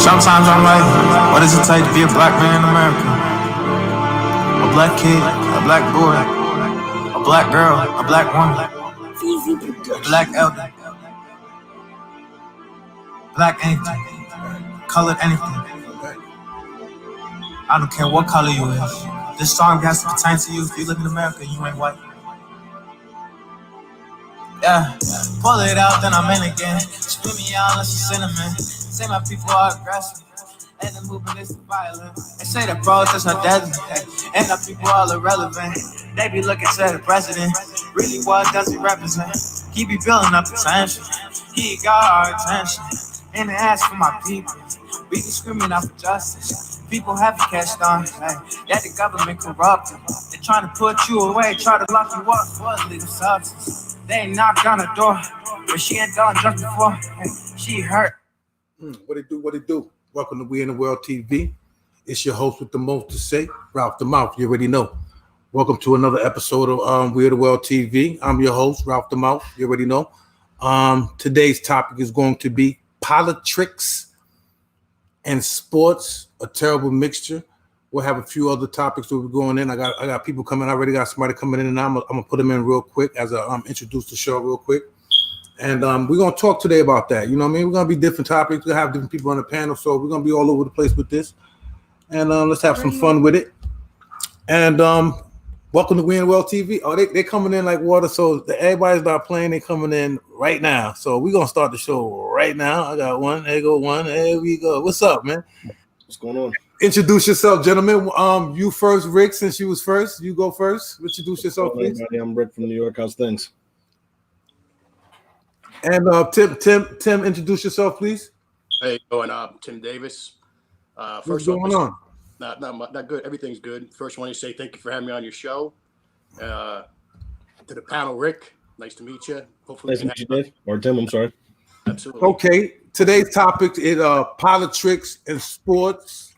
Sometimes I'm like, what does it take to be a black man in America? A black kid, a black boy, a black girl, a black woman, a black elder, black anything, colored anything. I don't care what color you is. This song has to pertain to you if you live in America and you ain't white. Yeah, pull it out, then I'm in again. Scream me out unless it's cinnamon. Say my people are aggressive, and the movement is violent. They say the protests are deadly, and the people are irrelevant. They be looking to the president. Really, what does he represent? He be building up attention. He got our attention, and they ask for my people. We be screaming out for justice. People haven't catched on, that the government corrupted. They trying to put you away, try to lock you up for illegal substance. They knocked on the door, but she ain't done just before. She hurt. What it do? What it do? Welcome to We in the World TV. It's your host with the most to say, Ralph the Mouth. You already know. Welcome to another episode of We in the World TV. I'm your host, Ralph the Mouth. You already know. Today's topic is going to be Politricks and sports, a terrible mixture. We'll have a few other topics that we're going in. I got people coming. I already got somebody coming in, and I'm gonna put them in real quick as I introduce the show real quick. And we're gonna talk today about that. You know what I mean? We're gonna be different topics. We're gonna have different people on the panel, so we're gonna be all over the place with this. And let's have some fun with it. And welcome to We in the World TV. Oh, they coming in like water. So everybody's not playing. They coming in right now. So we're gonna start the show right now. I got one. There go one. There we go. What's up, man? What's going on? Introduce yourself, gentlemen. You first, Rick. Since you was first, you go first. Introduce yourself, please. I'm Rick from New York. How's things? And Tim, introduce yourself, please. Hey, going Tim Davis. What's going on? Not good. Everything's good. First, I want to say thank you for having me on your show. To the panel, Rick, nice to meet you. Hopefully, nice to meet you, Dave. Or Tim, I'm sorry. Absolutely. Okay. Today's topic is politics and sports.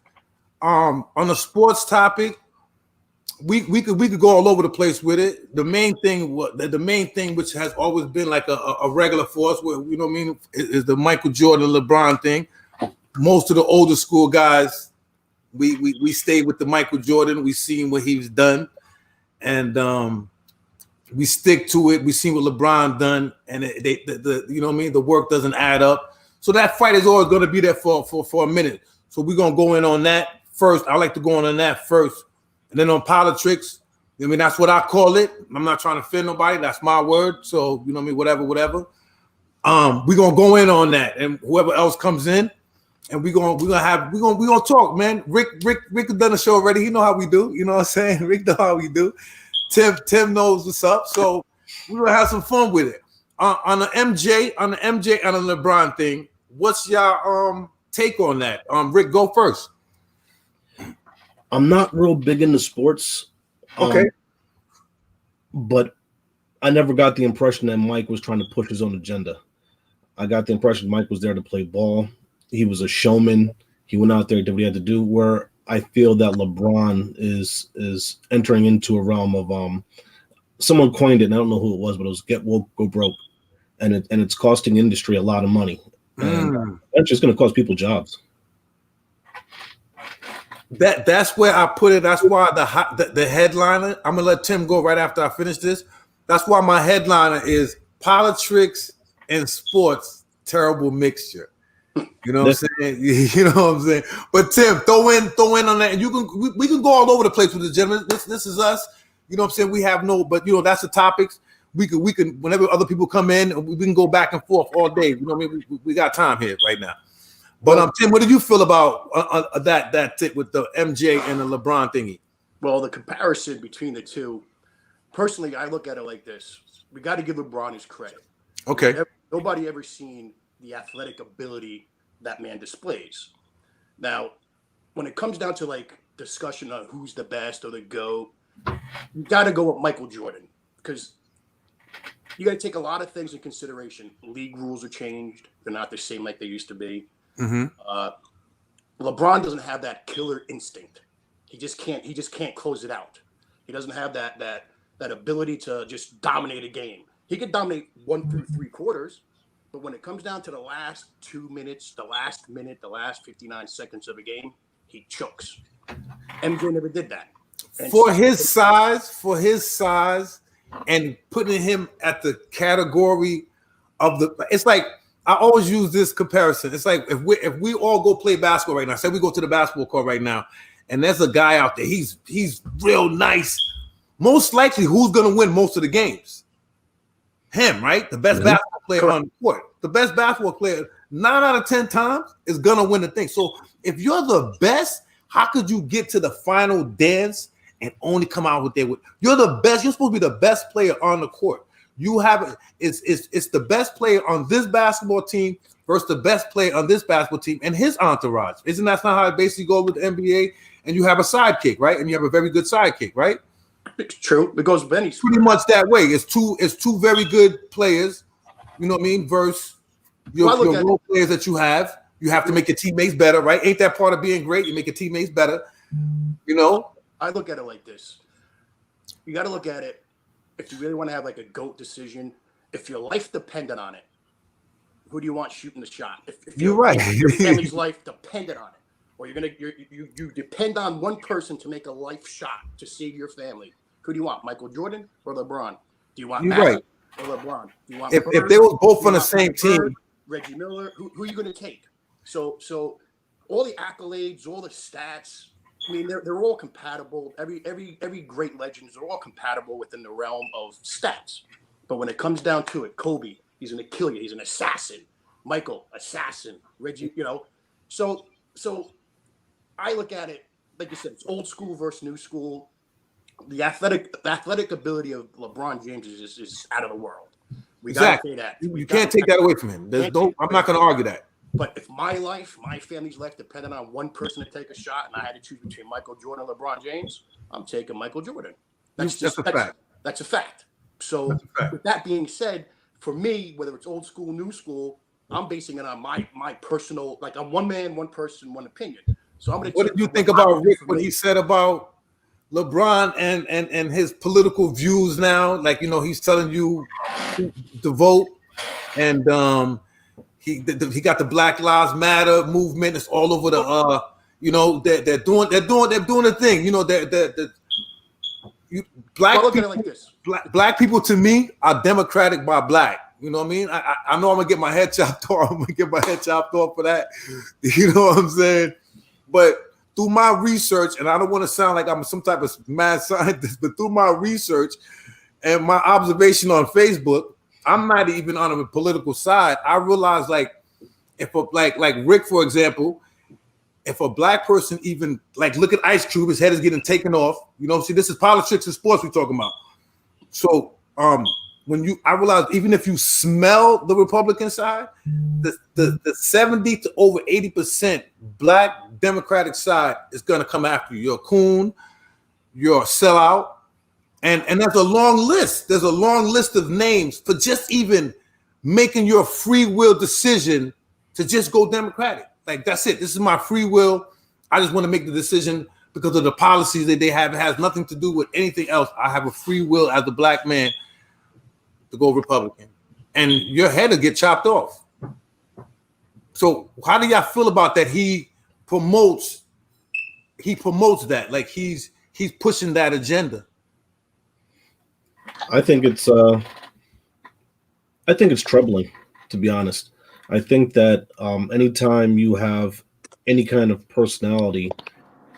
On the sports topic, we could go all over the place with it. The main thing which has always been like a regular force, where you know what I mean, is the Michael Jordan, LeBron thing. Most of the older school guys, we stayed with the Michael Jordan. We seen what he's done, and we stick to it. We seen what LeBron done, and the you know what I mean. The work doesn't add up, so that fight is always going to be there for a minute. So we're gonna go in on that first. I like to go on that first, and then on Politricks. I mean, that's what I call it. I'm not trying to offend nobody. That's my word. So you know what I mean. Whatever. We're gonna go in on that, and whoever else comes in. And we're gonna talk, man. Rick has done a show already. He know how we do. You know what I'm saying? Rick know how we do. Tim knows what's up. So we're gonna have some fun with it. On the MJ and the LeBron thing, what's your take on that? Rick, go first. I'm not real big into sports. Okay. But I never got the impression that Mike was trying to push his own agenda. I got the impression Mike was there to play ball. He was a showman. He went out there, did what he had to do. Where I feel that LeBron is entering into a realm of someone coined it, and I don't know who it was, but it was "get woke, go broke," and it's costing industry a lot of money. And that's just going to cost people jobs. That's where I put it. That's why the headliner. I'm gonna let Tim go right after I finish this. That's why my headliner is Politricks and sports, terrible mixture. You know what I'm saying? You know what I'm saying? But Tim, throw in on that, and we can go all over the place with the gentlemen. This is us. You know what I'm saying? We have but you know that's the topics. We can whenever other people come in, we can go back and forth all day. You know what I mean? We got time here right now. But Tim, what did you feel about that tip with the MJ and the LeBron thingy? Well, the comparison between the two, personally, I look at it like this: we got to give LeBron his credit. Okay. Nobody ever seen the athletic ability that man displays. Now, when it comes down to like discussion on who's the best or the GOAT, you got to go with Michael Jordan because you got to take a lot of things in consideration. League rules are changed; they're not the same like they used to be. LeBron doesn't have that killer instinct. He just can't close it out. He doesn't have that ability to just dominate a game. He could dominate 1 through 3 quarters, But when it comes down to the last 2 minutes, the last minute, the last 59 seconds of a game, he chokes. MJ never did that. And for his size, and putting him at the category of the. It's like I always use this comparison. It's like if we all go play basketball right now. Say we go to the basketball court right now, and there's a guy out there. He's real nice. Most likely, who's going to win most of the games? Him, right? The best basketball player on the court. The best basketball player, 9 out of 10 times, is going to win the thing. So if you're the best, how could you get to the final dance and only come out with you're the best. You're supposed to be the best player on the court. You have it's the best player on this basketball team versus the best player on this basketball team and his entourage. Isn't that not how it basically goes with the NBA? And you have a sidekick, right? And you have a very good sidekick, right? It's true. It goes Benny's pretty much that way. It's two very good players, you know what I mean, versus your role players that you have. You have to make your teammates better, right? Ain't that part of being great? You make your teammates better, you know? I look at it like this. You got to look at it if you really want to have like a GOAT decision. If your life depended on it, who do you want shooting the shot? If you're right. Your family's life depended on it, or you depend on one person to make a life shot to save your family. Who do you want, Michael Jordan or LeBron? Do you want Magic or LeBron? Do you want if they were both on the same team, Reggie Miller? Who are you going to take? So all the accolades, all the stats. I mean, they're all compatible. Every great legends are all compatible within the realm of stats. But when it comes down to it, Kobe, he's an killer. He's an assassin. Michael, assassin. Reggie, you know. So I look at it like you said. It's old school versus new school. The athletic ability of LeBron James is out of the world. We gotta say that. You can't take that away from him. I'm not going to argue that. But if my family's life depended on one person to take a shot, and I had to choose between Michael Jordan and LeBron James, I'm taking Michael Jordan. That's a fact. That's a fact. So with that being said, for me, whether it's old school, new school, I'm basing it on my personal, like I'm one man, one person, one opinion. So I'm going to. What did you think about Rick when he said about LeBron and his political views now? Like, you know, he's telling you to vote, and he got the Black Lives Matter movement. It's all over the you know, they're doing the thing. You know, black people to me are democratic by black. You know what I mean? I know I'm gonna get my head chopped off. I'm gonna get my head chopped off for that. You know what I'm saying? But through my research, and I don't want to sound like I'm some type of mad scientist, but through my research and my observation on Facebook, I'm not even on a political side. I realize, like, if like Rick, for example, if a black person even like look at Ice Cube, his head is getting taken off. You know, see, this is politics and sports we're talking about. So I realize even if you smell the Republican side, the 70 to over 80% black Democratic side is gonna come after you. You're a coon, you're a sellout. And there's a long list. There's a long list of names for just even making your free will decision to just go Democratic. Like, that's it. This is my free will. I just want to make the decision because of the policies that they have. It has nothing to do with anything else. I have a free will as a black man to go Republican. And your head will get chopped off. So how do y'all feel about that? He promotes that. Like he's pushing that agenda. I think it's troubling, to be honest. I think that anytime you have any kind of personality,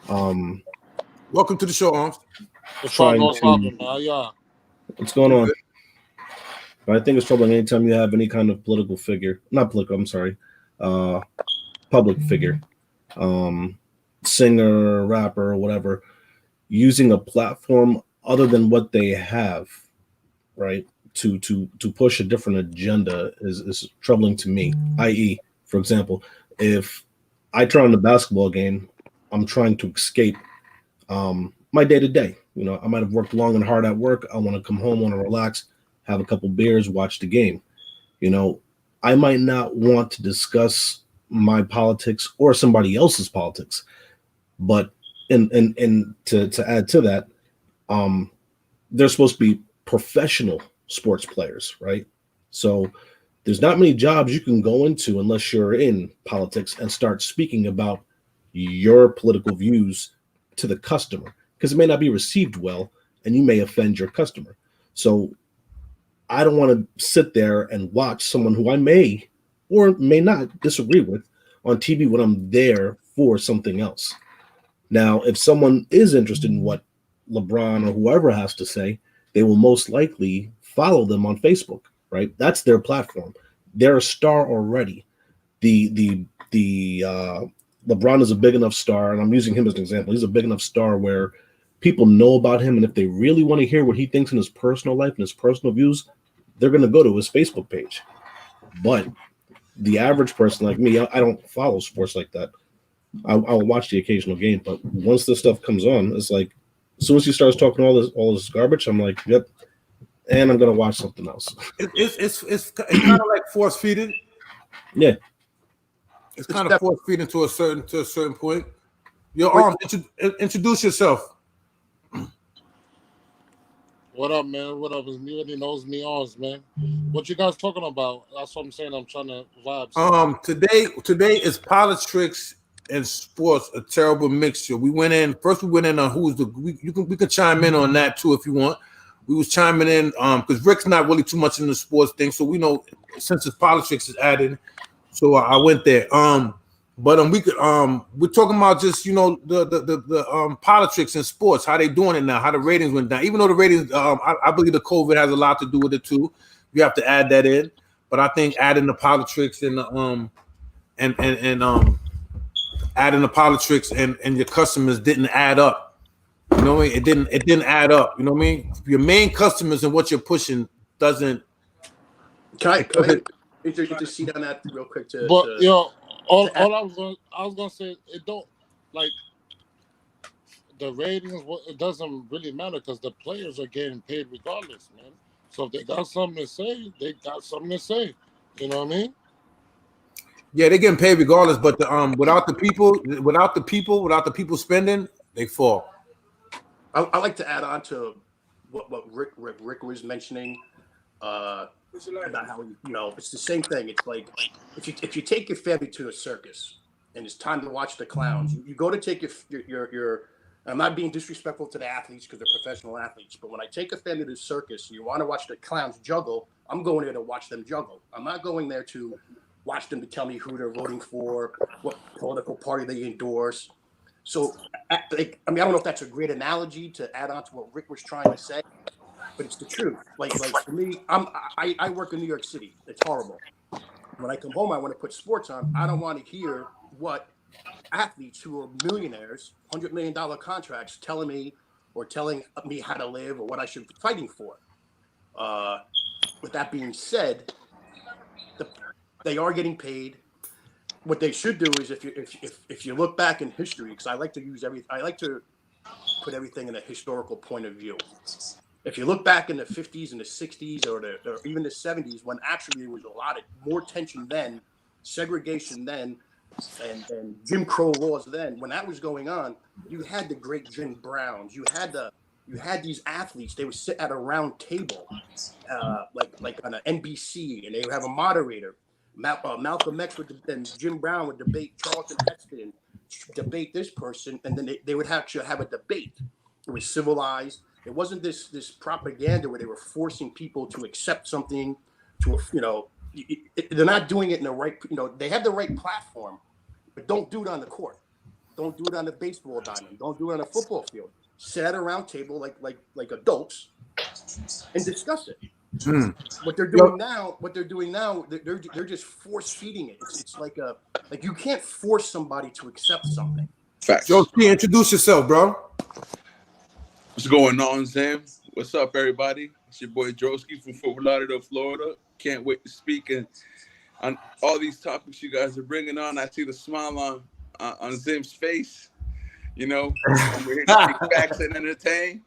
welcome to the show, Arms. What's going on? But I think it's troubling anytime you have any kind of public figure, singer, rapper, whatever, using a platform other than what they have, right, to push a different agenda is troubling to me. I.e., for example, if I turn on the basketball game, I'm trying to escape my day-to-day. You know, I might have worked long and hard at work. I want to come home, want to relax, have a couple beers, watch the game. You know, I might not want to discuss my politics or somebody else's politics, but and to add to that, they're supposed to be professional sports players, right? So There's not many jobs you can go into unless you're in politics and start speaking about your political views to the customer, because it may not be received well and you may offend your customer. So I don't want to sit there and watch someone who I may or may not disagree with on TV when I'm there for something else. Now, if someone is interested in what LeBron or whoever has to say, they will most likely follow them on Facebook, right? That's their platform. They're a star already. The LeBron is a big enough star, and I'm using him as an example. He's a big enough star where people know about him, and if they really want to hear what he thinks in his personal life and his personal views, they're going to go to his Facebook page. But the average person like me, I don't follow sports like that. I'll watch the occasional game, but once this stuff comes on, it's like as soon as he starts talking all this garbage, I'm like, yep, and I'm gonna watch something else. It's kind of like force feeding. Yeah, it's kind of force feeding to a certain point. Your introduce yourself. What up, man? What up? It's me and he knows me ons, man. What you guys talking about? That's what I'm saying. I'm trying to vibe. Today is Politricks and sports, a terrible mixture. We went in on who's the we can chime in on that too if you want. We was chiming in because Rick's not really too much in the sports thing, so we know since his Politricks is added, so I went there. But we could we're talking about just the politics in sports, how they doing it now, how the ratings went down. Even though the ratings, I believe the COVID has a lot to do with it too. You have to add that in, but I think adding the politics and the adding the politics and your customers didn't add up. You know what I mean? It didn't add up. You know what I mean? Your main customers and what you're pushing doesn't. Can I go ahead and intercede on that real quick? All I was gonna say, it don't like the ratings. It doesn't really matter because the players are getting paid regardless, man. So if they got something to say, they got something to say. You know what I mean? Yeah, they're getting paid regardless, but without the people spending, they fall. I like to add on to what Rick was mentioning about how it's the same thing. It's like if you take your family to a circus and it's time to watch the clowns, you go to take your I'm not being disrespectful to the athletes because they're professional athletes, but when I take a family to the circus and you want to watch the clowns juggle, I'm going there to watch them juggle. I'm not going there to watch them to tell me who they're voting for, what political party they endorse. So, I don't know if that's a great analogy to add on to what Rick was trying to say, but it's the truth. Like for me, I work in New York City. It's horrible. When I come home, I want to put sports on. I don't want to hear what athletes who are millionaires, $100 million contracts, telling me how to live or what I should be fighting for. With that being said, they are getting paid. What they should do is if you look back in history, because I like to put everything in a historical point of view. If you look back in the 50s and the 60s or even the 70s, when actually there was a lot of more tension then, segregation then, and Jim Crow laws then, when that was going on, you had the great Jim Browns, you had these athletes. They would sit at a round table, like on an NBC, and they would have a moderator. Malcolm X and Jim Brown would debate Charlton Heston, debate this person, and then they would actually have a debate. It was civilized. It wasn't this propaganda where they were forcing people to accept something. They're not doing it in the right. They have the right platform, but don't do it on the court. Don't do it on the baseball diamond. Don't do it on a football field. Sit at a round table like adults and discuss it. What they're doing now, they're just force feeding it. It's like you can't force somebody to accept something. Facts. Joe, introduce yourself, bro. What's going on, Sam? What's up, everybody? It's your boy Drosky from Fort Lauderdale, Florida. Can't wait to speak on all these topics you guys are bringing on. I see the smile on Zim's face. We're here to speak facts and entertain.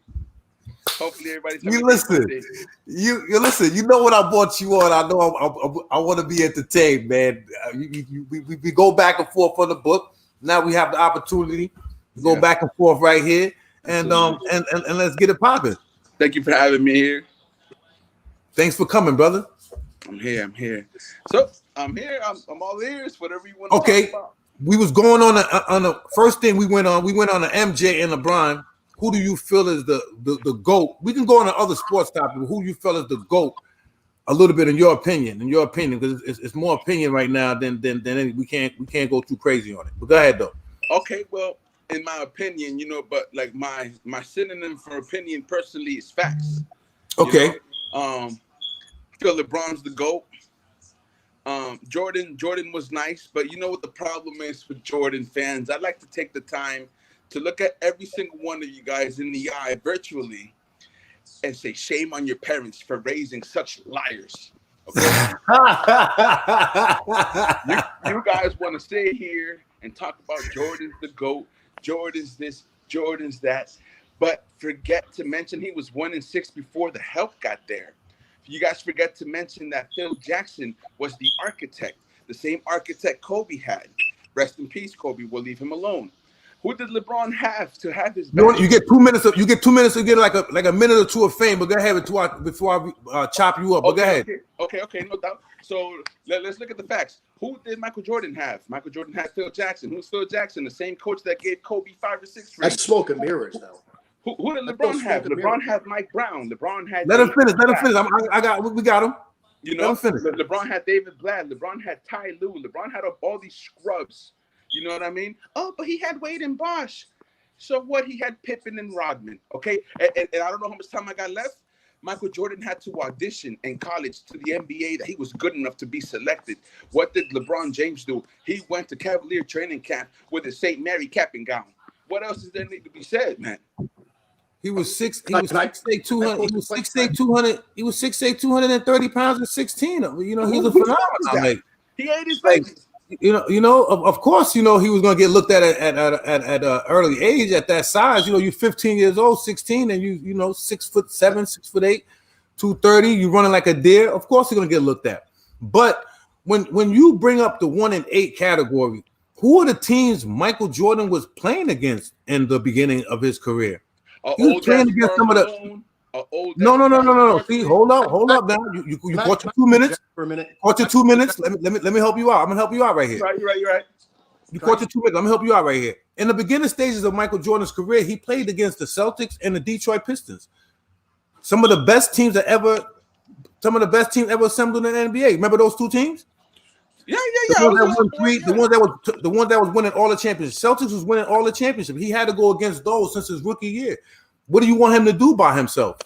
Hopefully, everybody's. You listen. You know what I brought you on. I know I want to be entertained, man. We go back and forth on the book. Now we have the opportunity to go back and forth right here, and let's get it popping. Thank you for having me here. Thanks for coming, brother. I'm here. So I'm here. I'm all ears. Whatever you want to Okay. talk about. We was going on the first thing we went on the MJ and LeBron. Who do you feel is the GOAT? We can go on to other sports topics, but who you feel is the GOAT? A little bit in your opinion, because it's more opinion right now than any, we can't go too crazy on it. But go ahead though. Okay, well, in my opinion, but like my synonym for opinion personally is facts. Okay. I feel LeBron's the GOAT. Jordan was nice, but you know what the problem is with Jordan fans? I'd like to take the time to look at every single one of you guys in the eye virtually and say, shame on your parents for raising such liars. Okay? you guys want to stay here and talk about Jordan's the GOAT, Jordan's this, Jordan's that, but forget to mention he was 1-6 before the help got there. You guys forget to mention that Phil Jackson was the architect, the same architect Kobe had. Rest in peace, Kobe. We'll leave him alone. Who did LeBron have to have his back? You get 2 minutes. You get 2 minutes to get like a minute or two of fame. But go ahead before I chop you up. But go ahead. Okay, no doubt. So let's look at the facts. Who did Michael Jordan have? Michael Jordan had Phil Jackson. Who's Phil Jackson? The same coach that gave Kobe 5 or 6 rings. That's smoke and mirrors now. Who did LeBron have? LeBron had Mike Brown. LeBron had. Let him finish. We got him. Let him finish. LeBron had David Blatt. LeBron had Ty Lue. LeBron had all these scrubs. You know what I mean? Oh, but he had Wade and Bosch. So what? He had Pippen and Rodman. Okay, and I don't know how much time I got left. Michael Jordan had to audition in college to the NBA that he was good enough to be selected. What did LeBron James do? He went to Cavalier training camp with a St. Mary cap and gown. What else does there need to be said, man? He was 6'8", 200. He was 6'8", 200. He was 6'8", 230 pounds and 16. He was a phenomenal. He ate his babies. Of course, he was going to get looked at an early age at that size. You're 15 years old, 16, and you 6'7", 6'8", 230. You running like a deer. Of course, you're going to get looked at. But when you bring up the 1-8 category, who are the teams Michael Jordan was playing against in the beginning of his career? He was playing against some of the. No. See, hold up now. You caught your 2 minutes. For a minute. Caught your 2 minutes. Let me help you out. I'm gonna help you out right here. You're right. You caught your 2 minutes. I'm gonna help you out right here. In the beginning stages of Michael Jordan's career, he played against the Celtics and the Detroit Pistons. Some of the best teams ever assembled in the NBA. Remember those two teams? Yeah. The ones that was winning all the championships. Celtics was winning all the championships. He had to go against those since his rookie year. What do you want him to do by himself?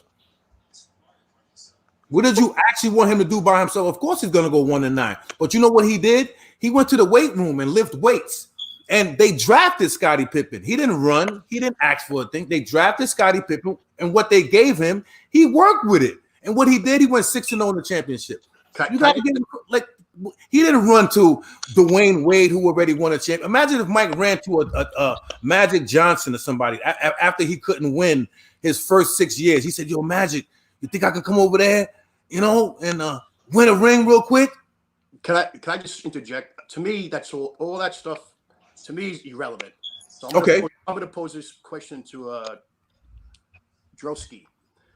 What did you actually want him to do by himself? Of course, he's going to go 1-9. But you know what he did? He went to the weight room and lift weights. And they drafted Scottie Pippen. He didn't run. He didn't ask for a thing. They drafted Scottie Pippen, and what they gave him, he worked with it. And what he did, he went 6-0 in the championship. You got to get he didn't run to Dwayne Wade, who already won a champion. Imagine if Mike ran to a Magic Johnson or somebody after he couldn't win his first 6 years. He said, "Yo, Magic, you think I could come over there, and win a ring real quick?" Can I just interject? To me, that's all that stuff. To me, is irrelevant. So I'm going to pose this question to Drosky.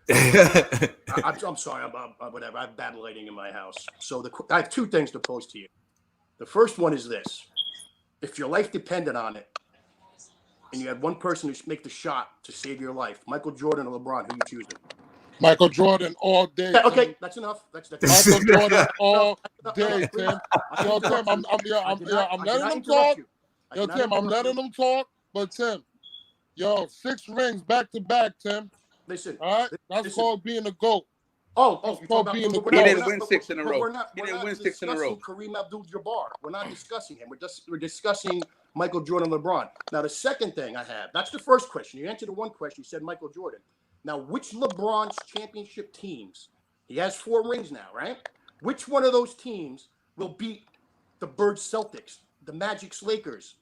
I'm sorry, I'm whatever. I have bad lighting in my house. So I have two things to pose to you. The first one is this: if your life depended on it, and you had one person to make the shot to save your life, Michael Jordan or LeBron, who you choosing? Michael Jordan all day. Yeah, okay, that's enough. That's Michael Jordan all day, Tim. Yo, Tim, I'm letting them talk. Yo, Tim, I'm letting them talk. But Tim, 6 rings back to back, Tim. Listen, all right, that's called being a GOAT. He didn't win 6 in a row. He didn't win 6 in a row. Kareem Abdul-Jabbar. We're not discussing him. We're discussing Michael Jordan, LeBron. Now, the second thing I have, that's the first question. You answered the one question. You said Michael Jordan. Now, which LeBron's championship teams? He has 4 rings now, right? Which one of those teams will beat the Birds Celtics, the Magic's Lakers,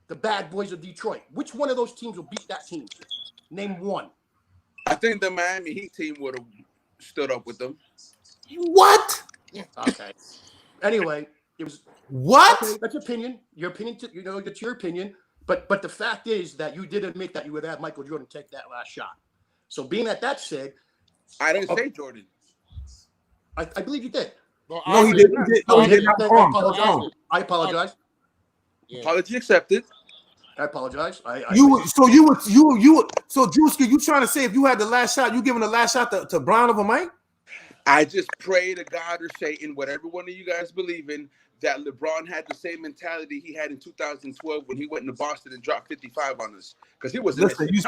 the Bad Boys of Detroit? Which one of those teams will beat that team? Name one. I think the Miami Heat team would have stood up with them. What? Okay. Anyway, it was what? Okay, that's opinion. Your opinion. That's your opinion. But the fact is that you did admit that you would have Michael Jordan take that last shot. So being that said, I didn't say Jordan. I believe you did. No, he didn't. No, he did not. I apologize. Yeah. Apology accepted. I apologize. So Drewski, you trying to say if you had the last shot, you giving the last shot to Brown over Mike? I just pray to God or Satan, whatever one of you guys believe in, that LeBron had the same mentality he had in 2012 when he went into Boston and dropped 55 on us. Because he was Listen, you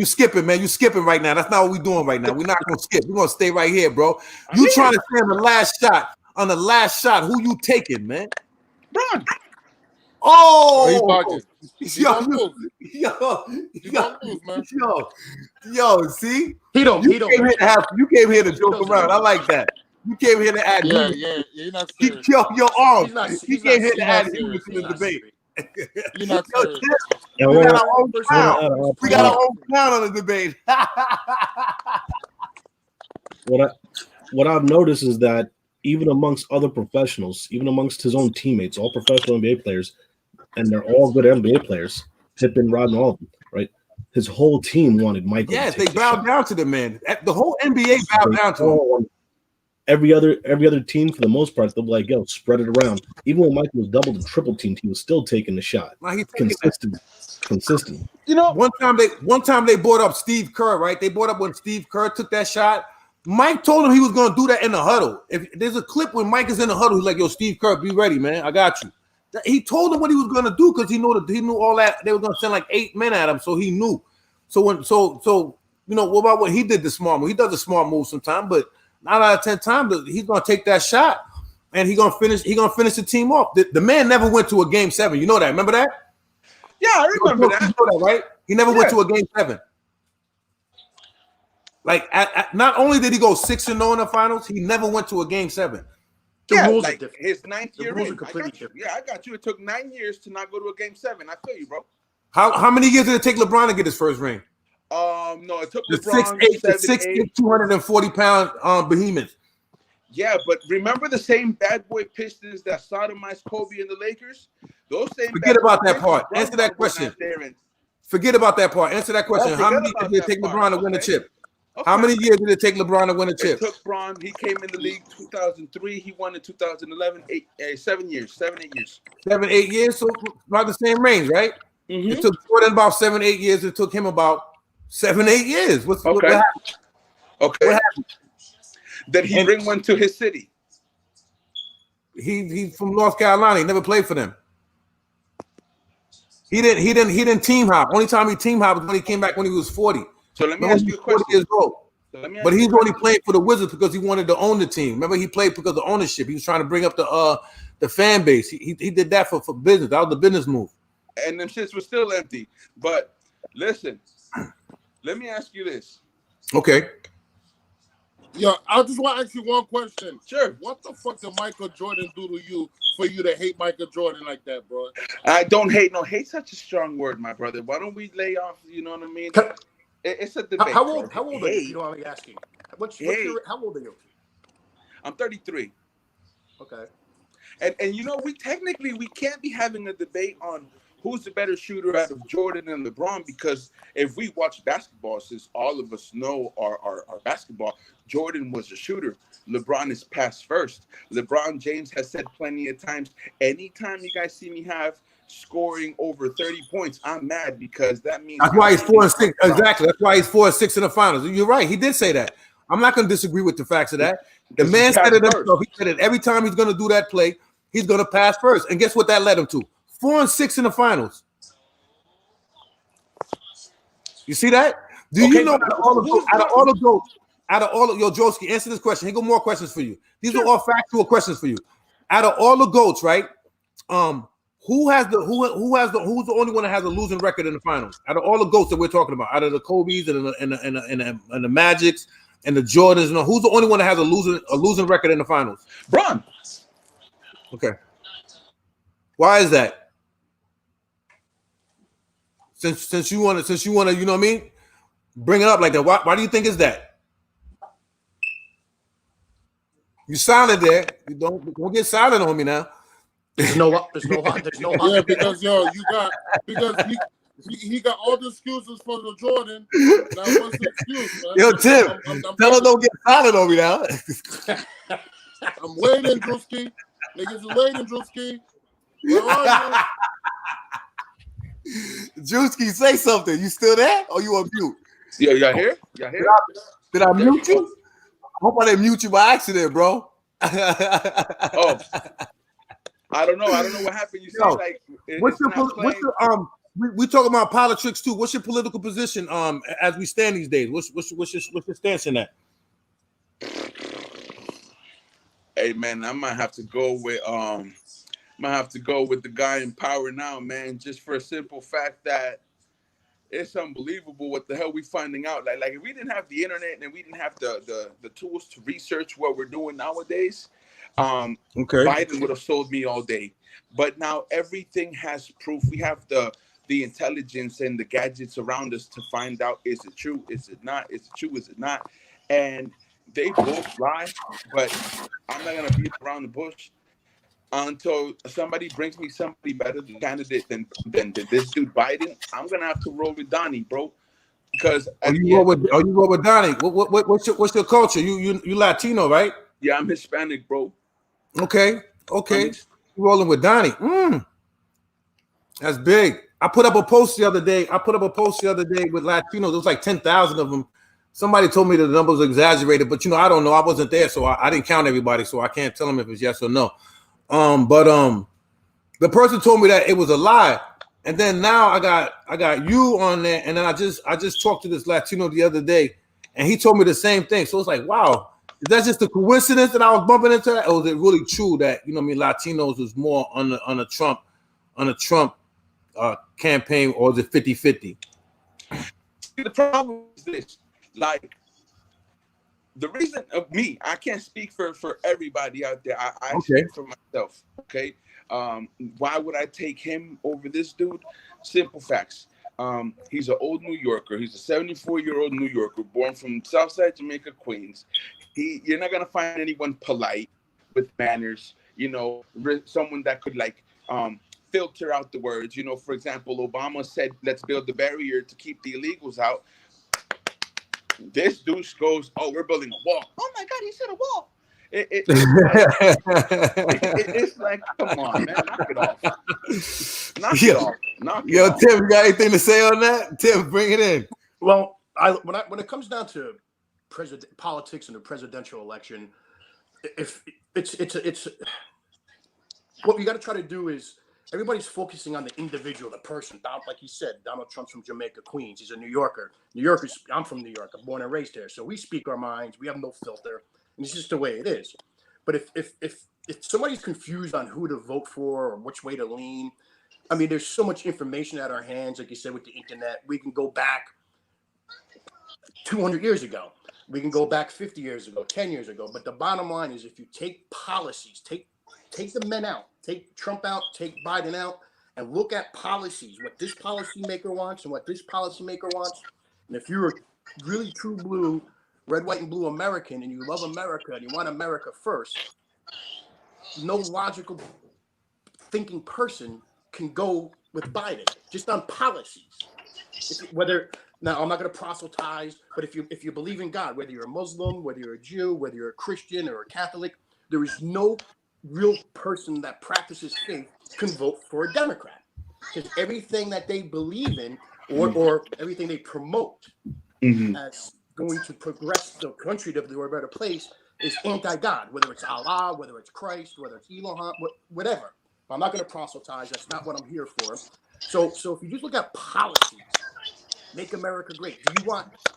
skipping, man. You skipping right now. That's not what we're doing right now. We're not gonna skip. We're gonna stay right here, bro. You trying to say on the last shot, who you taking, man? Bron. Oh, yo, see? You came here to joke around. I like that. You came here to add you're not serious. Your arms. He came here to add humor to the debate. You're not serious. We got our own clown. We got our own clown on the debate. What I've noticed is that even amongst other professionals, even amongst his own teammates, all professional NBA players, and they're all good NBA players, Pippen, Rod, and all of them, right? His whole team wanted Michael. Yes, they bowed down to the man. The whole NBA bowed down to him. Every other team, for the most part, they'll be like, yo, spread it around. Even when Michael was doubled and triple teamed, he was still taking the shot. Consistent. You know, one time they brought up Steve Kerr, right? They brought up when Steve Kerr took that shot. Mike told him he was going to do that in the huddle. If there's a clip when Mike is in the huddle, he's like, yo, Steve Kerr, be ready, man. I got you. He told him what he was going to do because he knew all that. They were going to send like 8 men at him, so he knew. So you know, what about what he did the smart move? He does a smart move sometimes, but 9 out of 10 times he's going to take that shot and he's going to finish the team off. The man never went to a game 7. You know that? Remember that? Yeah, I remember that. You know that, right? He never went to a game 7. Like, not only did he go 6-0 in the finals, he never went to a game 7. Yeah, like his 9th year in. I got you. It took 9 years to not go to a game 7. I feel you, bro. How many years did it take LeBron to get his first ring? No, it took the LeBron 6'8", 240-pound behemoth. Yeah, but remember the same bad boy Pistons that sodomized Kobe and the Lakers? Those same. Forget about that part. Answer that question. Forget about that part. Answer that question. How many years did it take LeBron to win a chip? Okay. How many years did it take LeBron to win a chip? It took Bron. He came in the league 2003. He won in 2011. 7 years. 7-8 years. 7-8 years. So about the same range, right? Mm-hmm. It took Jordan about 7-8 years. It took him about 7-8 years. What happened? Okay. What happened? Did he bring one to his city? He's from North Carolina. He never played for them. He didn't team hop. Only time he team hopped was when he came back when he was 40. So let me ask you a question. 40 years old. But he's only playing for the Wizards because he wanted to own the team. Remember, he played because of ownership. He was trying to bring up the fan base. He did that for business. That was the business move. And them shits were still empty. But listen, let me ask you this. Okay. Yo, I just want to ask you one question. Sure. What the fuck did Michael Jordan do to you for you to hate Michael Jordan like that, bro? I don't hate. No, hate's such a strong word, my brother. Why don't we lay off? You know what I mean? It's a debate. How old are you? You know what I'm asking. How old are you? I'm 33. Okay. And you know, we can't be having a debate on who's the better shooter out of Jordan and LeBron, because if we watch basketball, since all of us know our basketball, Jordan was a shooter. LeBron is pass first. LeBron James has said plenty of times, anytime you guys see me have scoring over 30 points, I'm mad, because that means that's why he's 4-6. Exactly. That's why he's 4-6 in the finals. You're right. He did say that. I'm not going to disagree with the facts of that. The man said it himself. He said it every time he's going to do that play, he's going to pass first. And guess what that led him to? 4-6 in the finals. You see that? You know out of all the Joski, answer this question. Here go more questions for you. These are all factual questions for you. Out of all the GOATs, right? Who's the only one that has a losing record in the finals? Out of all the GOATs that we're talking about, out of the Kobe's and the Magics and the Jordans, who's the only one that has a losing record in the finals? Bron. Okay. Why is that? Since you want to, you know what I mean? Bring it up like that. Why do you think it's that? You silent there. You don't get silent on me now. There's no yeah, because he got all the excuses for the Jordan. That was the excuse, man. Yo, Tim, tell him don't get silent on me now. I'm waiting, Drewski. Niggas is waiting, Drewski. Where are you? Drewski, say something. You still there? Or you on mute? Yeah, y'all here? Y'all here? Did I There mute you go. you? I hope I didn't mute you by accident, bro. Oh, I don't know. I don't know what happened. You see, Yo, like, what's it's not your playing. we talking about politics too. What's your political position as we stand these days? What's your stance in that? Hey, man, I might have to go with the guy in power now, man. Just for a simple fact that it's unbelievable what the hell we finding out. Like if we didn't have the internet and we didn't have the tools to research what we're doing nowadays, Okay. Biden would have sold me all day. But now everything has proof. We have the intelligence and the gadgets around us to find out, is it true? Is it not? Is it true? Is it not? And they both lie, but I'm not gonna beat around the bush until somebody brings me somebody better candidate than this dude Biden. I'm gonna have to roll with Donnie, bro. Because you roll with Donnie. What's your culture? You Latino, right? Yeah, I'm Hispanic, bro. Okay. You rolling with Donnie. That's big. I put up a post the other day. With Latinos. There was like 10,000 of them. Somebody told me the numbers exaggerated, but I don't know. I wasn't there, so I didn't count everybody, so I can't tell them if it's yes or no. But the person told me that it was a lie, and then now I got you on there, and then I just talked to this Latino the other day, and he told me the same thing. So it's like, wow, is that just a coincidence that I was bumping into that, or is it really true that Latinos was more on a Trump campaign, or is it 50-50? The problem is this, like, the reason of me, I can't speak for everybody out there. I speak for myself. Okay. Why would I take him over this dude? Simple facts. He's an old New Yorker. He's a 74-year-old New Yorker, born from Southside Jamaica, Queens. You're not gonna find anyone polite with manners. Someone that could filter out the words. For example, Obama said, "Let's build the barrier to keep the illegals out." This douche goes, "Oh, we're building a wall." Oh my God, he said a wall. It's like, come on, man, knock it off. Knock it off. Tim, you got anything to say on that? Tim, bring it in. Well, when it comes down to politics and the presidential election, if it's what you got to try to do is everybody's focusing on the individual, the person. Like he said, Donald Trump's from Jamaica, Queens. He's a New Yorker. I'm from New York. I'm born and raised here. So we speak our minds. We have no filter. And it's just the way it is. But if somebody's confused on who to vote for or which way to lean, I mean, there's so much information at our hands. Like you said, with the internet, we can go back 200 years ago. We can go back 50 years ago, 10 years ago. But the bottom line is, if you take policies, take the men out, take Trump out, take Biden out, and look at policies, what this policymaker wants and what this policymaker wants. And if you're a really true blue, red, white, and blue American, and you love America and you want America first, no logical thinking person can go with Biden just on policies. Now, I'm not going to proselytize, but if you believe in God, whether you're a Muslim, whether you're a Jew, whether you're a Christian or a Catholic, there is no real person that practices faith can vote for a Democrat, because everything that they believe in or everything they promote as going to progress the country to a better place is anti-God, whether it's Allah, whether it's Christ, whether it's Elohim, whatever. I'm not going to proselytize. That's not what I'm here for. So if you just look at policies, make America great. Do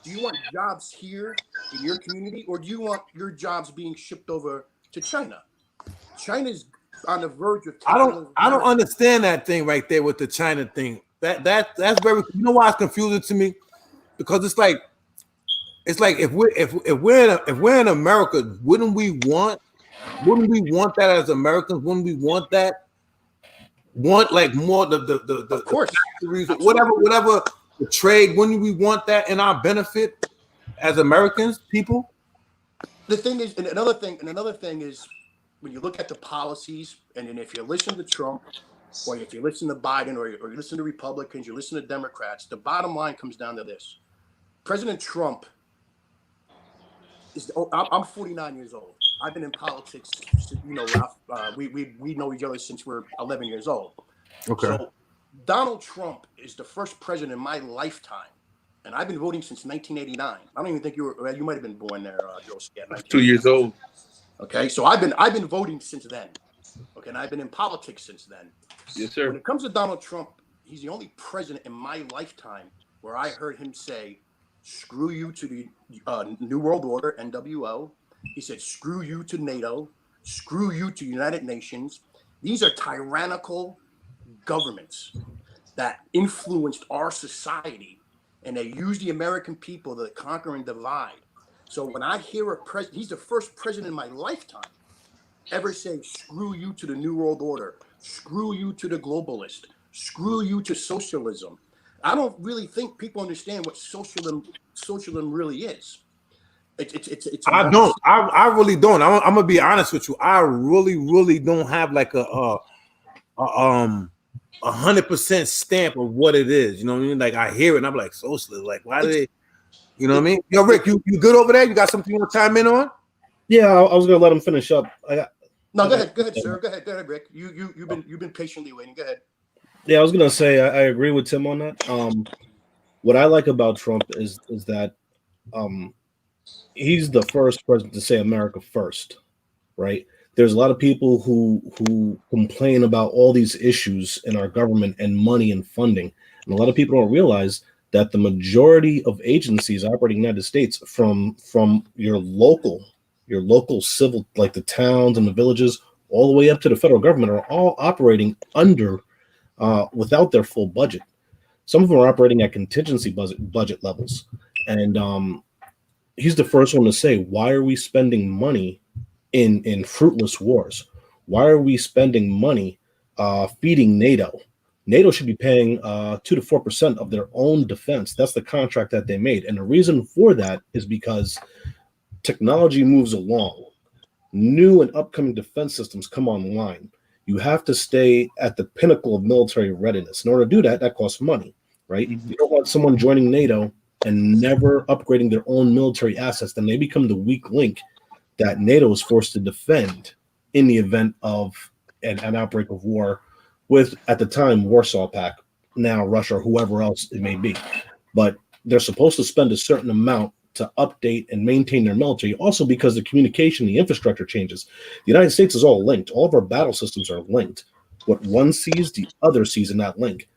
you want jobs here in your community, or do you want your jobs being shipped over to China? China's on the verge of taking I don't understand that thing right there with the China thing. That's very, why it's confusing to me? Because it's like if we're in America, wouldn't we want that as Americans? Wouldn't we want like more the of course, factories, whatever the trade? Wouldn't we want that in our benefit as Americans, people? The thing is, and another thing is, when you look at the policies, and then if you listen to Trump, or if you listen to Biden, or you listen to Republicans, you listen to Democrats, the bottom line comes down to this. President Trump I'm 49 years old. I've been in politics, you know, Ralph. We know each other since we're 11 years old. Okay. So Donald Trump is the first president in my lifetime, and I've been voting since 1989. I don't even think you might have been born there, Joe. 2 years old. Okay, so I've been voting since then. Okay, and I've been in politics since then. Yes, sir. When it comes to Donald Trump, he's the only president in my lifetime where I heard him say, "Screw you to the New World Order (NWO." He said, "Screw you to NATO. Screw you to United Nations." These are tyrannical governments that influenced our society, and they use the American people to conquer and divide. So when I hear he's the first president in my lifetime ever say, "Screw you to the New World Order, screw you to the globalist, screw you to socialism." I don't really think people understand what socialism really is. It's I don't. I really don't. I'm gonna be honest with you. I really don't have like a 100% stamp of what it is. You know what I mean? Like I hear it and I'm like, socialist. Like, why do they? You know what I mean? Yo, Rick, you good over there? You got something you want to chime in on? Yeah, I was gonna let him finish up. No, go ahead, sir. Go ahead, Rick. You've been patiently waiting. Go ahead. Yeah, I was gonna say I agree with Tim on that. What I like about Trump is that he's the first president to say America first, right? There's a lot of people who complain about all these issues in our government and money and funding, and a lot of people don't realize that the majority of agencies operating in the United States, from your local civil, like the towns and the villages, all the way up to the federal government, are all operating under without their full budget. Some of them are operating at contingency budget levels, and he's the first one to say, "Why are we spending money in fruitless wars? Why are we spending money feeding NATO? NATO should be paying 2 to 4% of their own defense." That's the contract that they made, and the reason for that is because technology moves along. New and upcoming defense systems come online. You have to stay at the pinnacle of military readiness. In order to do that, that costs money, right? Mm-hmm. You don't want someone joining NATO and never upgrading their own military assets. Then they become the weak link that NATO is forced to defend in the event of an outbreak of war with, at the time, Warsaw Pact, now Russia, or whoever else it may be. But they're supposed to spend a certain amount to update and maintain their military, also because the communication, the infrastructure changes. The United States is all linked. All of our battle systems are linked. What one sees, the other sees in that link,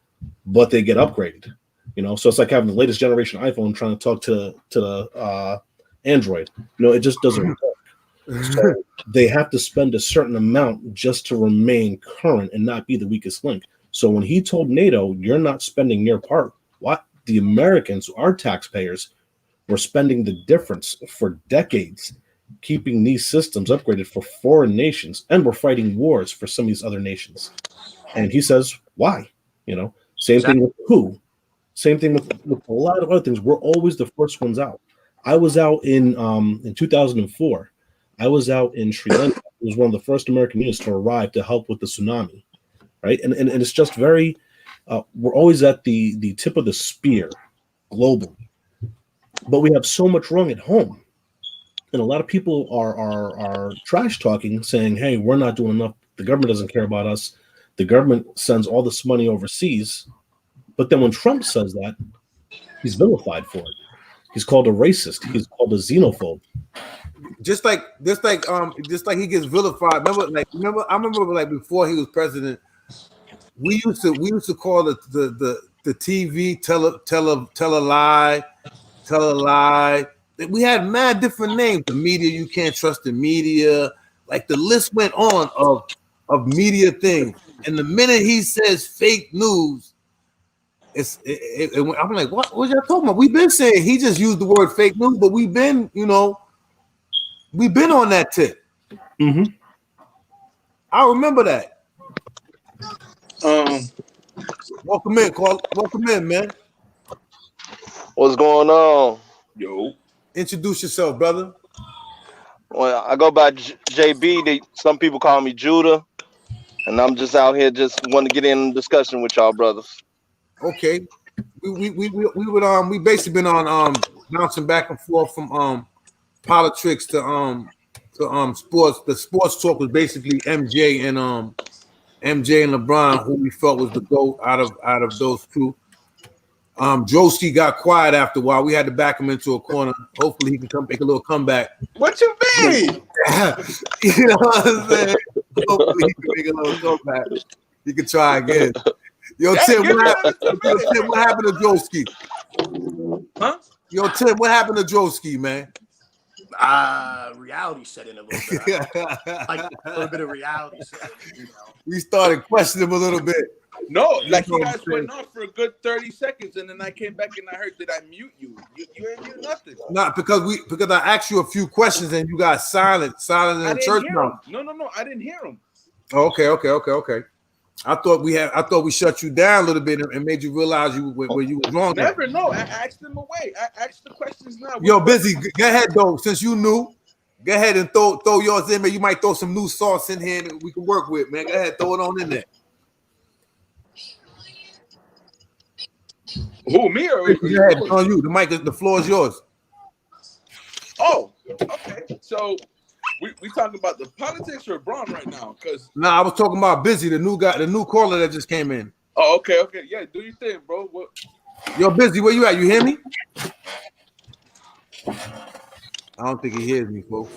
but they get upgraded. You know, so it's like having the latest generation iPhone trying to talk to the Android. You know, it just doesn't work. So they have to spend a certain amount just to remain current and not be the weakest link. So when he told NATO, "You're not spending your part," what the Americans, our taxpayers, were spending the difference for decades, keeping these systems upgraded for foreign nations, and we're fighting wars for some of these other nations. And he says, "Why?" You know, same thing with who. Same thing with a lot of other things. We're always the first ones out. I was out in 2004. I was out in Sri Lanka. It was one of the first American units to arrive to help with the tsunami, right? And it's just very, we're always at the tip of the spear globally. But we have so much wrong at home. And a lot of people are trash talking, saying, "Hey, we're not doing enough. The government doesn't care about us. The government sends all this money overseas." But then when Trump says that, he's vilified for it. He's called a racist. He's called a xenophobe. Just like he gets vilified. I remember like before he was president, we used to call the TV tell a lie. We had mad different names. The media, you can't trust the media. Like the list went on of media things. And the minute he says fake news, I'm like, what y'all talking about? We've been saying, he just used the word fake news, but we've been on that tip. Mm-hmm. I remember that. Welcome in, man. What's going on? Yo. Introduce yourself, brother. Well, I go by JB. Some people call me Judah, and I'm just out here just want to get in a discussion with y'all brothers. Okay, we basically been on bouncing back and forth from Politricks to sports. The sports talk was basically MJ and LeBron, who we felt was the GOAT out of those two. Josie got quiet after a while. We had to back him into a corner. Hopefully he can come make a little comeback. What you mean? You know what I'm saying? Hopefully he can make a little comeback. He can try again. Yo, Tim, what happened to Joski? Huh? Yo, Tim, what happened to Joski, man? Reality set in a little bit. Like a little bit of reality set. You know. We started questioning him a little bit. No, like you guys went off for a good 30 seconds, and then I came back and I heard, did I mute you? You ain't mute nothing. Not because I asked you a few questions and you got silent in the church now. No, I didn't hear him. Okay. I thought we shut you down a little bit and made you realize where you was wrong. Never know. I asked them away. I asked the questions now. Yo, busy. Go ahead though. Since you knew, go ahead and throw yours in, man. You might throw some new sauce in here that we can work with, man. Go ahead, throw it on in there. Who, me or Go ahead, on you. The floor is yours. Oh, okay. So we talking about the politics or Braun right now? Because I was talking about Busy, the new guy, the new caller that just came in. Oh, okay. Yeah, do your thing, bro. What? Yo, Busy, where you at? You hear me? I don't think he hears me, folks.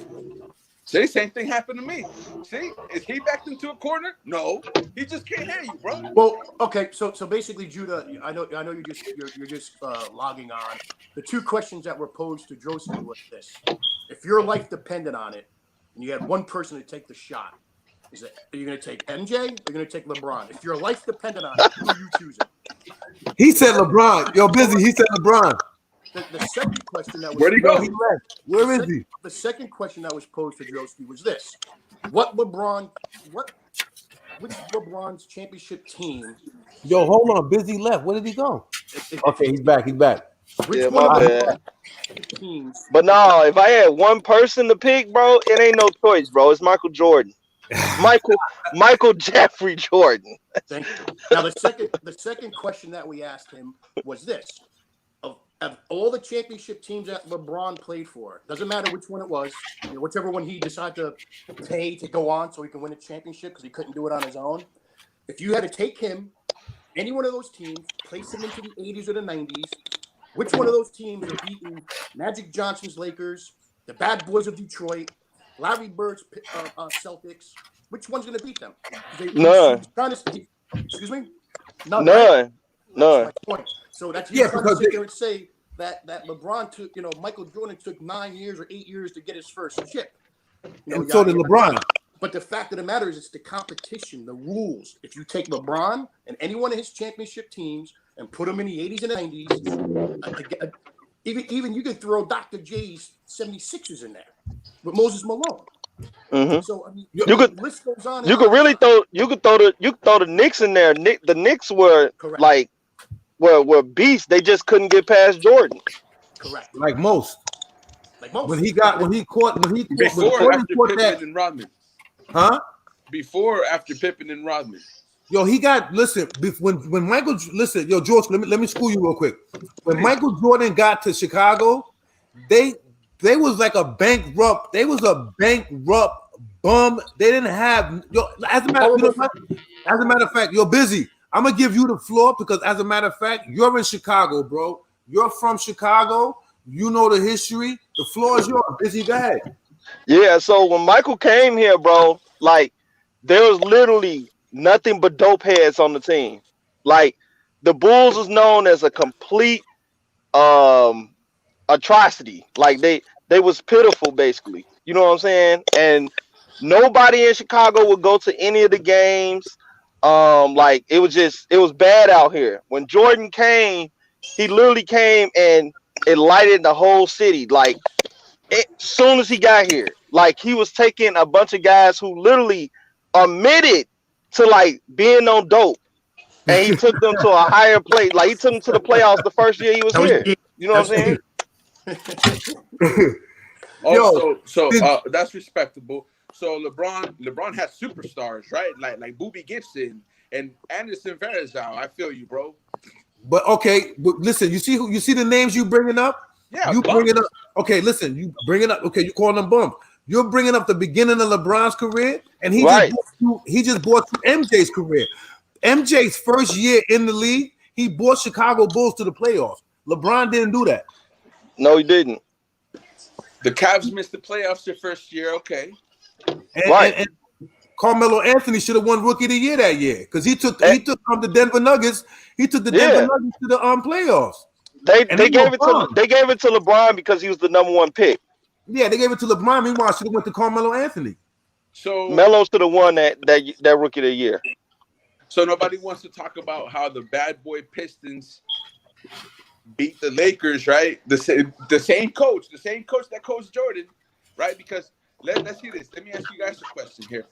See, same thing happened to me. See, is he backed into a corner? No, he just can't hear you, bro. Well, okay, so basically, Judah, I know you're just logging on. The two questions that were posed to Droski was this: if your life depended on it, and you had one person to take the shot, are you going to take MJ or are you going to take LeBron? If your life depended on it, who are you choosing? He said LeBron. Yo, Busy. He said LeBron. The second question that was Where'd he go? He left. Where is he? The second question that was posed to Droski was this: which LeBron's championship team? Yo, hold on. Busy left. Where did he go? Okay, he's back. Yeah, my bad. Teams? But no, if I had one person to pick, bro, it ain't no choice, bro. It's Michael Jordan. Michael Jeffrey Jordan. Thank you. Now the second question that we asked him was this: of all the championship teams that LeBron played for, doesn't matter which one it was, whichever one he decided to pay to go on so he can win a championship because he couldn't do it on his own. If you had to take him, any one of those teams, place him into the 80s or the 90s, which one of those teams are beating Magic Johnson's Lakers, the Bad Boys of Detroit, Larry Bird's Celtics? Which one's going to beat them? None. Excuse me? None. That's my point. So that's trying to sit there and say that LeBron took, Michael Jordan took 9 years or 8 years to get his first chip. And so did LeBron. But the fact of the matter is, it's the competition, the rules. If you take LeBron and any one of his championship teams and put them in the 80s and 90s, even you can throw Dr. J's 76ers in there with Moses Malone. Mm-hmm. So I mean, the list goes on. You could throw the Knicks in there. The Knicks were correct. Were beasts. They just couldn't get past Jordan. Correct. Like most. When he caught before after Pippen and Rodman. Huh? Before after Pippen and Rodman. Yo, when Michael, yo, George, let me school you real quick. When Michael Jordan got to Chicago, they was like a bankrupt. They was a bankrupt bum. They didn't have. As a matter of fact, you're busy. I'm gonna give you the floor because, as a matter of fact, you're in Chicago, bro. You're from Chicago. You know the history. The floor is yours. Busy, go ahead. Yeah. So when Michael came here, bro, there was literally nothing but dope heads on the team. The Bulls was known as a complete atrocity. They was pitiful, basically. You know what I'm saying? And nobody in Chicago would go to any of the games. It was bad out here. When Jordan came, he literally came and it lighted the whole city. As soon as he got here, he was taking a bunch of guys who literally admitted to being on dope, and he took them to a higher place. He took them to the playoffs the first year he was here. You know what I'm saying? So that's respectable. So LeBron has superstars, right? Like Boobie Gibson and Anderson Varejao. I feel you, bro. But listen, you see the names you bringing up? Yeah, you bringing up. Okay, listen, you bringing up. Okay, you calling them bums. You're bringing up the beginning of LeBron's career, and he Right. just bought you MJ's career. MJ's first year in the league, he brought Chicago Bulls to the playoffs. LeBron didn't do that. No, he didn't. The Cavs missed the playoffs their first year. Okay. And Carmelo Anthony should have won Rookie of the Year that year because he took the Denver Nuggets. He took the Denver Nuggets to the playoffs. They gave it to LeBron because he was the number one pick. Yeah, they gave it to LeBron. Meanwhile, should have went to Carmelo Anthony. So Melo should have won that Rookie of the Year. So nobody wants to talk about how the bad boy Pistons beat the Lakers, right? The same coach that coached Jordan, right? Because let's see this. Let me ask you guys a question here.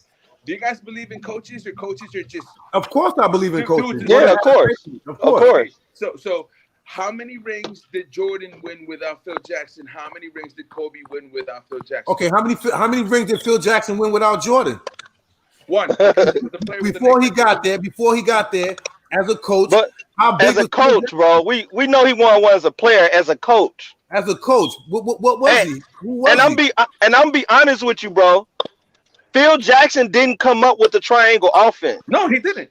Do you guys believe in coaches, or coaches are just? Of course, I believe in coaches. Yeah, of course. Of course. So how many rings did Jordan win without Phil Jackson? How many rings did Kobe win without Phil Jackson? Okay, how many rings did Phil Jackson win without Jordan? One. Before he got there, as a coach. But as a coach, bro, we know he won one as a player. As a coach, what was he? Who was he? I'm be honest with you, bro. Phil Jackson didn't come up with the triangle offense. No, he didn't.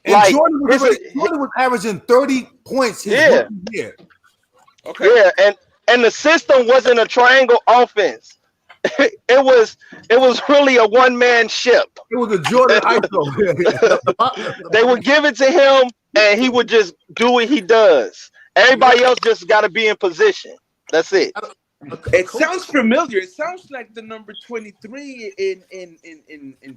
And like, Jordan was averaging 30 points his rookie year. Okay. Yeah, and the system wasn't a triangle offense. It was really a one-man ship. It was a Jordan ISO. They would give it to him, and he would just do what he does. Everybody else just got to be in position. That's it. It sounds familiar. It sounds like the number 23 in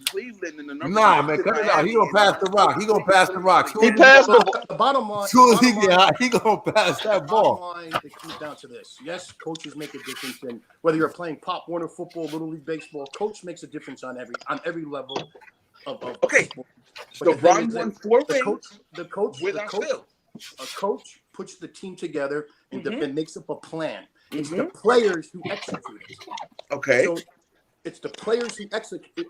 Cleveland and the number. Nah, man, cut it out. He gonna pass the rock. He gonna pass the rock. He passed the bottom line. Soon as he get hot, he gonna pass that ball. Bottom line, it comes down to this. Yes, coaches make a difference, and whether you're playing Pop Warner football, Little League baseball, coach makes a difference on every level of okay. So Ron won 4 rings. The coach without Phil. A coach puts the team together and makes up a plan. It's the players who execute it. Okay. So it's the players who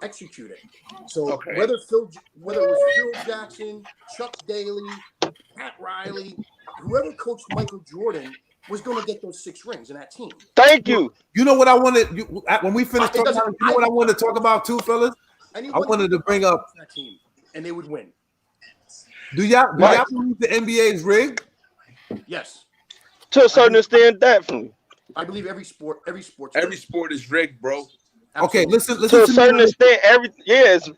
execute it. So whether it was Phil Jackson, Chuck Daly, Pat Riley, whoever coached Michael Jordan was going to get those 6 rings in that team. Thank you. You know what I wanted when we finished talking about? You know what I wanted to talk about too, fellas? I wanted to bring up that team, and they would win. Do y'all believe the NBA is rigged? Yes. To a certain extent, definitely. I believe every sport is rigged, bro. Okay, listen. To a certain extent, yes.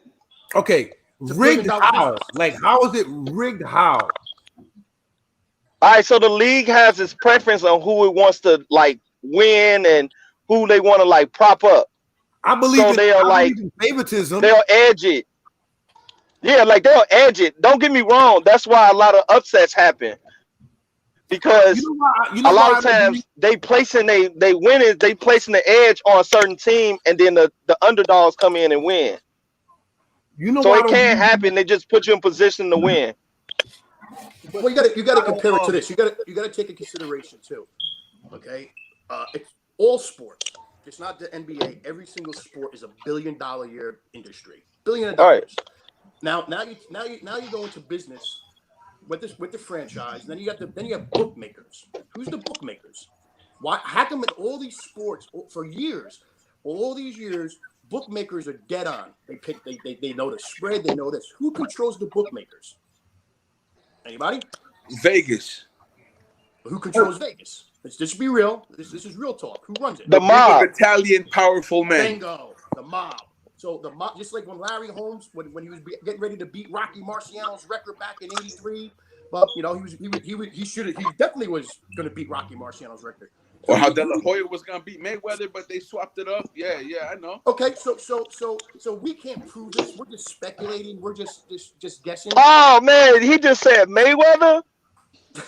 Okay, rigged how? Like, how is it rigged? How? All right, so the league has its preference on who it wants to like win and who they want to like prop up. I believe so they are like favoritism. They'll edge it. Yeah, like they'll edge it. Don't get me wrong. That's why a lot of upsets happen. Because a lot of times they placing the edge on a certain team, and then the underdogs come in and win. So it can't happen. They just put you in position to win. Well, you got to compare it to this. You got to take into consideration too. Okay, it's all sports. It's not the NBA. Every single sport is $1 billion a year industry. $1 billion. All right. Now you go into business with the franchise. And then you have bookmakers. Who's the bookmakers? Why? How come in all these sports for years, all these years, bookmakers are dead on. They know the spread. They know this. Who controls the bookmakers? Anybody? Vegas. Who controls Vegas? Let's be real. This is real talk. Who runs it? The mob. Italian powerful man. Bingo. The mob. So the mob, just like when Larry Holmes, when he was getting ready to beat Rocky Marciano's record back in '83, but you know he definitely was going to beat Rocky Marciano's record. Or how De La Hoya was going to beat Mayweather, but they swapped it up. Yeah, I know. Okay, so we can't prove this. We're just speculating. We're just guessing. Oh man, he just said Mayweather.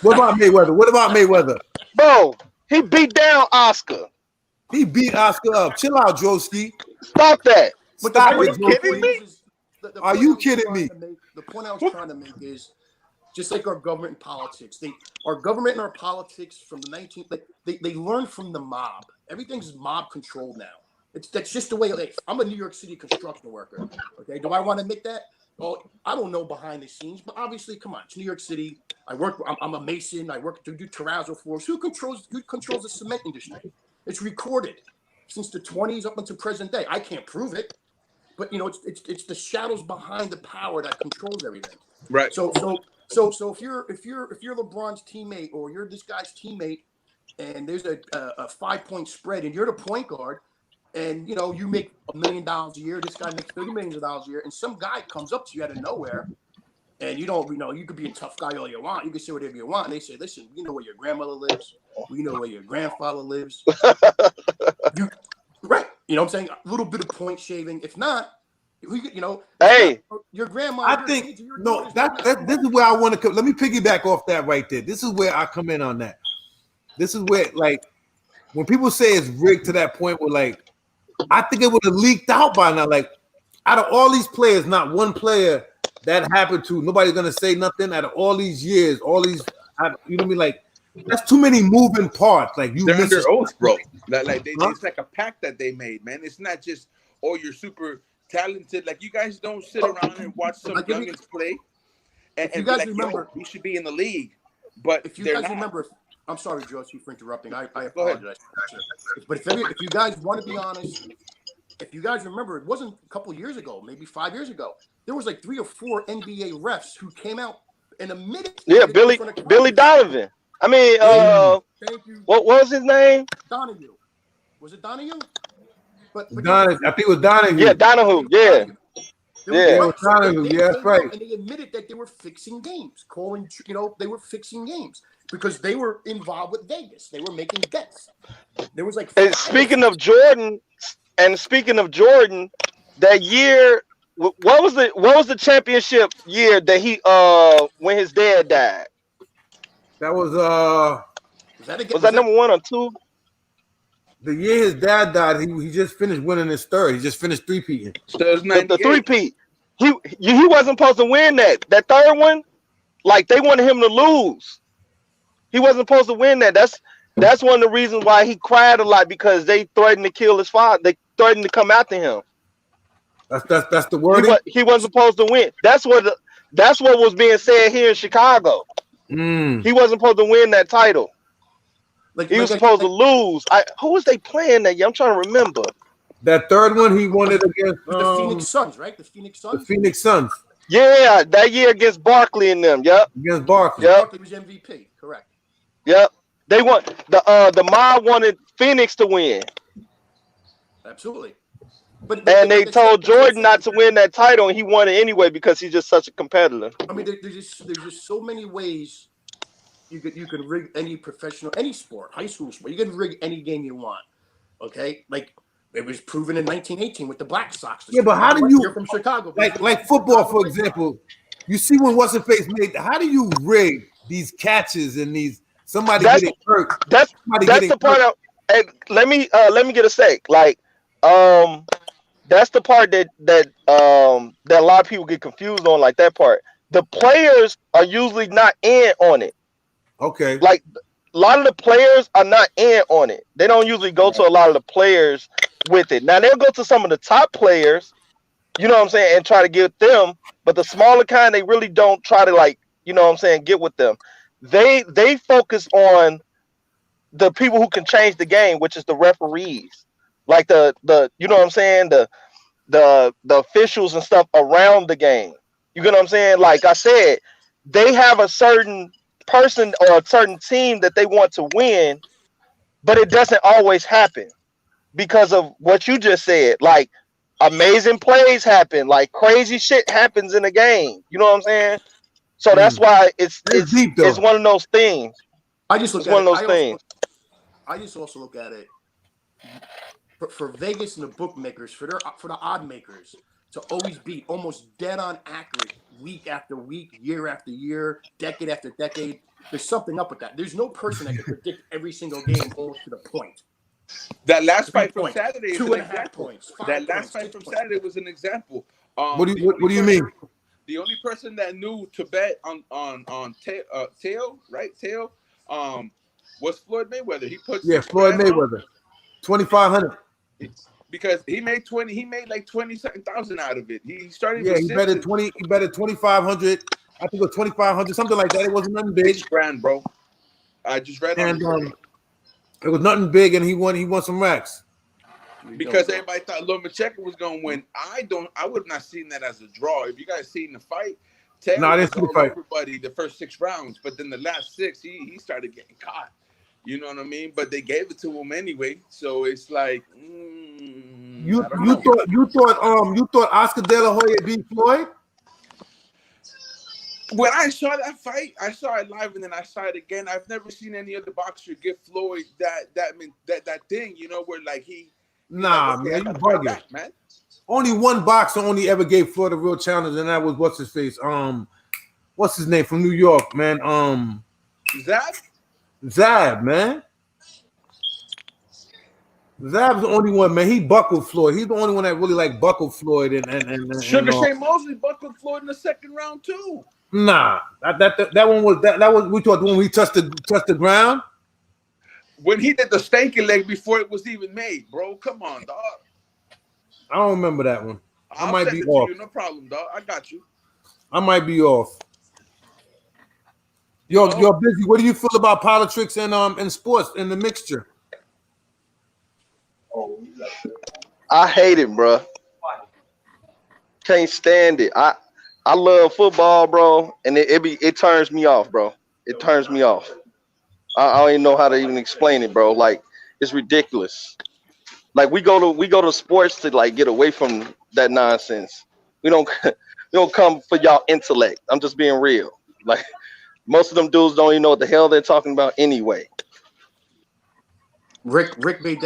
What about Mayweather? Bro, he beat down Oscar. He beat Oscar up. Chill out, Drosky. Stop that. Are you kidding me? Are you kidding me? The point I was trying to make is just like our government and politics. Our government and our politics from the 19th, they learn from the mob. Everything's mob controlled now. That's just the way. Like, I'm a New York City construction worker. Okay, do I want to admit that? Well, I don't know behind the scenes, but obviously, come on, it's New York City. I'm a mason. I work to do terrazzo floors. Who controls the cement industry? It's recorded. since the 20s up until present day. I can't prove it, but it's the shadows behind the power that controls everything. Right. So if you're LeBron's teammate or you're this guy's teammate, and there's a 5-point spread, and you're the point guard, and you make $1 million a year, this guy makes $30 million a year, and some guy comes up to you out of nowhere, and you could be a tough guy all you want, you can say whatever you want, and they say, listen, we know where your grandmother lives, we know where your grandfather lives, right? You know what I'm saying? A little bit of point shaving. If not, hey, your grandma. I think this is where I want to come. Let me piggyback off that right there. This is where I come in on that. This is where, like, when people say it's rigged to that point where, like, I think it would have leaked out by now. Like, out of all these players, not one player that happened to, nobody's gonna say nothing. Out of all these years, you know what I mean? Like, that's too many moving parts. Like, they're under oath, bro. It's like a pact that they made, man. It's not just, oh, you're super talented. Like, you guys don't sit around and watch some youngins play and you guys be like, remember, we should be in the league. But if you guys remember, I'm sorry, Josie, for interrupting. I apologize. But if you guys want to be honest, if you guys remember, it wasn't a couple years ago, maybe 5 years ago. There was like 3 or 4 NBA refs who came out in a minute. Yeah, Billy Donovan. I mean, thank you. What was his name? Donahue. Was it Donahue? But I think it was Donahue. Yeah, Donahue. Yeah. Donahue. Yeah, that's right. And they admitted that they were fixing games, they were fixing games because they were involved with Vegas. They were making bets. There was like. And speaking of Jordan, that year, what was the championship year that he when his dad died? That was was that number 1 or 2? The year his dad died, he just finished winning his third. He just finished three-peating. So the 3-peat. He wasn't supposed to win that third one. Like, they wanted him to lose. He wasn't supposed to win that. That's one of the reasons why he cried a lot, because they threatened to kill his father. They threatened to come after him. That's the word. He wasn't supposed to win. That's what was being said here in Chicago. He wasn't supposed to win that title. He was supposed to lose. Who was they playing that year? I'm trying to remember. That third one he won it against the Phoenix Suns, right? The Phoenix Suns. The Phoenix Suns. Yeah, that year against Barkley and them. Yep. Against Barkley. Yep. Barkley was MVP. Correct. Yep. They want the mob wanted Phoenix to win. Absolutely. And they told Jordan not to win that title, and he won it anyway because he's just such a competitor. I mean, there's just so many ways you can rig any sport, high school sport. You can rig any game you want. Okay, like it was proven in 1918 with the Black Sox. Yeah, but how do you from Chicago? Like football, for example? You see when what's her face made? How do you rig these catches and these somebody getting hurt? That's the part of. And let me get a sec. Like, that's the part that a lot of people get confused on. Like that part, the players are usually not in on it. Okay. Like a lot of the players are not in on it. They don't usually go to a lot of the players with it. Now they'll go to some of the top players, you know what I'm saying, and try to get them. But the smaller kind, they really don't try to, like, you know what I'm saying, get with them. They focus on the people who can change the game, which is the referees, like the you know what I'm saying, the officials and stuff around the game. You get what I'm saying? Like I said, they have a certain person or a certain team that they want to win, but it doesn't always happen because of what you just said. Like amazing plays happen, like crazy shit happens in the game. You know what I'm saying? So that's why it's one of those things. I just look at one of those things. I just also look at it for Vegas and the bookmakers, for the odd makers to always be almost dead on accurate week after week, year after year, decade after decade. There's something up with that. There's no person that can predict every single game almost to the point. That last fight from Saturday is 2.5 points. That last fight from Saturday was an example. What do you mean? The only person that knew to bet on tail, right? Tail, was Floyd Mayweather. He put Floyd Mayweather, 2,500. Because he made like 20,000 out of it. He started. Yeah, he betted 2,500. I think it was 2,500, something like that. It wasn't nothing big. $6,000, bro. I just read and it was nothing big, and he won some racks. Because everybody thought Lomachenko was going to win. I would have not seen that as a draw. If you guys seen the fight, Taylor was all over Buddy the first 6 rounds, but then the last 6, he started getting caught. You know what I mean? But they gave it to him anyway, so it's like you thought Oscar De La Hoya beat Floyd? When I saw that fight, I saw it live and then I saw it again. I've never seen any other boxer give Floyd that thing, you know, where like he. Nah, like, man, you bugging, man. Only one boxer only ever gave Floyd a real challenge, and that was what's his face? What's his name from New York, man? Zab, man. Zab's the only one, man. He buckled Floyd. He's the only one that really like buckled Floyd and Sugar Shane Mosley buckled Floyd in the 2nd round too. Nah, that one was we thought when we touched the ground. When he did the stanky leg before it was even made, bro. Come on, dog. I don't remember that one. I might be off. No problem, dog. I got you. I might be off. You're busy. What do you feel about politics and sports in the mixture? I hate it, bro. Can't stand it. I love football, bro, and it turns me off, bro. It turns me off. I don't even know how to even explain it, bro. Like, it's ridiculous. Like, we go to sports to like get away from that nonsense. We don't come for y'all intellect. I'm just being real. Like, most of them dudes don't even know what the hell they're talking about anyway. Rick made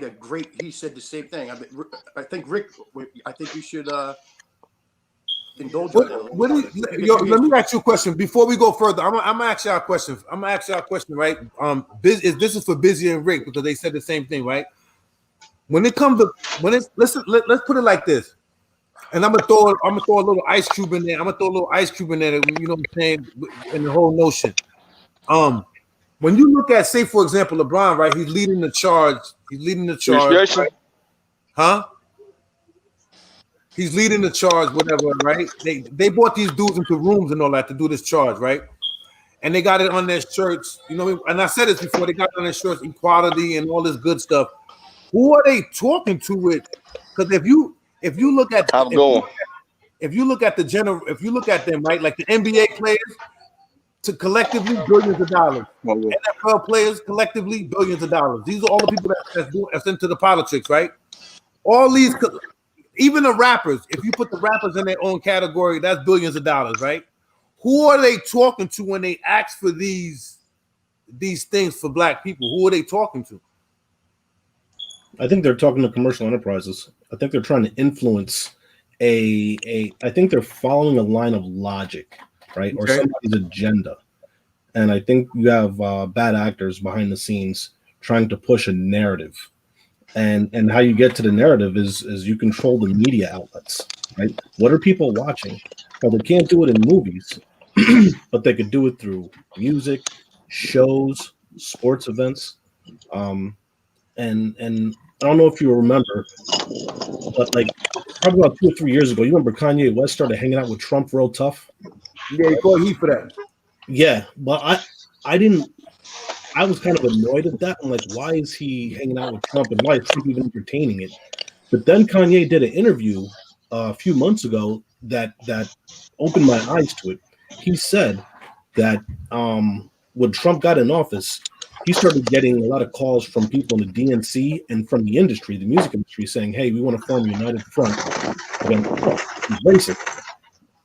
a great. He said the same thing. I think Rick. I think you should indulge. Let me ask you a question before we go further. I'm gonna ask y'all a question. Right? This is for Busy and Rick because they said the same thing, right? Let's put it like this. And I'm gonna throw a little ice cube in there. You know what I'm saying? In the whole notion. When you look at, say, for example, LeBron, right? He's leading the charge. Right? Huh? He's leading the charge, whatever, right? They brought these dudes into rooms and all that to do this charge, right? And they got it on their shirts, you know. And I said this before, they got it on their shirts, equality and all this good stuff. Who are they talking to with? Because if you look at if you look at them, right, like the NBA players, to collectively billions of dollars. NFL players collectively billions of dollars. These are all the people that's into the politics, right? All these, even the rappers. If you put the rappers in their own category, that's billions of dollars, right? Who are they talking to when they ask for these things for black people? Who are they talking to? I think they're talking to commercial enterprises. I think they're trying to influence I think they're following a line of logic, right? Okay. Or somebody's agenda. And I think you have bad actors behind the scenes trying to push a narrative. And how you get to the narrative is you control the media outlets, right? What are people watching? Well, they can't do it in movies, but they could do it through music, shows, sports events. And I don't know if you remember, but like probably about 2 or 3 years ago, you remember Kanye West started hanging out with Trump real tough? Yeah, he called heat for that. Yeah, but I was kind of annoyed at that. I'm like, why is he hanging out with Trump and why is Trump even entertaining it? But then Kanye did an interview a few months ago that opened my eyes to it. He said that when Trump got in office, he started getting a lot of calls from people in the DNC and from the industry, the music industry, saying, hey, we want to form a united front against Trump. He's racist.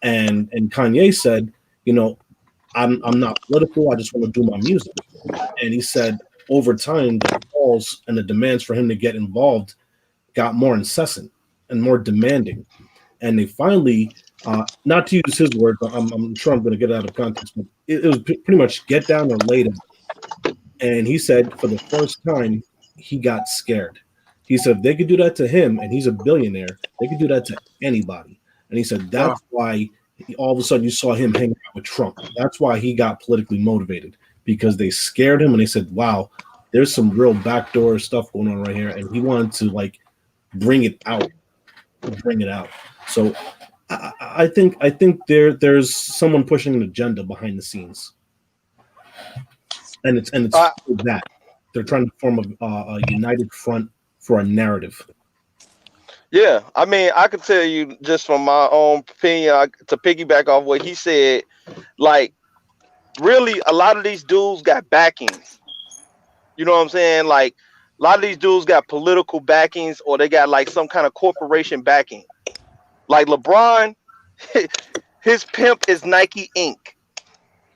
And Kanye said, you know, I'm not political. I just want to do my music. And he said over time, the calls and the demands for him to get involved got more incessant and more demanding. And they finally, not to use his words, I'm sure I'm going to get it out of context, but it was pretty much get down or lay down. And he said for the first time, he got scared. He said if they could do that to him, and he's a billionaire, they could do that to anybody. And he said that's why all of a sudden you saw him hanging out with Trump. That's why he got politically motivated, because they scared him and they said, wow, there's some real backdoor stuff going on right here. And he wanted to like bring it out. So I think there's someone pushing an agenda behind the scenes. And it's that they're trying to form a united front for a narrative. Yeah, I mean, I can tell you just from my own opinion to piggyback off what he said. Like, really, a lot of these dudes got backings. You know what I'm saying? Like, a lot of these dudes got political backings, or they got like some kind of corporation backing. Like LeBron, his pimp is Nike Inc.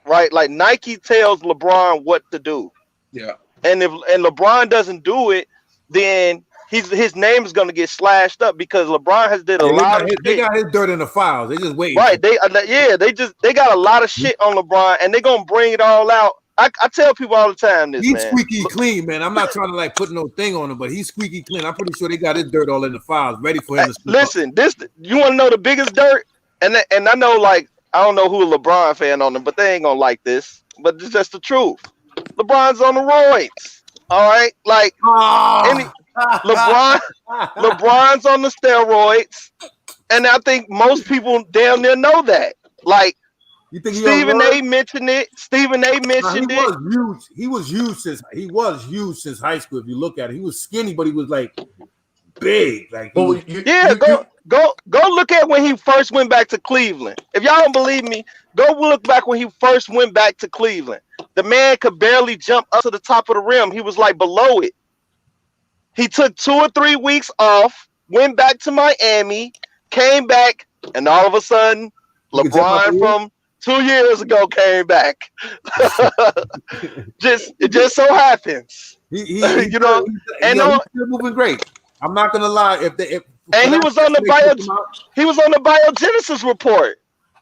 Right? Like Nike tells LeBron what to do. Yeah. And if LeBron doesn't do it, then his name is going to get slashed up because LeBron has did a lot of shit. They got his dirt in the files. They just waiting. Right? They got a lot of shit on LeBron, and they're gonna bring it all out. I tell people all the time this. He's squeaky clean, man. I'm not trying to like put no thing on him, but he's squeaky clean. I'm pretty sure they got his dirt all in the files, ready for him to listen. You want to know the biggest dirt? And I know, like, I don't know who a LeBron fan on them, but they ain't gonna like this. But it's just the truth. LeBron's on the roids. All right, like LeBron's on the steroids, and I think most people damn near know that. Like, you think Stephen A. mentioned it. Stephen A. mentioned it. He was huge since high school. If you look at it, he was skinny, but he was like big. Like, go look at when he first went back to Cleveland. If y'all don't believe me, go look back when he first went back to Cleveland. The man could barely jump up to the top of the rim. He was like below it. He took 2 or 3 weeks off, went back to Miami, came back, and all of a sudden, LeBron from 2 years ago came back. It just so happens. He's still moving great. I'm not gonna lie. He was on the biogenesis report.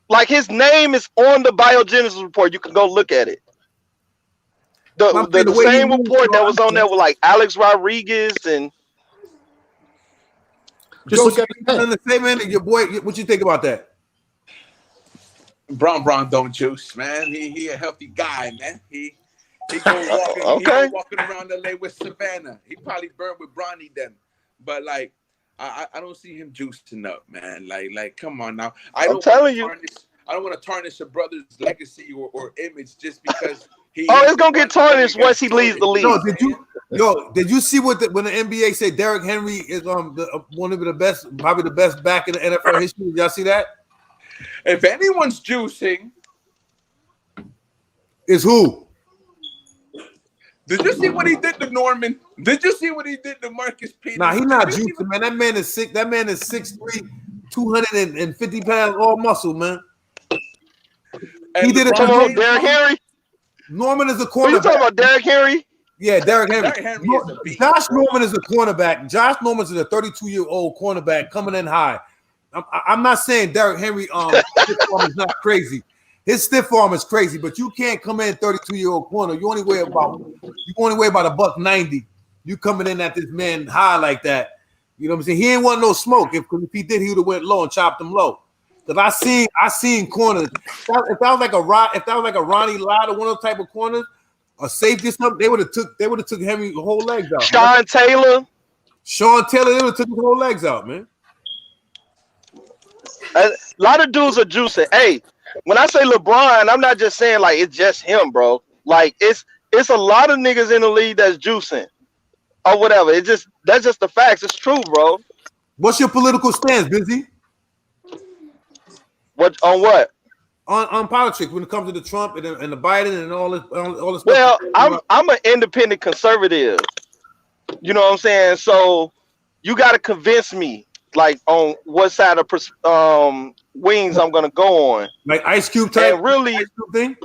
Like, his name is on the biogenesis report. You can go look at it. The same report that was on there with like Alex Rodriguez and just look at the statement. Your boy, what you think about that? Bron don't juice, man. He a healthy guy, man. He go walking around LA with Savannah. He probably burned with Bronny then, but like I don't see him juicing up, man. Like come on now. I don't want to tarnish a brother's legacy or image just because it's gonna get tarnished once he leaves the league. Did you see when the NBA said Derrick Henry is one of the best, probably the best back in the NFL history? Did y'all see that? If anyone's juicing, is who? Did you see what he did to Norman? Did you see what he did to Marcus Peters? Nah, he's not juicing, man. That man is 6'3", 250 pounds, all muscle, man. And he did it to Derrick Henry. Norman is a cornerback. Are you talking about Derrick Henry? Yeah, Derrick Henry. Josh Norman is a cornerback. Josh Norman is a 32-year-old cornerback coming in high. I'm not saying Derrick Henry stiff arm is not crazy. His stiff arm is crazy, but you can't come in 32-year-old corner. You only weigh about $190. You coming in at this man high like that. You know what I'm saying? He ain't want no smoke. If he did, he would have went low and chopped him low. Because I seen corners. If that was like a Ronnie Lott or one of those type of corners, a safety or something, they would have took Henry the whole legs out. Sean Taylor, they would have took his whole legs out, man. A lot of dudes are juicing. Hey, when I say LeBron, I'm not just saying like it's just him, bro. Like it's a lot of niggas in the league that's juicing or whatever. That's just the facts. It's true, bro. What's your political stance, Busy? What on what? On politics when it comes to the Trump and the Biden and all this stuff. Well, I'm an independent conservative. You know what I'm saying? So you got to convince me, like, on what side of wings I'm gonna go on. Like Ice Cube type, and really, Ice Cube thing.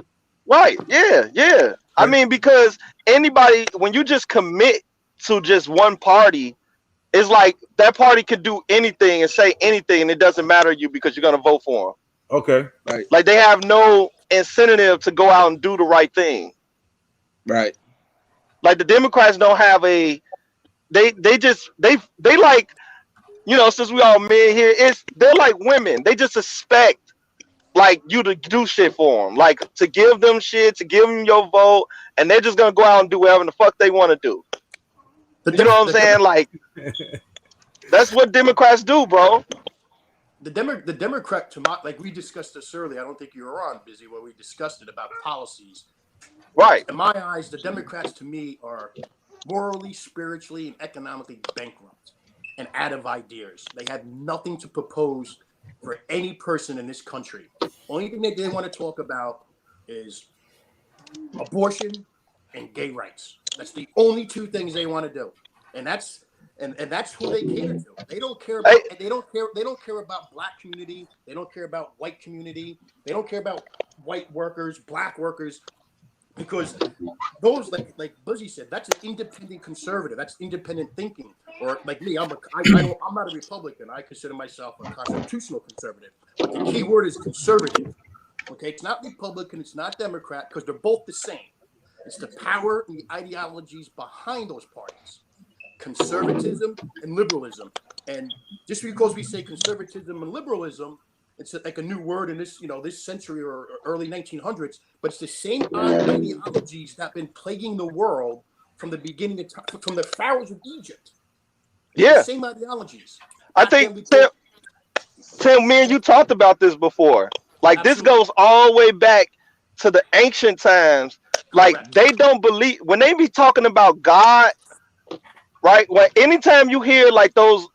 Right? Yeah. I mean, because anybody, when you just commit to just one party, it's like that party could do anything and say anything, and it doesn't matter to you because you're gonna vote for them. Okay. Right. Like they have no incentive to go out and do the right thing. Right. Like the Democrats don't have they like, you know, since we all men here, they're like women. They just expect like you to do shit for them, like to give them shit, to give them your vote, and they're just gonna go out and do whatever the fuck they want to do. You know what I'm saying? Like that's what Democrats do, bro. The Democrat, like we discussed this earlier, I don't think you were on, Busy, where we discussed it about policies. Right. In my eyes, the Democrats to me are morally, spiritually, and economically bankrupt and out of ideas. They have nothing to propose for any person in this country. Only thing that they want to talk about is abortion and gay rights. That's the only two things they want to do, and that's who they cater to. They don't care about they don't care about black community. They don't care about white community. They don't care about white workers, black workers, because those like Buzzy said, that's an independent conservative. That's independent thinking. Or like me, I'm not a Republican. I consider myself a constitutional conservative. But the key word is conservative. Okay, it's not Republican, it's not Democrat, because they're both the same. It's the power and the ideologies behind those parties. Conservatism and liberalism. And just because we say conservatism and liberalism, it's like a new word in this, this century or early 1900s, but it's the same ideologies that have been plaguing the world from the beginning of time, from the pharaohs of Egypt. Yeah. The same ideologies. I think, Tim, me and you talked about this before. Like, absolutely. This goes all the way back to the ancient times. Like, correct. They don't believe, when they be talking about God, right? Well, anytime you hear like those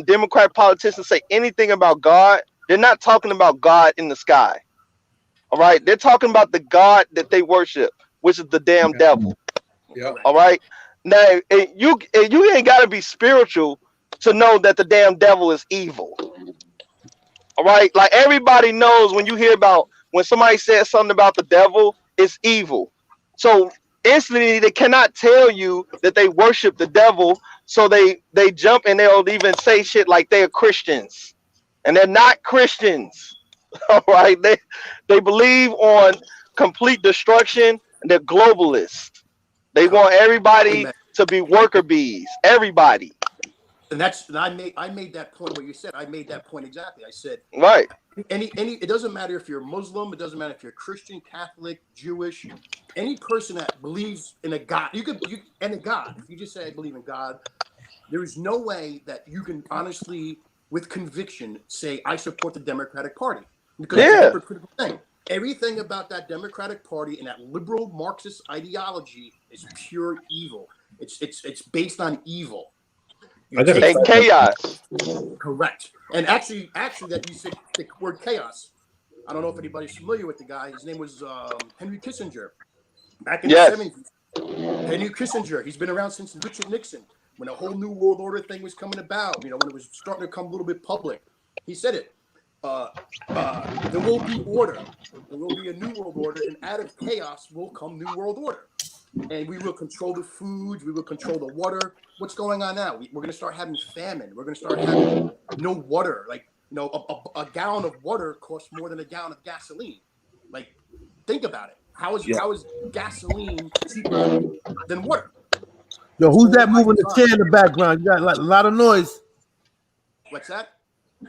Democrat politicians say anything about God, they're not talking about God in the sky. All right. They're talking about the God that they worship, which is the damn devil. Yeah. All right. Now, you ain't got to be spiritual to know that the damn devil is evil. All right. Like, everybody knows when you hear about when somebody says something about the devil, it's evil. So instantly they cannot tell you that they worship the devil. So they jump and they'll even say shit like they're Christians, and they're not Christians. All right. They believe on complete destruction, and they're globalists. They want everybody to be worker bees. Everybody. And I made that point what you said. I made that point exactly. I said, right. It doesn't matter if you're Muslim, it doesn't matter if you're Christian, Catholic, Jewish, any person that believes in a God, and a God. If you just say I believe in God, there is no way that you can honestly, with conviction, say I support the Democratic Party, because it's a hypocritical thing. Everything about that Democratic Party and that liberal Marxist ideology is pure evil. It's based on evil. And chaos. Correct. And actually, that you said the word chaos. I don't know if anybody's familiar with the guy. His name was Henry Kissinger. Back in the 70s. Henry Kissinger. He's been around since Richard Nixon, when the whole New World Order thing was coming about. When it was starting to come a little bit public. He said it. There will be order. There will be a new world order, and out of chaos will come new world order. And we will control the foods. We will control the water. What's going on now? We're going to start having famine. We're going to start having no water. Like, a gallon of water costs more than a gallon of gasoline. Like, think about it. How is gasoline cheaper than water? Yo, who's that moving the chair in the background? You got a lot of noise. What's that?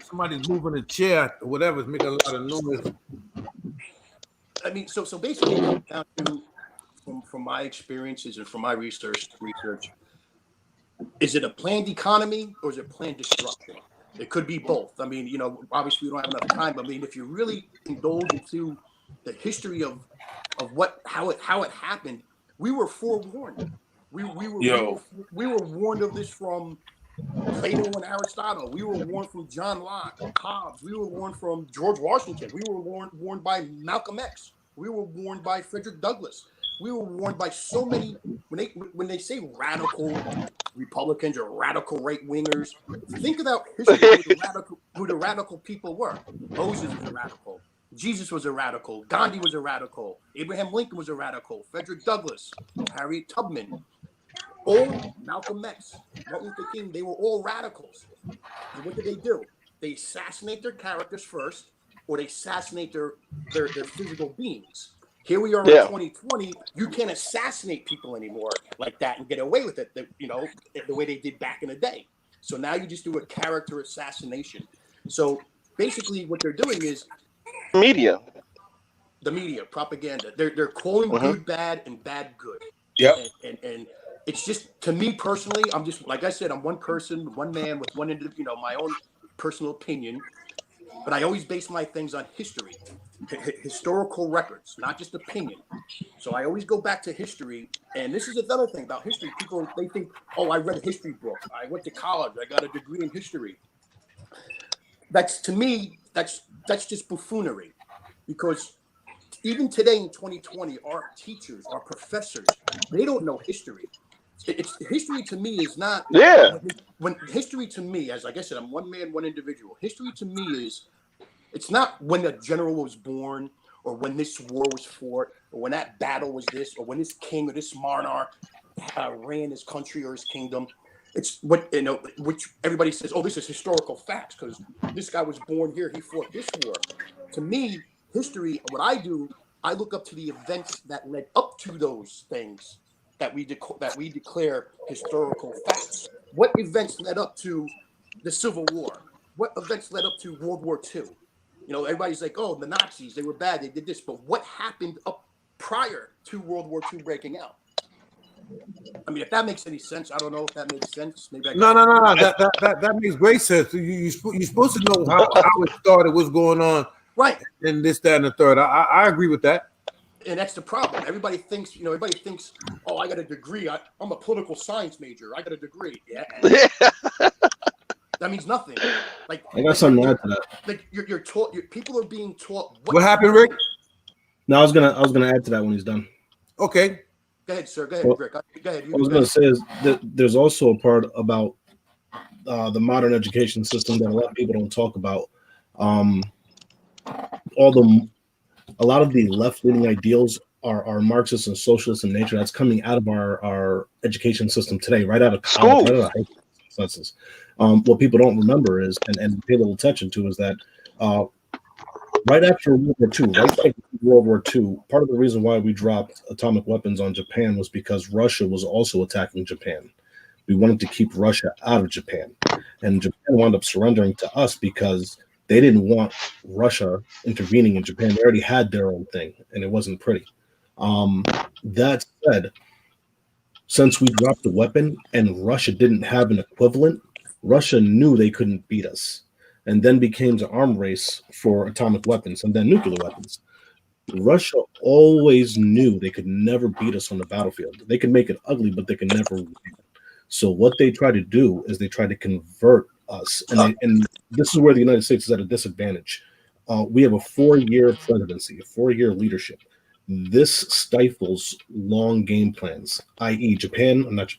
Somebody's moving the chair or whatever is making a lot of noise. I mean, so basically, it comes down to, from my experiences and from my research, is it a planned economy or is it planned destruction? It could be both. I mean, obviously we don't have enough time, but I mean, if you really indulge into the history of how it happened, we were forewarned. We were warned of this from Plato and Aristotle. We were warned from John Locke, Hobbes. We were warned from George Washington. We were warned by Malcolm X. We were warned by Frederick Douglass. We were warned by so many. When they say radical Republicans or radical right wingers, think about history. Who the radical people were. Moses was a radical. Jesus was a radical. Gandhi was a radical. Abraham Lincoln was a radical. Frederick Douglass, Harriet Tubman, all Malcolm X, Martin Luther King. They were all radicals. And what did they do? They assassinate their characters first, or they assassinate their physical beings. Here we are in 2020. You can't assassinate people anymore like that and get away with it, the way they did back in the day. So now you just do a character assassination. So basically what they're doing is the media, propaganda. They're calling good bad and bad good. Yeah. And it's just, to me personally, I'm just, like I said, I'm one person, one man with one individual, my own personal opinion. But I always base my things on history, historical records, not just opinion. So I always go back to history, and this is another thing about history. People, they think, oh, I read a history book. I went to college. I got a degree in history. That's, to me, that's just buffoonery, because even today in 2020, our teachers, our professors, they don't know history. It's history to me is not when history to me, as like I said, I'm one man, one individual. History to me is, it's not when a general was born, or when this war was fought, or when that battle was this, or when this king or this monarch ran his country or his kingdom. It's what, which everybody says, oh, this is historical facts because this guy was born here, he fought this war. To me, history, what I do, I look up to the events that led up to those things that we declare historical facts. What events led up to the Civil War? What events led up to World War II? Everybody's like, oh, the Nazis, they were bad, they did this. But what happened up prior to World War II breaking out? I mean, if that makes any sense, I don't know if that makes sense. Maybe No. That makes great sense. You're supposed to know how it started, what's going on, right? And this, that, and the third. I agree with that. And that's the problem. Everybody thinks, oh, I got a degree. I'm a political science major. I got a degree. Yeah. That means nothing. Like, I got something to add to that. Like you're taught. People are being taught. What happened, Rick? No, I was gonna add to that when he's done. Okay. Go ahead, sir. Go ahead, Rick. Go ahead. I was gonna say is that there's also a part about the modern education system that a lot of people don't talk about. A lot of the left-leaning ideals are Marxist and socialist in nature. That's coming out of our education system today, right out of college, right out of high school. What people don't remember is, and pay a little attention to, is that right after World War II, part of the reason why we dropped atomic weapons on Japan was because Russia was also attacking Japan. We wanted to keep Russia out of Japan, and Japan wound up surrendering to us because they didn't want Russia intervening in Japan. They already had their own thing, and it wasn't pretty. That said, since we dropped the weapon and Russia didn't have an equivalent, Russia knew they couldn't beat us, and then became the arm race for atomic weapons and then nuclear weapons. Russia always knew they could never beat us on the battlefield. They could make it ugly, but they could never win. So what they try to do is they try to convert us, and this is where the United States is at a disadvantage. We have a 4-year presidency, a 4-year leadership. This stifles long game plans, i.e. China has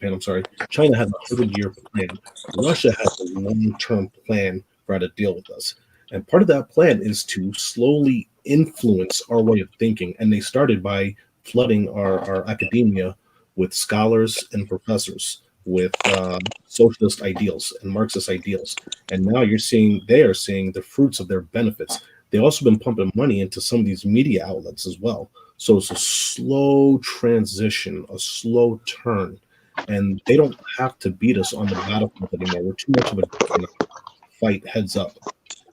a 100-year plan. Russia has a long-term plan for how to deal with us. And part of that plan is to slowly influence our way of thinking. And they started by flooding our academia with scholars and professors, with socialist ideals and Marxist ideals. And now they are seeing the fruits of their benefits. They've also been pumping money into some of these media outlets as well. So it's a slow transition, a slow turn. And they don't have to beat us on the battlefield anymore. We're too much of a fight heads up,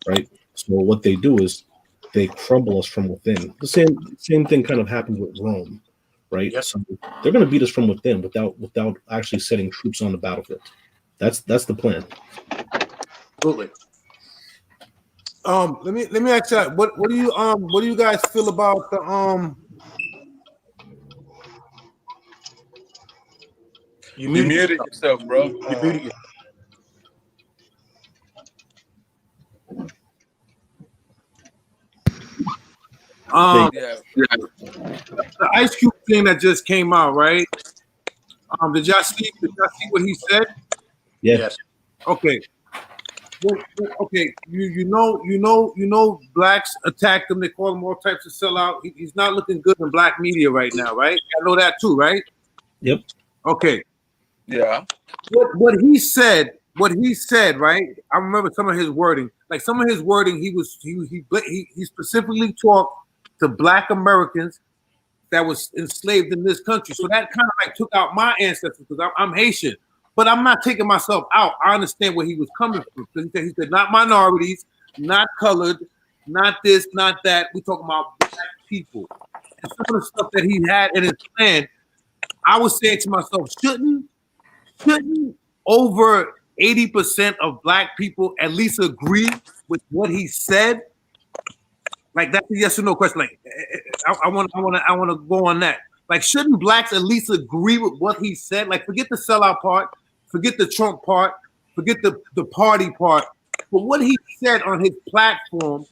right? So what they do is they crumble us from within. The same thing kind of happened with Rome, right? Yep. So they're going to beat us from within without actually setting troops on the battlefield. That's the plan. Absolutely. Let me ask you that. What do you guys feel about the You muted yourself, bro. You muted yourself. the Ice Cube thing that just came out, right? Did y'all see what he said? Yes. Okay. Okay. You know, blacks attacked him. They call him all types of sellout. He's not looking good in black media right now, right? I know that too, right? Yep. Okay. Yeah. What he said, right? I remember some of his wording. Like some of his wording, he specifically talked to black Americans that was enslaved in this country. So that kind of like took out my ancestors because I'm Haitian. But I'm not taking myself out. I understand where he was coming from. He said not minorities, not colored, not this, not that. We're talking about black people. And some of the stuff that he had in his plan, I was saying to myself, shouldn't over 80% of black people at least agree with what he said? Like that's a yes or no question. Like I want to go on that. Like, shouldn't blacks at least agree with what he said? Like, forget the sellout part, forget the Trump part, forget the party part. But what he said on his platform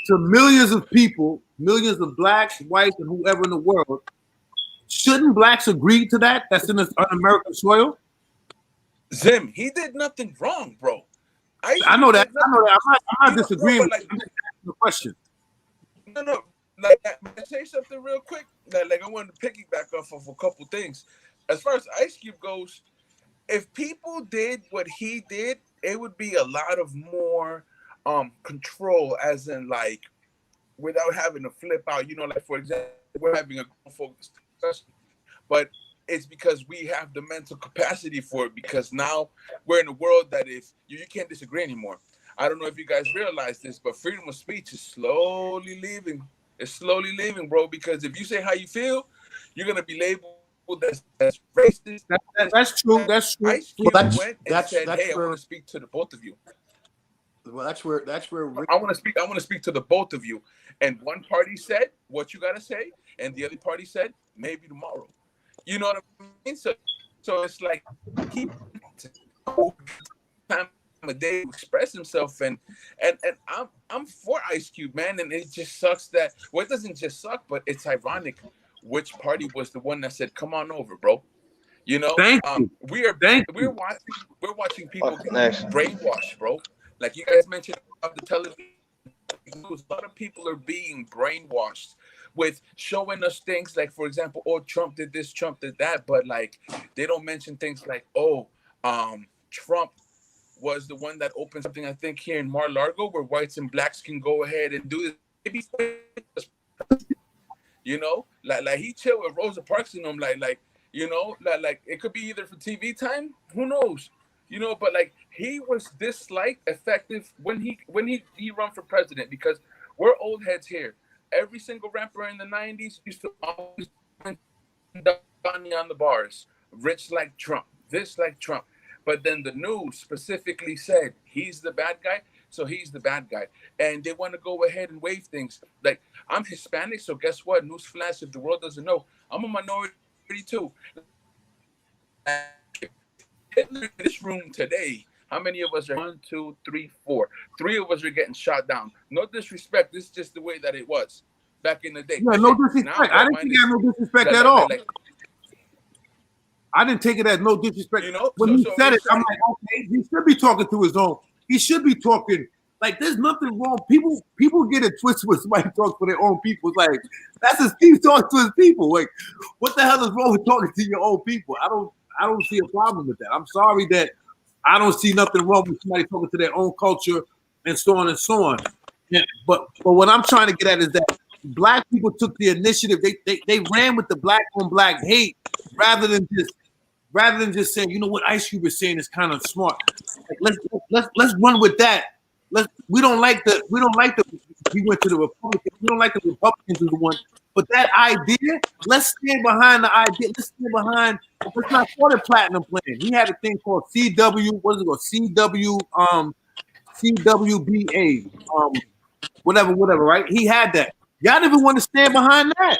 to millions of people, millions of blacks, whites, and whoever in the world, shouldn't blacks agree to that? That's on American soil. Zim, he did nothing wrong, bro. I know that. I'm not disagreeing with the question. No. Like, I say something real quick. Like I wanted to piggyback off of a couple things. As far as Ice Cube goes, if people did what he did, it would be a lot of more control, as in like without having to flip out. You know, like for example, we're having a focused discussion, but it's because we have the mental capacity for it. Because now we're in a world that if you can't disagree anymore. I don't know if you guys realize this, but freedom of speech is slowly leaving. It's slowly leaving, bro. Because if you say how you feel, you're gonna be labeled as racist. That's true. That's true. Ice Cube went and said, "Hey, I want to speak to the both of you." Well, that's where I want to speak to the both of you. And one party said what you gotta say, and the other party said maybe tomorrow. You know what I mean? So it's like he time a day to express himself, and I'm for Ice Cube, man. And it just sucks that it doesn't just suck, but it's ironic which party was the one that said, "Come on over, bro." You know, we're watching people get brainwashed, bro. Like you guys mentioned about the television news, a lot of people are being brainwashed with showing us things like, for example, oh, Trump did this, Trump did that, but like they don't mention things like, oh, Trump was the one that opened something, I think, here in Mar-a-Lago where whites and blacks can go ahead and do this. You know, like he chilled with Rosa Parks and them, like you know, like it could be either for TV time, who knows, you know, but like he was disliked, effective when he run for president, because we're old heads here. Every single rapper in the 90s used to always Donnie on the bars, rich like Trump, this like Trump. But then the news specifically said he's the bad guy, so he's the bad guy. And they want to go ahead and wave things. Like, I'm Hispanic, so guess what? Newsflash, if the world doesn't know, I'm a minority too. In this room today, how many of us are 1, 2, 3, 4? 3 of us are getting shot down. No disrespect. This is just the way that it was back in the day. Yeah, no disrespect. I didn't think I had no disrespect at all. I didn't take it as no disrespect. You know, when he said it, I'm like, okay, he should be talking to his own. He should be talking. Like, there's nothing wrong. People get it twisted when somebody talks for their own people. It's like, that's his Steve talking to his people. Like, what the hell is wrong with talking to your own people? I don't see a problem with that. I'm sorry that I don't see nothing wrong with somebody talking to their own culture and so on and so on. Yeah, but what I'm trying to get at is that black people took the initiative. They ran with the black on black hate rather than just saying, you know what Ice Cube is saying is kind of smart. Like, let's run with that. We don't like the we went to the Republicans. We don't like the Republicans is the one. But that idea, let's stand behind the idea. Let's not call it platinum plan. He had a thing called CW. What is it called? CWBA. Whatever. Right? He had that. Y'all didn't even want to stand behind that.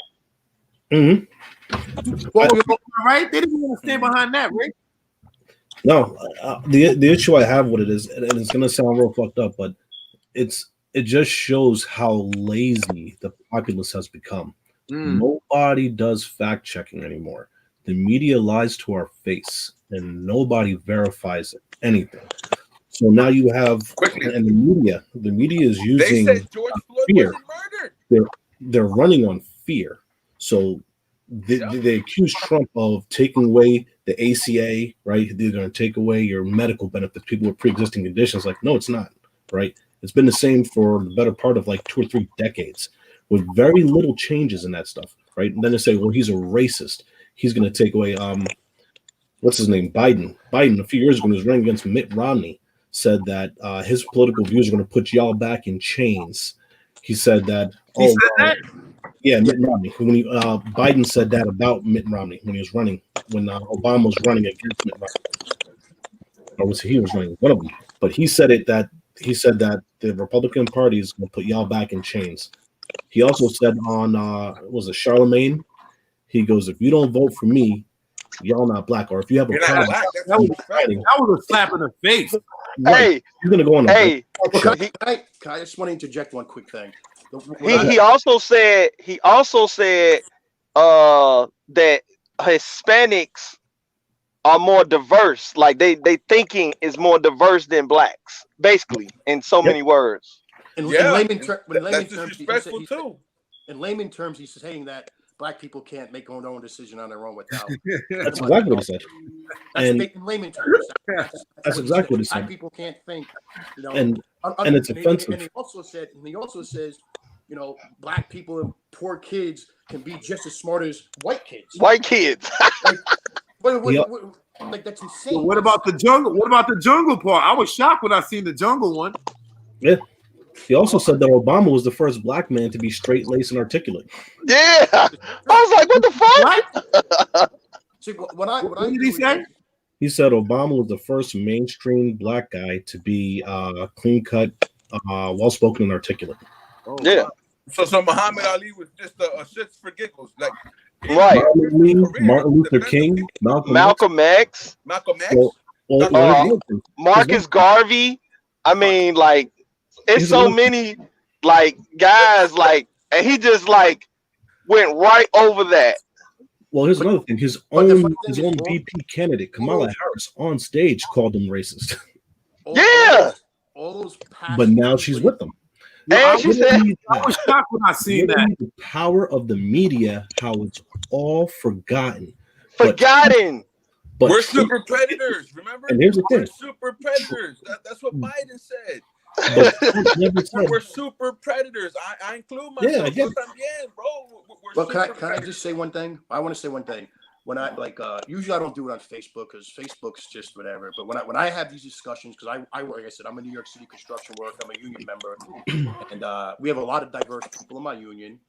Right? They didn't want to stand behind that, right? No, the issue I have with it is, and it's gonna sound real fucked up, but it just shows how lazy the populace has become. Nobody does fact checking anymore. The media lies to our face, and nobody verifies anything. So now you have, and the media is using they said George Floyd fear. Wasn't murdered. They're running on fear. So they accuse Trump of taking away the ACA, right? They're going to take away your medical benefits, people with pre-existing conditions. Like, no, it's not, right? It's been the same for the better part of like 2 or 3 decades with very little changes in that stuff, right? And then they say, well, he's a racist. He's going to take away, what's his name? Biden, a few years ago, when he was running against Mitt Romney, said that his political views are going to put y'all back in chains. He said that. Yeah, Mitt Romney. When Biden said that about Mitt Romney when Obama was running against Mitt Romney, or he was running, one of them. But he said that the Republican Party is going to put y'all back in chains. He also said on was it Charlemagne? He goes, if you don't vote for me, y'all not black. Or if you have a You're not problem, black. That's That was, disrespectful. that was a slap in the face. right, Hey, he's gonna go on. hey, Can I just want to interject one quick thing? he also said that Hispanics are more diverse. Like they thinking is more diverse than blacks, basically, in so many words. In Yeah, layman that's terms, disrespectful too. in layman terms, he's saying that black people can't make their own decision on their own without. That's exactly what he said. That's And in layman terms. that's exactly what he Black said. people can't think, you know. And it's offensive. And he also says, you know, black people and poor kids can be just as smart as white kids. White kids. Like that's insane. So what about the jungle? What about the jungle part? I was shocked when I seen the jungle one. Yeah. He also said that Obama was the first black man to be straight laced and articulate. Yeah. I was like, what the fuck? See, what did he say? He said Obama was the first mainstream black guy to be clean cut, well spoken, and articulate. Oh, Yeah. wow. So Muhammad Ali was just a shit for giggles, like Right. Martin Luther King, Malcolm X, Malcolm X. Marcus Garvey. I mean, like, it's so many like guys, like, and he just like went right over that. Well, here's another thing. His own VP candidate, Kamala Harris, on stage called him racist. Yeah. All those but now she's with them. And she said, I was shocked when I seen that. The power of the media, how it's all forgotten. Forgotten. But we're super predators, remember? And here's the thing. We're super predators. That's what Biden said. We're super predators. I include myself. Yeah, I get it. Bro. Well, can I just say one thing? I want to say one thing. When I usually I don't do it on Facebook because Facebook's just whatever. But when I have these discussions, because I like I said, I'm a New York City construction worker. I'm a union member, and we have a lot of diverse people in my union.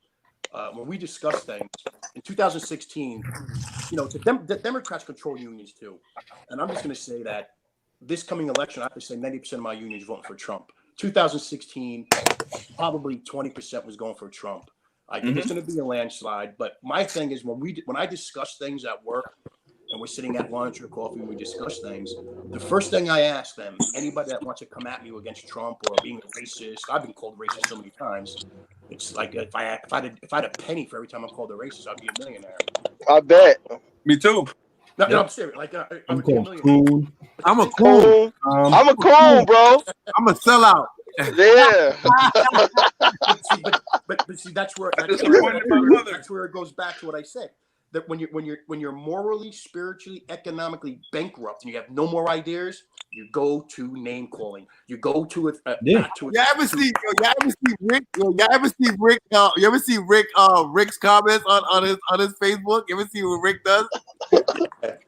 When we discuss things in 2016, you know, the Democrats control unions too, and I'm just going to say that this coming election, I have to say 90% of my union is voting for Trump. 2016, probably 20% was going for Trump. I think it's going to be a landslide. But my thing is when I discuss things at work and we're sitting at lunch or coffee and we discuss things, the first thing I ask them, anybody that wants to come at me against Trump or being a racist, I've been called racist so many times. It's like if I had a penny for every time I'm called a racist, I'd be a millionaire. I bet. Me too. No, I'm serious. Like I'm called coon. I'm a coon. I'm a coon, bro. I'm a sellout. Yeah. but see, that's where it goes back to what I said. That when you're morally, spiritually, economically bankrupt and you have no more ideas, you go to name calling. You go to it. You ever see Rick? You ever see Rick's comments on his Facebook? You ever see what Rick does? Let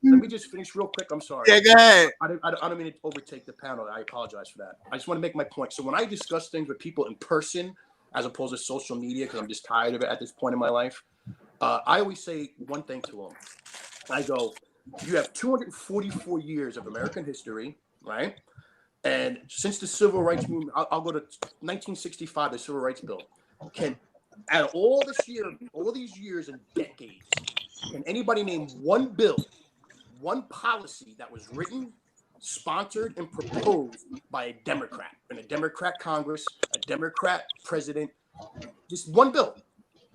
me just finish real quick. I'm sorry. Yeah, go ahead. I don't mean to overtake the panel. I apologize for that. I just want to make my point. So when I discuss things with people in person, as opposed to social media, because I'm just tired of it at this point in my life, I always say one thing to them. I go, you have 244 years of American history, right? And since the Civil Rights Movement, I'll go to 1965, the Civil Rights Bill. Out of all these years and decades, can anybody name one bill, one policy that was written, sponsored, and proposed by a Democrat in a Democrat Congress, a Democrat president? Just one bill.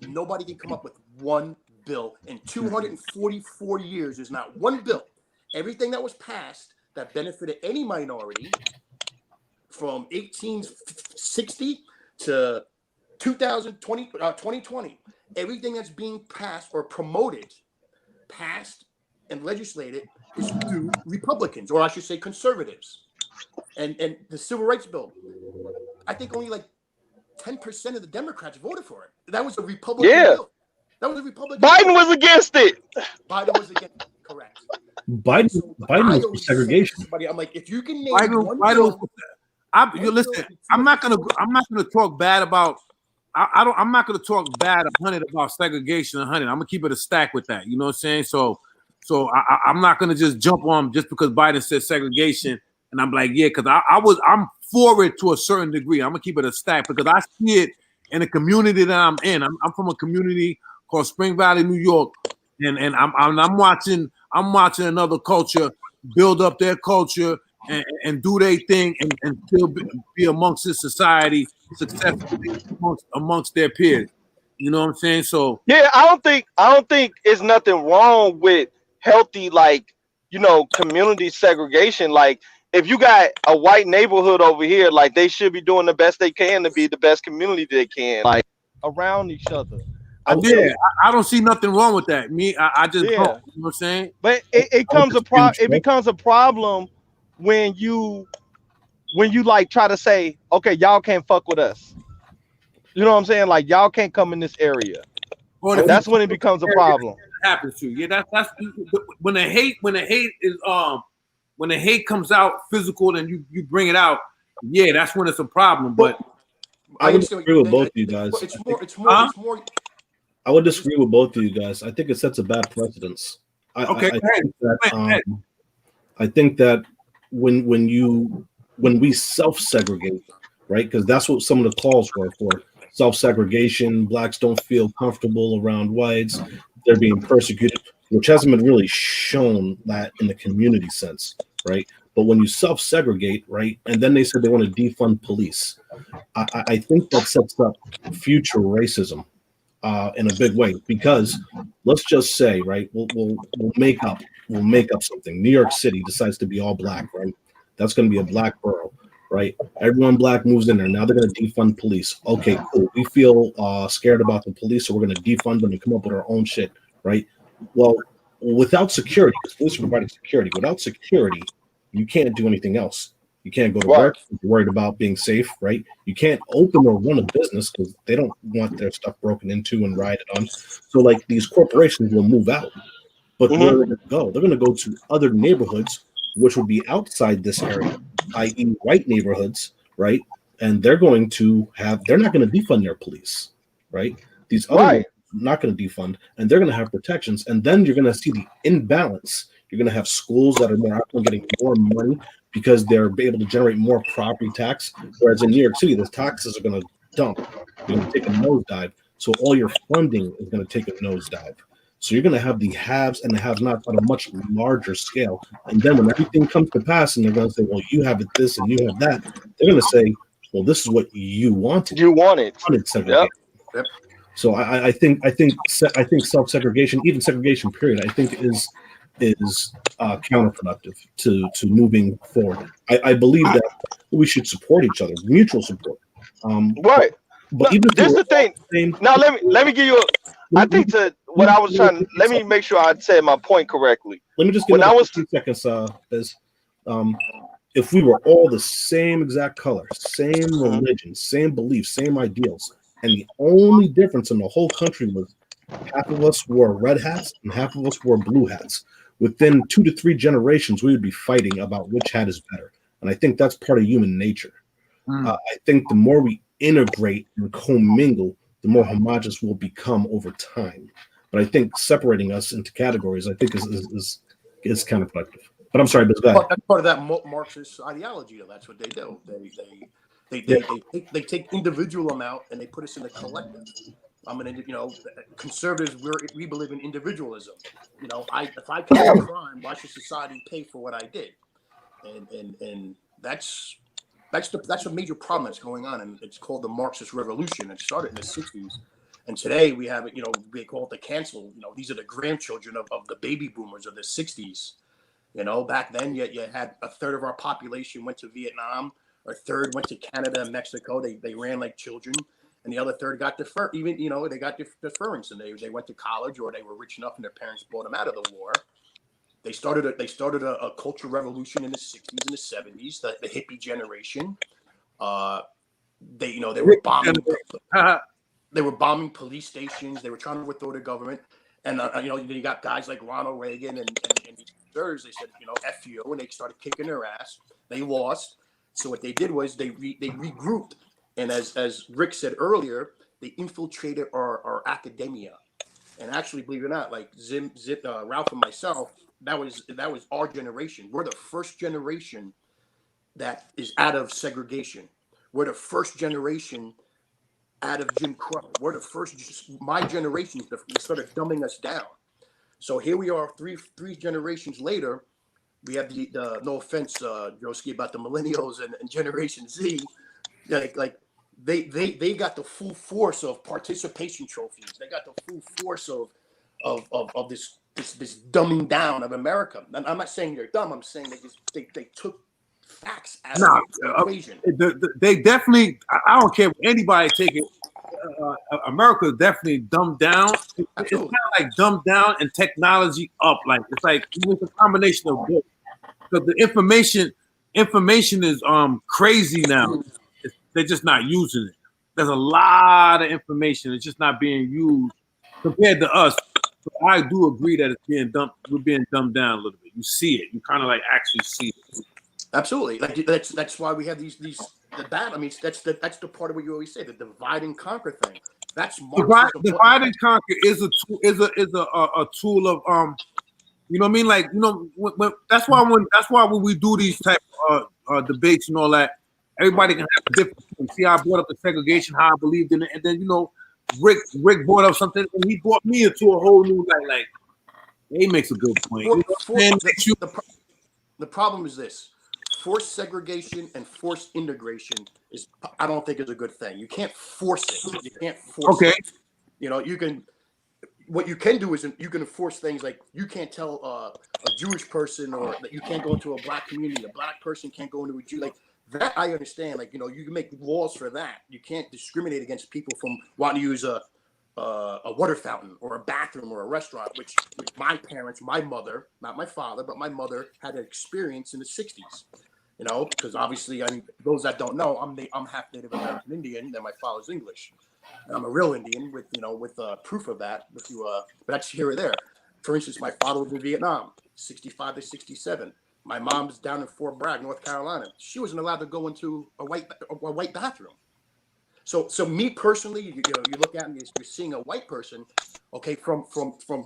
Nobody can come up with one bill in 244 years. There's not one bill. Everything that was passed that benefited any minority from 1860 to 2020, everything that's being passed or promoted, passed and legislated is through Republicans, or I should say conservatives. And the Civil Rights Bill, I think only like 10% of the Democrats voted for it. That was a Republican bill. That was a Republican Biden bill. was against it. Biden was against it. Correct. Biden was for segregation. Somebody, I'm like, if you can name one bill, listen, I'm not gonna talk bad about. I'm not gonna talk bad 100 about segregation 100. I'm gonna keep it a stack with that. You know what I'm saying? So I'm not gonna just jump on just because Biden said segregation And I'm like, yeah, because I'm for it to a certain degree. I'm gonna keep it a stack because I see it in the community that I'm in. I'm from a community called Spring Valley, New York, and I'm watching another culture build up their culture and do their thing and still be amongst this society successfully amongst their peers. You know what I'm saying? So Yeah, I don't think it's nothing wrong with healthy, like, community segregation. Like, if you got a white neighborhood over here, like, they should be doing the best they can to be the best community they can, like, around each other. I would yeah, say, I don't see nothing wrong with that. I just don't. Yeah, You know what I'm saying? but I would disagree with it you. becomes a problem when you like try to say, okay, y'all can't fuck with us. You know what I'm saying? Like, y'all can't come in this area. Or I if would you That's when it becomes a area problem. that happens to you. Yeah, that's when the hate is when the hate comes out physical and you bring it out. Yeah, that's when it's a problem. But I I would understand what disagree you're with saying. both of you guys. It's more. I would disagree with both of you guys. I think it sets a bad precedence. okay, I go ahead. think that Go ahead. I think that when we self-segregate, right? Because that's what some of the calls were for self-segregation. Blacks don't feel comfortable around whites. They're being persecuted, which hasn't been really shown that in the community sense, right? But when you self-segregate, right, and then they said they want to defund police, I think that sets up future racism in a big way because let's just say, right, we'll make up something. New York City decides to be all black, right? That's going to be a black borough, right? Everyone black moves in there. Now they're going to defund police. Okay, cool. We feel scared about the police, so we're going to defund them and come up with our own shit, right? Well, without security, because police are providing security. Without security, you can't do anything else. You can't go to Right. work if you're worried about being safe, right? You can't open or run a business because they don't want their stuff broken into and rioted on. So, like, these corporations will move out. But where are they going to go? They're going to go to other neighborhoods, which would be outside this area, i.e., white neighborhoods, right? And they're not going to defund their police, right? These other Right. neighborhoods are not going to defund, and they're going to have protections. And then you're going to see the imbalance. You're going to have schools that are more affluent getting more money because they're able to generate more property tax. Whereas in New York City, the taxes are going to dump. They're going to take a nosedive. So all your funding is going to take a nosedive. So you're going to have the haves and the have-nots on a much larger scale. And then when everything comes to pass and they're going to say, well, you have it this and you have that, they're going to say, well, this is what you wanted. You want it. You wanted segregation. Yep. So I think self-segregation, even segregation period, I think is counterproductive to moving forward. I believe that we should support each other, mutual support. Right. But No, even if this we're the thing. same, Now let me give you. I think what I was trying. Let me make sure I said my point correctly. let me just get When I another was 15 seconds. If we were all the same exact color, same religion, same beliefs, same ideals, and the only difference in the whole country was half of us wore red hats and half of us wore blue hats, within 2 to 3 generations, we would be fighting about which hat is better. And I think that's part of human nature. I think the more we integrate and commingle, the more homogenous we'll become over time. But I think separating us into categories, I think, is counterproductive. But I'm sorry, but go ahead. That's part of that Marxist ideology. Though. That's what they do. They take individual amount and they put us in the collective. Conservatives we believe in individualism. If I commit a crime, why should society pay for what I did? And that's a major problem that's going on, and it's called the Marxist Revolution. It started in the '60s, and today we have it. They call it the cancel. These are the grandchildren of the baby boomers of the '60s. Back then you had a third of our population went to Vietnam, a third went to Canada and Mexico. They ran like children, and the other third got defer. Even they got deference, and they went to college or they were rich enough and their parents bought them out of the war. They started a cultural revolution in the '60s and the '70s. The hippie generation. They were bombing. They were bombing police stations. They were trying to overthrow the government. And you got guys like Ronald Reagan and others. They said, F you, and they started kicking their ass. They lost. So what they did was they regrouped. And as Rick said earlier, they infiltrated our academia. And actually, believe it or not, like Ralph and myself, that was our generation. We're the first generation that is out of segregation. We're the first generation out of Jim Crow. We're the first. My generation started dumbing us down. So here we are, three generations later. We have the no offense, Joski, about the millennials and Generation Z, like they got the full force of participation trophies. They got the full force of this dumbing down of America. And I'm not saying they're dumb. I'm saying they took facts out of the equation. They definitely. I don't care if anybody take it. America is definitely dumbed down. It's kind of like dumbed down and technology up. Like it's a combination of both. Because the information is crazy now. They're just not using it. There's a lot of information. It's just not being used compared to us. So I do agree that it's being dumbed. We're being dumbed down a little bit. You see it. You kind of like actually see it. Absolutely. Like that's why we have these the bad. I mean, that's the part of what you always say, the divide and conquer thing. That's divide and conquer is a tool of you know what I mean? Like, you know, that's why when we do these type of debates and all that, everybody can have a different thing. See, I brought up the segregation, how I believed in it, and then, you know, Rick brought up something, and he brought me into a whole new like he makes a good point. The problem is this: forced segregation and forced integration I don't think is a good thing. You can't force it. You can't force it. You know, what you can do is you can enforce things like you can't tell a Jewish person or that you can't go into a black community. A black person can't go into a Jew. Like that, I understand. Like, you know, you can make laws for that. You can't discriminate against people from wanting to use a water fountain or a bathroom or a restaurant, which my parents, my mother, not my father, but my mother had an experience in the 60s. You know, because obviously, I mean, those that don't know, I'm half Native American Indian, and my father's English. I'm a real Indian with proof of that. But that's here or there. For instance, my father was in Vietnam, 65 to 67. My mom's down in Fort Bragg, North Carolina. She wasn't allowed to go into a white bathroom. So me personally, you look at me as you're seeing a white person, okay, from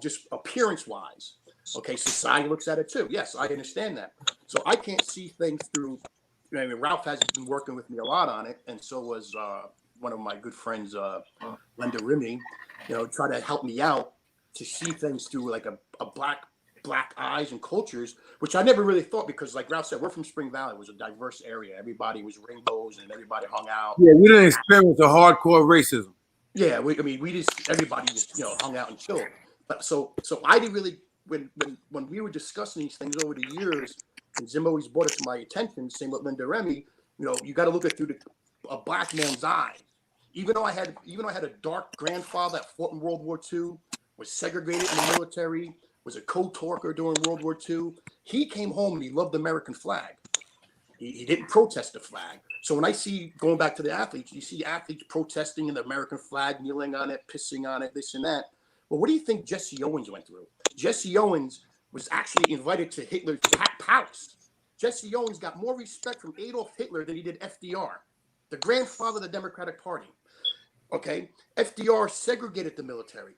just appearance wise. Okay, society looks at it too. Yes, I understand that. So I can't see things through. I mean, Ralph has been working with me a lot on it, and so was one of my good friends, Linda Remy, you know, try to help me out to see things through like a black eyes and cultures, which I never really thought, because like Ralph said, we're from Spring Valley. It was a diverse area. Everybody was rainbows and everybody hung out. Yeah, we didn't experience a hardcore racism. Yeah, everybody just, you know, hung out and chilled. But so I didn't really, when we were discussing these things over the years, and Zim always brought it to my attention, same with Linda Remy, you know, you got to look at through a black man's eye. Even though I had a dark grandfather that fought in World War II, was segregated in the military, was a co-torker during World War II, he came home and he loved the American flag. He didn't protest the flag. So when I see, going back to the athletes, you see athletes protesting in the American flag, kneeling on it, pissing on it, this and that. Well, what do you think Jesse Owens went through? Jesse Owens was actually invited to Hitler's palace. Jesse Owens got more respect from Adolf Hitler than he did FDR, the grandfather of the Democratic Party. Okay, FDR segregated the military.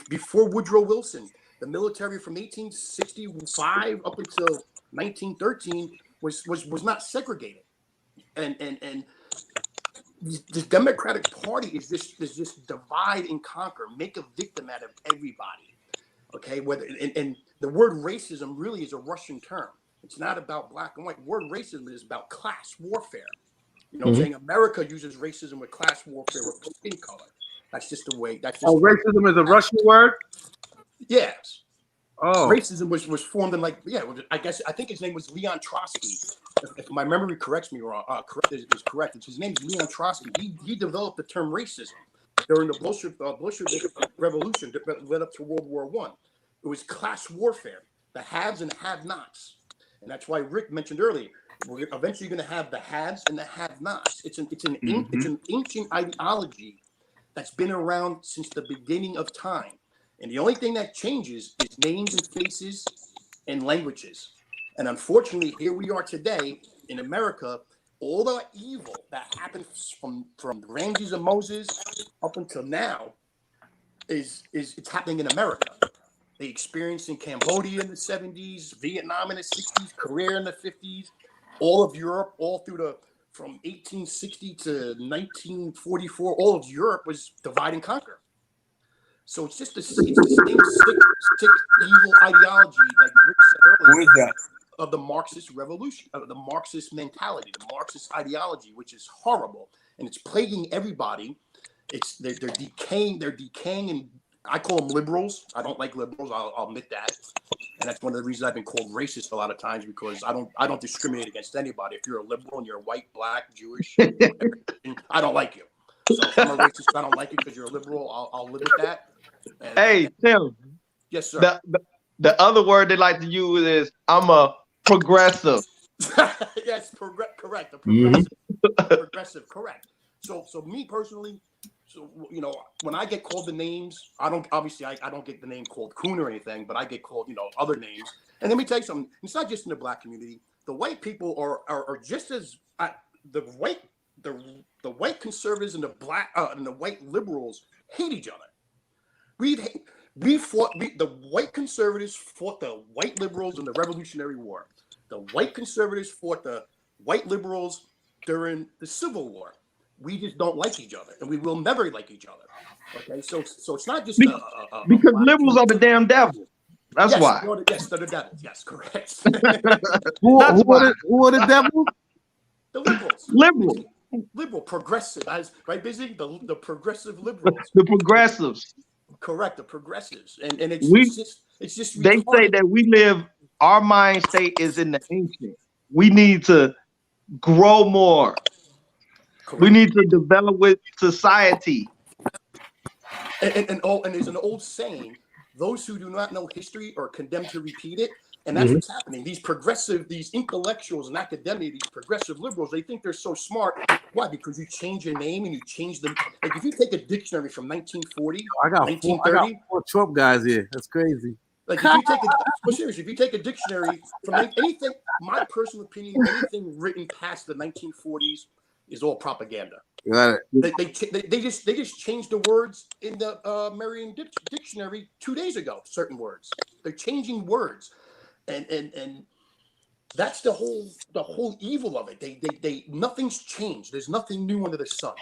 Before Woodrow Wilson, the military from 1865 up until 1913 was not segregated. And the Democratic Party is this divide and conquer, make a victim out of everybody. Okay, and the word racism really is a Russian term. It's not about black and white. The word racism is about class warfare. You know what I'm saying? America uses racism with class warfare with skin color. That's just the way. Racism is a Russian word? Yes. Oh. Racism was formed in I think his name was Leon Trotsky. If my memory corrects me wrong, is correct. His name is Leon Trotsky. He developed the term racism during the Bolshevik Revolution that led up to World War I. It was class warfare, the haves and have-nots. And that's why Rick mentioned earlier, we're eventually going to have the haves and the have-nots. It's an ancient ideology that's been around since the beginning of time. And the only thing that changes is names and faces and languages. And unfortunately, here we are today in America. All the evil that happened from Ramses and Moses up until now is it's happening in America. They experienced in Cambodia in the 70s, Vietnam in the 60s, Korea in the 50s. all of Europe, all through from 1860 to 1944, all of Europe was divide and conquer. So it's just the same sick evil ideology, like Rick said earlier. Who is that? Of the Marxist revolution, of the Marxist mentality, the Marxist ideology, which is horrible, and it's plaguing everybody. They're decaying, and I call them liberals. I don't like liberals. I'll admit that, and that's one of the reasons I've been called racist a lot of times, because I don't discriminate against anybody. If you're a liberal and you're white, black, Jewish, I don't like you. So if I'm a racist, I don't like you because you're a liberal. I'll live with that. And, Hey, Tim. Yes, sir. The other word they like to use is I'm a progressive. Yes, correct. A progressive, progressive, correct. So me personally, when I get called the names, I don't get the name called Coon or anything, but I get called other names. And let me tell you something. It's not just in the black community. The white people are just as the white conservatives and the black and the white liberals hate each other. The white conservatives fought the white liberals in the Revolutionary War. The white conservatives fought the white liberals during the Civil War. We just don't like each other, and we will never like each other. Okay, so it's not just because liberals are the damn devil. That's why. Yes, they're the devils. Yes, correct. Who are the devils? The liberals. Liberal, progressive, right, Busy? The progressive liberals. The progressives. Correct, the progressives, and it's just they retarded. say that our mind state is in the ancient. We need to grow more. Correct. We need to develop with society. And there's an old saying: those who do not know history are condemned to repeat it. And that's what's happening. These intellectuals and academia, these progressive liberals, they think they're so smart. Why? Because you change your name and you change them. Like if you take a dictionary from 1940, I got 1930, four Trump guys here. That's crazy. Like if you take a dictionary from anything, my personal opinion, anything written past the 1940s is all propaganda. Got it. They just changed the words in the Merriam dictionary 2 days ago. Certain words, they're changing words. And that's the whole evil of it. They nothing's changed. There's nothing new under the sun.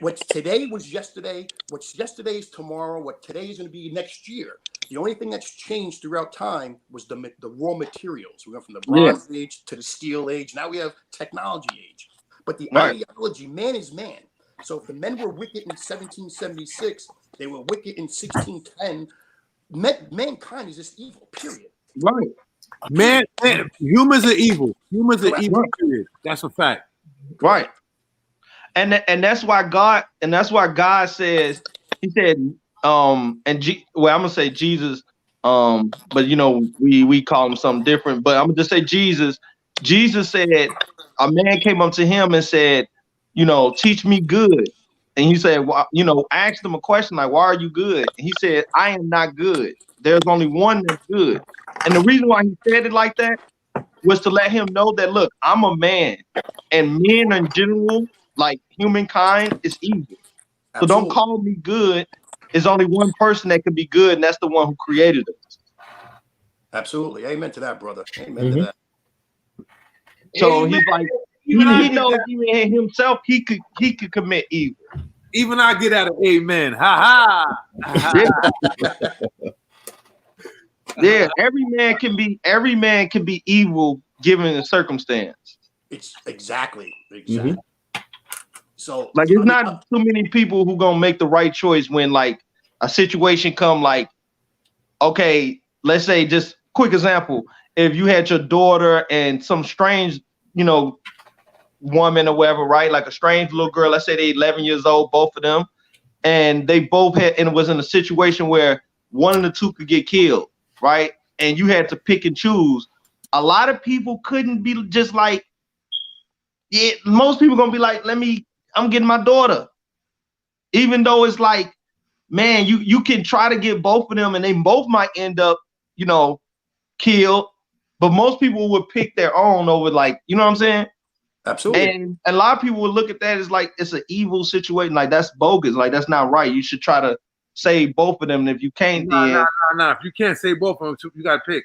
What today was yesterday. What's yesterday is tomorrow. What today is going to be next year. The only thing that's changed throughout time was the raw materials. We went from the Bronze Age to the Steel Age. Now we have technology age. But the ideology, man is man. So if the men were wicked in 1776, they were wicked in 1610. Mankind is just evil. Period. Right. Man, humans are evil. Humans are evil. Period. That's a fact. Right. And that's why God says, he said, I'm gonna say Jesus, but we call him something different. But I'm gonna just say Jesus. Jesus said, a man came up to him and said, teach me good. And he said, asked him a question like, why are you good? And he said, I am not good. There's only one that's good. And the reason why he said it like that was to let him know that, look, I'm a man, and men in general, like humankind, is evil. Absolutely. So don't call me good. There's only one person that can be good, and that's the one who created us. Absolutely. Amen to that, brother. Amen to that. So he's like, he knows even in himself he could commit evil. Even I get out of amen. Ha ha. Yeah, every man can be evil given the circumstance. It's exactly. So like it's not too many people who gonna make the right choice when like a situation come like, okay, let's say just quick example, if you had your daughter and some strange, woman or whatever, right? Like a strange little girl, let's say they 11 years old, both of them, and they both had, and it was in a situation where one of the two could get killed, right? And you had to pick and choose. A lot of people couldn't be just like, most people gonna be like, I'm getting my daughter. Even though it's like, man, you can try to get both of them and they both might end up, killed. But most people would pick their own over, like, you know what I'm saying? Absolutely. And a lot of people would look at that as like it's an evil situation, like that's bogus, like that's not right. You should try to save both of them. And if you can't, no. If you can't save both of them, you gotta pick.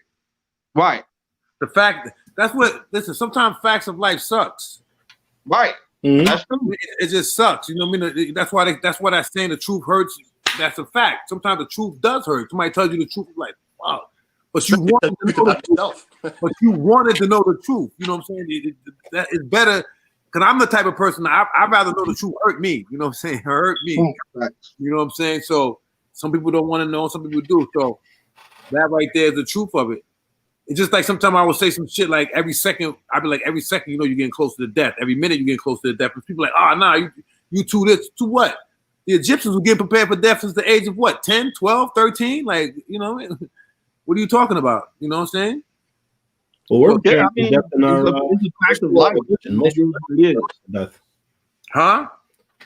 Right. The fact that's what. Listen, sometimes facts of life sucks. Right. Mhm. That's true. It just sucks. You know what I mean? That's why that saying the truth hurts. That's a fact. Sometimes the truth does hurt. Somebody tells you the truth, like, wow. But you wanted to know the truth. But you wanted to know the truth. You know what I'm saying? That is better. Because I'm the type of person I'd rather know the truth hurt me. You know what I'm saying? Hurt me. Right. You know what I'm saying? So some people don't want to know, some people do. So that right there is the truth of it. It's just like sometimes I will say some shit like every second, I'd be like, every second, you know, you're getting closer to death. Every minute you're getting closer to death. And people are like, oh, nah, you two this. To what? The Egyptians were getting prepared for death since the age of what? 10, 12, 13? Like, you know, what are you talking about? You know what I'm saying? Well, we're Yeah, I mean, death in our, it's a fact of life. most of It is. death. Huh?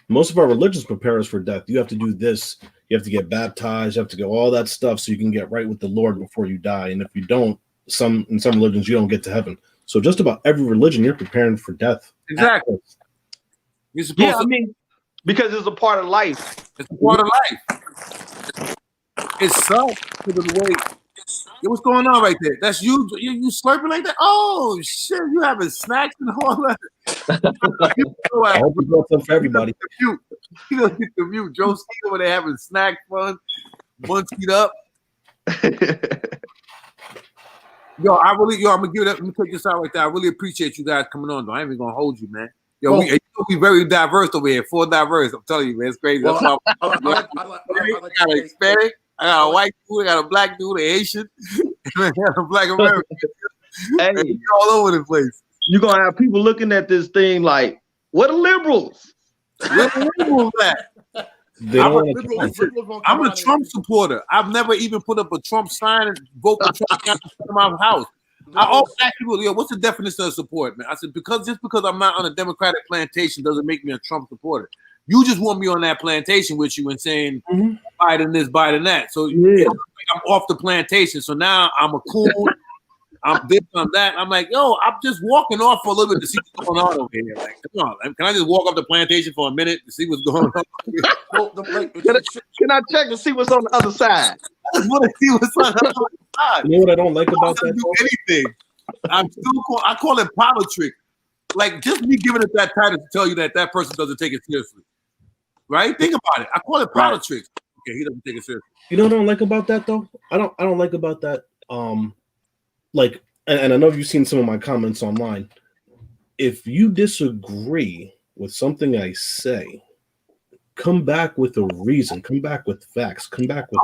Most of our religions prepare us for death. You have to do this. You have to get baptized. You have to go all that stuff so you can get right with the Lord before you die. And if you don't, in some religions you don't get to heaven. So just about every religion you're preparing for death. Exactly. You're supposed Yeah, I mean, because it's a part of life. it's a part of life. It sucks because of the way. Yo, what's going on right there? That's you. You slurping like that? Oh shit! You having snacks and all that? I hope you brought some for everybody. You don't get the mute. Joe Ski over there having snack fun, one feet up. Yo, I'm gonna give it up. Let me take this out right there. I really appreciate you guys coming on. Though I ain't even gonna hold you, man. Yo, we very diverse over here. Full diverse. I'm telling you, man, it's crazy. That's why I got a Hispanic, I got a white dude, I got a black dude, a Haitian, and I got a black American. Hey, all over the place. You're gonna have people looking at this thing like, what are liberals? Where the liberals at? I'm a Trump supporter. I've never even put up a Trump sign and vote for Trump in my house. I always ask people, yo, what's the definition of support, man? I said, because I'm not on a Democratic plantation doesn't make me a Trump supporter. You just want me on that plantation with you and saying Biden this, Biden that. So I'm off the plantation. So now I'm a cool, I'm this, I'm that. I'm like, yo, I'm just walking off for a little bit to see what's going on over here. Like, come on, can I just walk off the plantation for a minute to see what's going on? Can I check to see what's on the other side? I just want to see what's on the other side. You know what I don't like about that? Do anything. I call it politricks. Like just me giving it that title to tell you that person doesn't take it seriously. Right? Think about it. I call it politricks. Okay, he doesn't take it seriously. You know what I don't like about that though? I don't like about that. Like, and I know you've seen some of my comments online. If you disagree with something I say, come back with a reason. Come back with facts. Come back with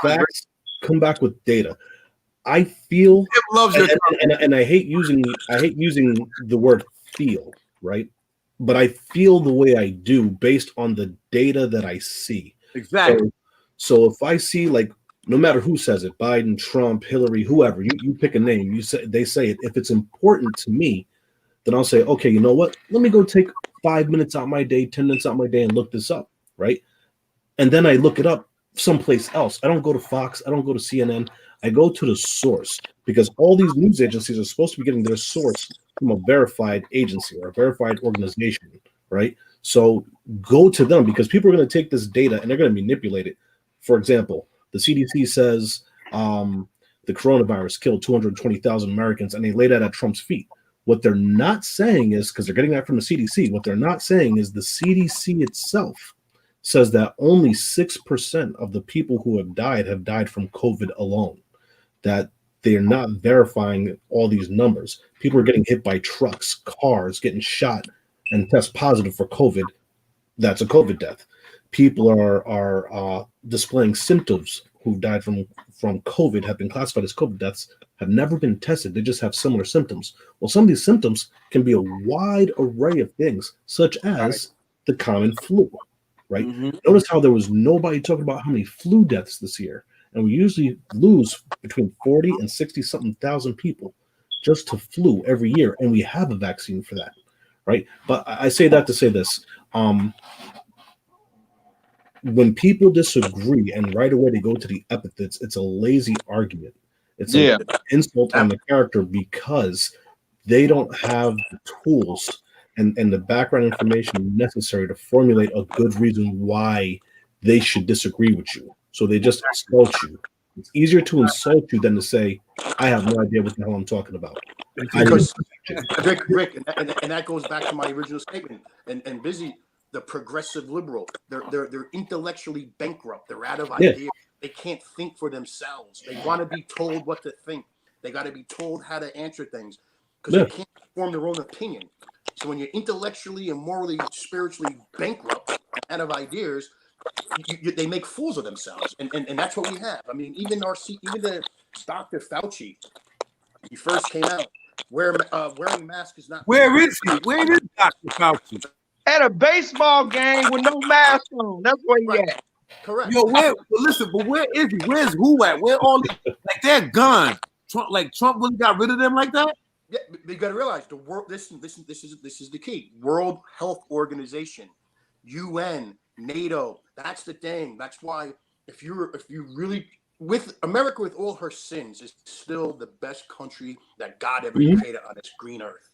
facts. Come back with data. I feel, and I hate using the word feel, right? But I feel the way I do based on the data that I see. Exactly. So if I see, like, no matter who says it, Biden, Trump, Hillary, whoever, you pick a name, they say it. If it's important to me, then I'll say, okay, you know what? Let me go take 5 minutes out my day, 10 minutes out my day and look this up, right? And then I look it up someplace else. I don't go to Fox. I don't go to CNN. I go to the source because all these news agencies are supposed to be getting their source from a verified agency or a verified organization, right? So go to them because people are going to take this data and they're going to manipulate it. For example, the CDC says the coronavirus killed 220,000 Americans and they lay that at Trump's feet. What they're not saying is, because they're getting that from the CDC, what they're not saying is the CDC itself says that only 6% of the people who have died from COVID alone, that they're not verifying all these numbers. People are getting hit by trucks, cars, getting shot and test positive for COVID. That's a COVID death. People are displaying symptoms who died from COVID, have been classified as COVID deaths, have never been tested. They just have similar symptoms. Well, some of these symptoms can be a wide array of things, such as the common flu, right? Notice how there was nobody talking about how many flu deaths this year. And we usually lose between 40 and 60-something thousand people just to flu every year. And we have a vaccine for that, right? But I say that to say this. When people disagree and right away they go to the epithets, it's a lazy argument. It's an insult on the character because they don't have the tools and the background information necessary to formulate a good reason why they should disagree with you. So they just insult you It's easier to insult you than to say, I have no idea what the hell I'm talking about. Because Rick, and that goes back to my original statement. And Busy, the progressive liberal, they're intellectually bankrupt. They're out of ideas. They can't think for themselves. They want to be told what to think. They got to be told how to answer things because they can't form their own opinion. So when you're intellectually and morally, spiritually bankrupt, out of ideas, they make fools of themselves, and that's what we have. I mean, even the Dr. Fauci, he first came out wearing mask is not. Where is he? Where is Dr. Fauci? At a baseball game with no mask on. That's where he at. Correct. Yo, but where is he? Where's who at? Where all these, like they're gone. Trump really got rid of them like that? Yeah, you got to realize the world. This is the key. World Health Organization, UN, NATO. That's the thing. That's why if you really with America with all her sins is still the best country that God ever created on this green earth.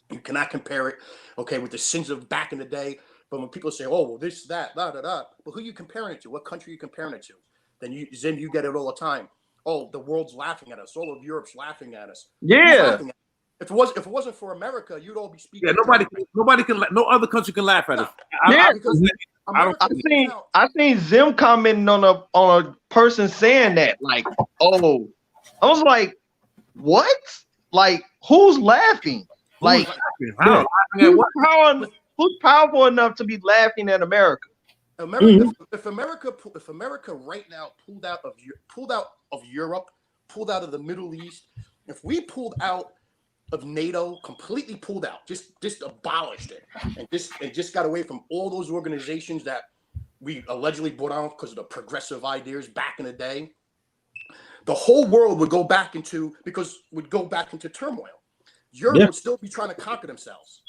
You cannot compare it, okay, with the sins of back in the day. But when people say, "Oh, well, this, that, da, da, da," well, who are you comparing it to? What country are you comparing it to? Then you get it all the time. Oh, the world's laughing at us. All of Europe's laughing at us. Yeah. If it wasn't for America, you'd all be speaking. Yeah, no other country can laugh at us. Because I seen Zim commenting on a person saying that, like, oh, I was like, what? Like, who's laughing? Like, who's powerful enough to be laughing at America? If America right now pulled out of Europe, pulled out of the Middle East, if we pulled out of NATO, completely pulled out, just abolished it, and just got away from all those organizations that we allegedly brought on because of the progressive ideas back in the day, the whole world would go back into turmoil. Europe would still be trying to conquer themselves.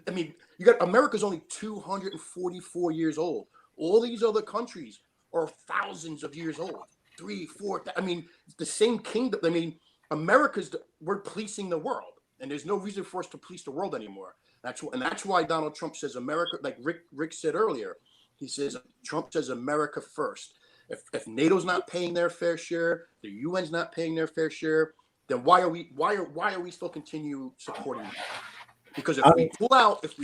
I mean, America's only 244 years old. All these other countries are thousands of years old, 3, 4. I mean, the same kingdom. I mean, we're policing the world, and there's no reason for us to police the world anymore. That's why Donald Trump says America, like Rick said earlier. He says Trump says America first. If NATO's not paying their fair share, the UN's not paying their fair share, then why are we still continue supporting them? Because if we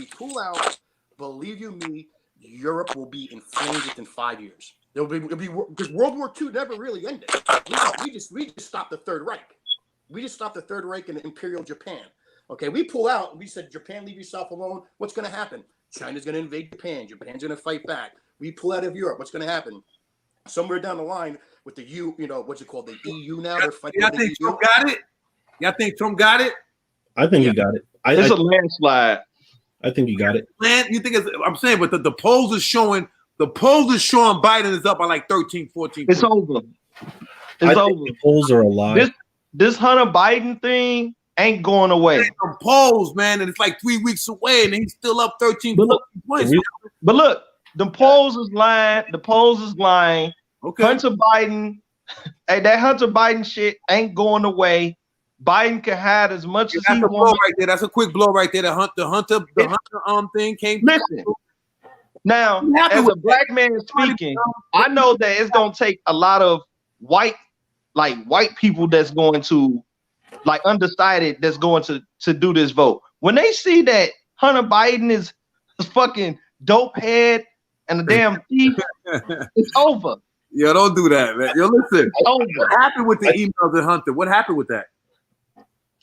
pull out, believe you me, Europe will be in flames within 5 years. It'll be because World War II never really ended. We just stopped the Third Reich. We just stopped the Third Reich and Imperial Japan. Okay, we pull out and we said, Japan, leave yourself alone. What's going to happen? China's going to invade Japan. Japan's going to fight back. We pull out of Europe. What's going to happen? Somewhere down the line with the what's it called? The EU now. They're fighting. Y'all think Trump got it? Y'all think Trump got it? I think he got it. It's a landslide. I think he got it. You think I'm saying, but the polls are showing Biden is up by like 13, 14. It's over. It's over. The polls are a lie. This Hunter Biden thing ain't going away. The polls, man, and it's like 3 weeks away, and he's still up 13, 14 points. But look, the polls is lying. The polls is lying. Okay. Hunter Biden, that Hunter Biden shit ain't going away. Biden can hide as much as he wants. Right there. That's a quick blow right there. The Hunter thing came. Listen, now as a black man speaking, I know that it's gonna take a lot of white people that's going to undecided that's going to do this vote. When they see that Hunter Biden is fucking dope head and a damn thief, it's over. Yo, don't do that, man. Yo, listen. What happened with the emails of Hunter? What happened with that?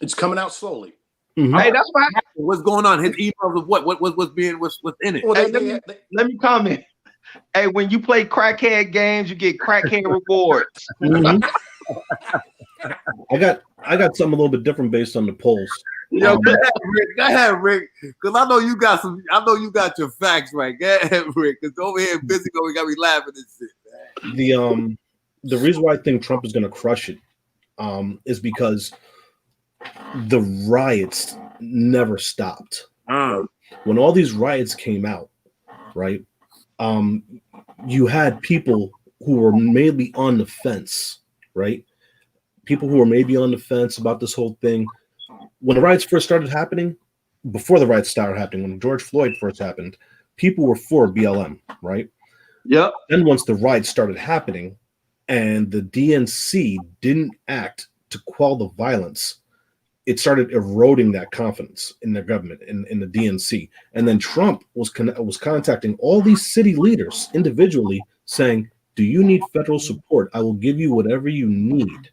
It's coming out slowly. Mm-hmm. Hey, that's what happened. What's going on? His emails of what's in it? Well, let me comment. Hey, when you play crackhead games, you get crackhead rewards. Mm-hmm. I got something a little bit different based on the polls. Yo, go ahead, Rick. Because I know you got your facts right. Go ahead, Rick. Because over here in Busy, we got me laughing and shit, man. The reason why I think Trump is going to crush it is because the riots never stopped. When all these riots came out, right? You had people who were maybe on the fence, right? People who were maybe on the fence about this whole thing. When the riots first started happening, before the riots started happening, when George Floyd first happened, people were for BLM, right? Yep. Then once the riots started happening, and the DNC didn't act to quell the violence, it started eroding that confidence in their government, in the DNC. And then Trump was contacting all these city leaders individually saying, do you need federal support? I will give you whatever you need.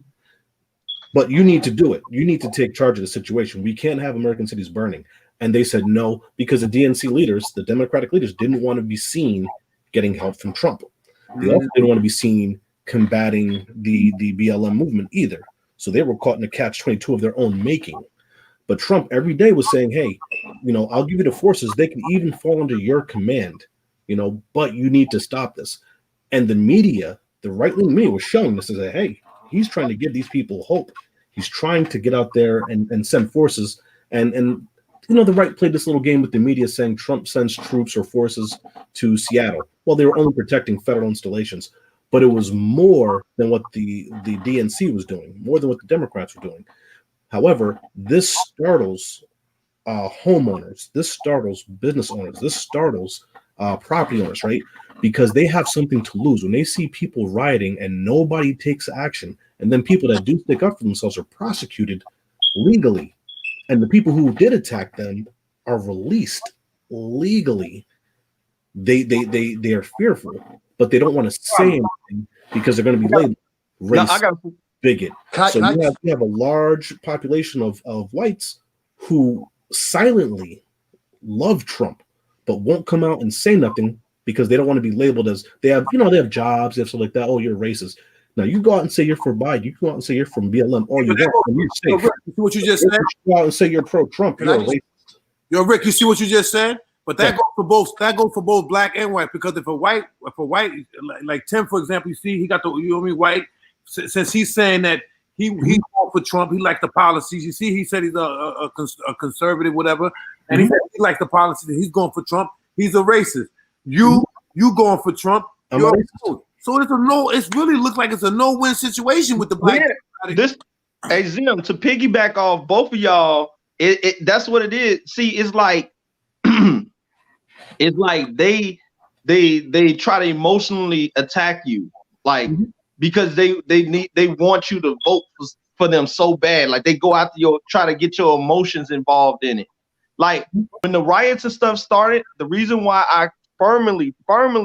But you need to do it. You need to take charge of the situation. We can't have American cities burning. And they said no, because the DNC leaders, the Democratic leaders, didn't want to be seen getting help from Trump. They also didn't want to be seen combating the BLM movement either. So they were caught in a catch-22 of their own making. But Trump every day was saying, hey, I'll give you the forces. They can even fall under your command, but you need to stop this. And the media, the right-wing media, was showing this as hey, he's trying to give these people hope. He's trying to get out there and send forces. And the right played this little game with the media saying Trump sends troops or forces to Seattle. Well, they were only protecting federal installations. But it was more than what the DNC was doing, more than what the Democrats were doing. However, this startles homeowners, this startles business owners, this startles property owners, right? Because they have something to lose. When they see people rioting and nobody takes action, and then people that do stick up for themselves are prosecuted legally, and the people who did attack them are released legally, they are fearful. But they don't want to say anything because they're going to be labeled racist, bigot. So you have a large population of whites who silently love Trump, but won't come out and say nothing because they don't want to be labeled as they have jobs, they have stuff like that. Oh, you're racist. Now you go out and say you're for Biden. You go out and say you're from BLM. All you want, and you're safe. You see what you just said? You go out and say you're pro-Trump. You're a racist. Yo, Rick, you see what you just said? But that goes for both. That goes for both black and white. Because if a white, like Tim, for example, you see, he got the white. Since he's saying that he's going for Trump, he likes the policies. You see, he said he's a conservative, whatever, and he said he likes the policies. He's going for Trump. He's a racist. You going for Trump? You're a racist. So it's a no. It really looks like it's a no-win situation with the black. Hey Zim, to piggyback off both of y'all, that's what it is. See, it's like. It's like they try to emotionally attack you, like because they want you to vote for them so bad. Like they go after try to get your emotions involved in it. Like when the riots and stuff started, the reason why I firmly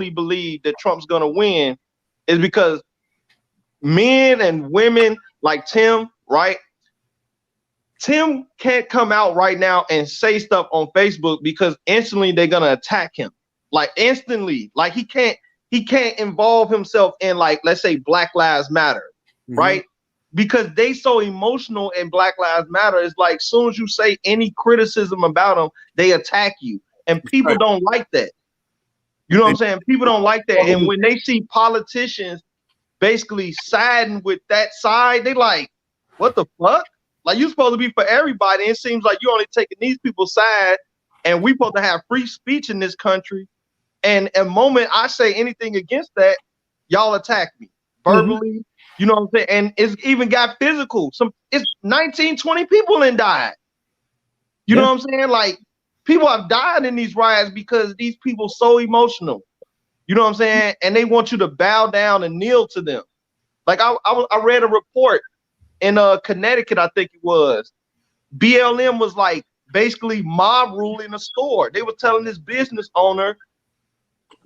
believe that Trump's gonna win is because men and women like Tim, right? Tim can't come out right now and say stuff on Facebook because instantly they're gonna attack him. Like instantly, like he can't involve himself in, like, let's say Black Lives Matter, right? Because they so emotional in Black Lives Matter. It's like as soon as you say any criticism about them, they attack you, and people don't like that. You know what I'm saying? People don't like that, and when they see politicians basically siding with that side, they like, what the fuck? Like, you're supposed to be for everybody. It seems like you're only taking these people's side, and we're supposed to have free speech in this country. And the moment I say anything against that, y'all attack me verbally. You know what I'm saying? And it's even got physical. It's 19, 20 people and died. You know what I'm saying? Like, people have died in these riots because these people so emotional. You know what I'm saying? And they want you to bow down and kneel to them. Like I read a report in Connecticut, I think it was. BLM was like basically mob ruling a store. They were telling this business owner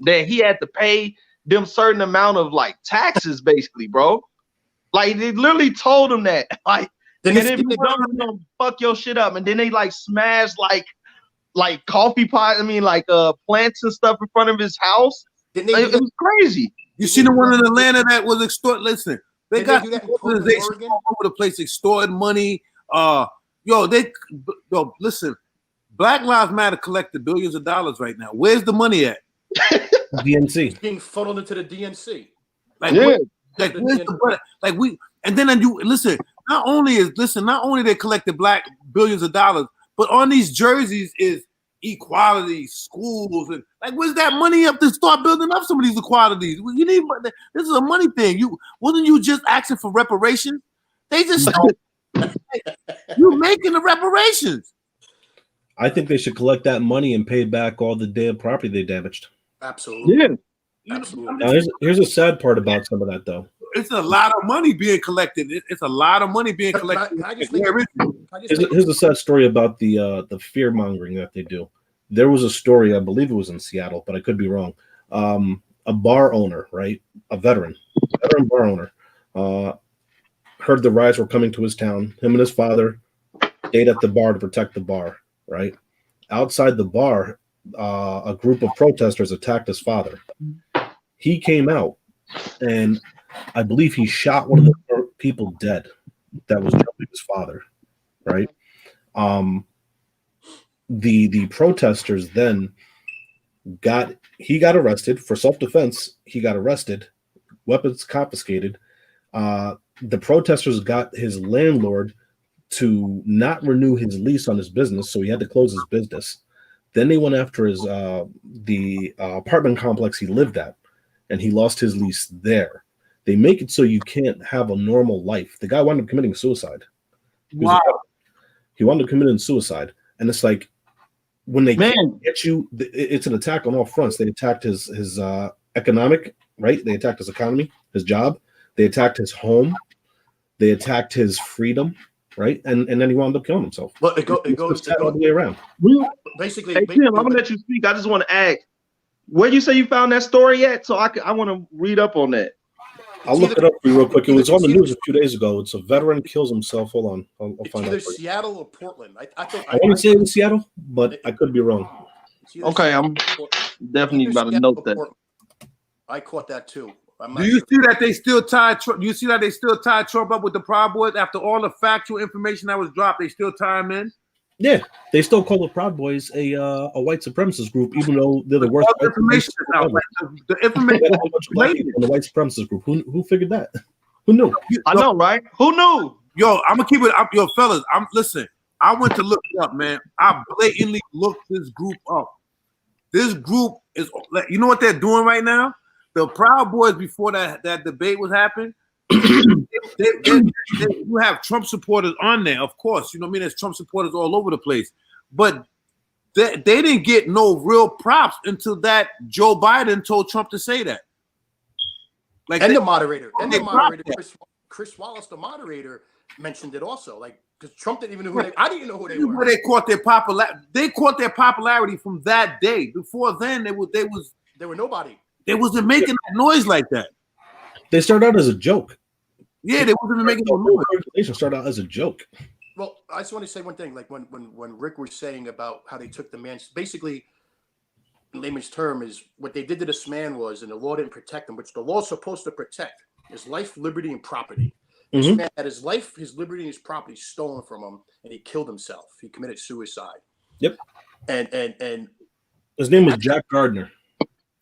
that he had to pay them certain amount of like taxes, basically, bro. Like they literally told him that. Like, and then if you don't fuck your shit up, and then they like smash like coffee pot. I mean, like plants and stuff in front of his house. It was crazy. You see the one in Atlanta that was extort. Listen, they got organizations all over the place extorting money. Listen, Black Lives Matter collected billions of dollars right now. Where's the money at? DNC. It's being funneled into the DNC. Not only they collected billions of dollars, but on these jerseys is equality, schools, and like, where's that money up to start building up some of these equalities? You need. This is a money thing. Wasn't you just asking for reparations? They just you making the reparations. I think they should collect that money and pay back all the damn property they damaged. Absolutely. Yeah. Absolutely. Now, here's a sad part about some of that, though. it's a lot of money being collected. It's a lot of money being collected. Can I just make Here's a sad story about the fear mongering that they do. There was a story, I believe it was in Seattle, but I could be wrong. A bar owner, right? A veteran bar owner, heard the riots were coming to his town. Him and his father stayed at the bar to protect the bar, right? Outside the bar, a group of protesters attacked his father. He came out, and I believe he shot one of the people dead that was jumping his father, right? The protesters then got arrested for self-defense. He got arrested, weapons confiscated. The protesters got his landlord to not renew his lease on his business, so he had to close his business. Then they went after his the apartment complex he lived at, and he lost his lease there. They make it so you can't have a normal life. The guy wound up committing suicide. Wow. He wound up committing suicide, and it's like when they can't get you, it's an attack on all fronts. They attacked his economic, right? They attacked his economy, his job. They attacked his home. They attacked his freedom, right? And then he wound up killing himself. But it goes all the way around. Basically, hey Tim, I'm gonna let you speak. I just want to ask, where you say you found that story at? So I want to read up on that. I'll look it up for you real quick. It was on the news a few days ago. It's a veteran kills himself. Hold on, I'll find out. It's either Seattle or Portland. I want to say it was Seattle, but I could be wrong. Okay, I'm definitely about to note that. I caught that too. Do you see that they still tied? You see that they still tied Trump up with the Proud Boys after all the factual information that was dropped? They still tie him in. Yeah, they still call the Proud Boys a white supremacist group, even though they're the worst. The information the white supremacist group. Who figured that? Who knew? I know, right? Who knew? Yo, I'm gonna keep it up, yo, fellas. Listen. I went to look it up, man. I blatantly looked this group up. This group is, you know what they're doing right now? The Proud Boys, before that debate was happening, you have Trump supporters on there, of course. You know what I mean? There's Trump supporters all over the place. But they didn't get no real props until that Joe Biden told Trump to say that. The moderator, Chris Wallace, the moderator, mentioned it also. Like, because Trump didn't even know who they. I didn't even know who they were. They caught their popularity from that day. Before then, they were nobody. They wasn't making that noise like that. They started out as a joke. Yeah, they wasn't making no noise. They started out as a joke. Well, I just want to say one thing. Like when Rick was saying about how they took the man, basically, in layman's term, is what they did to this man was, and the law didn't protect him, which the law is supposed to protect, is life, liberty, and property. This man had his life, his liberty, and his property stolen from him, and he killed himself. He committed suicide. Yep. And his name was Jack Gardner.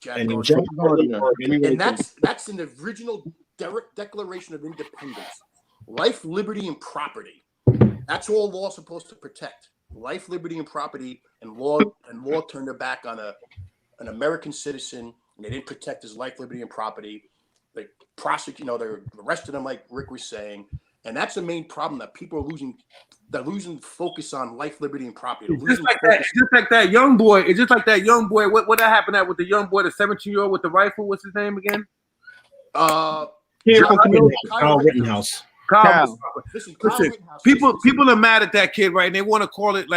And that's in the original Declaration of Independence. Life, liberty, and property. That's all law is supposed to protect. Life, liberty, and property, and law turned their back on an American citizen, and they didn't protect his life, liberty, and property. They prosecute, they arrested him, like Rick was saying, and that's the main problem that people are losing. They're losing focus on life, liberty, and property. It's just like that young boy. It's just like that young boy. What happened with the young boy, the 17-year-old with the rifle? What's his name again? Kyle Rittenhouse. Kyle. Listen, people are mad at that kid, right? And they want to call it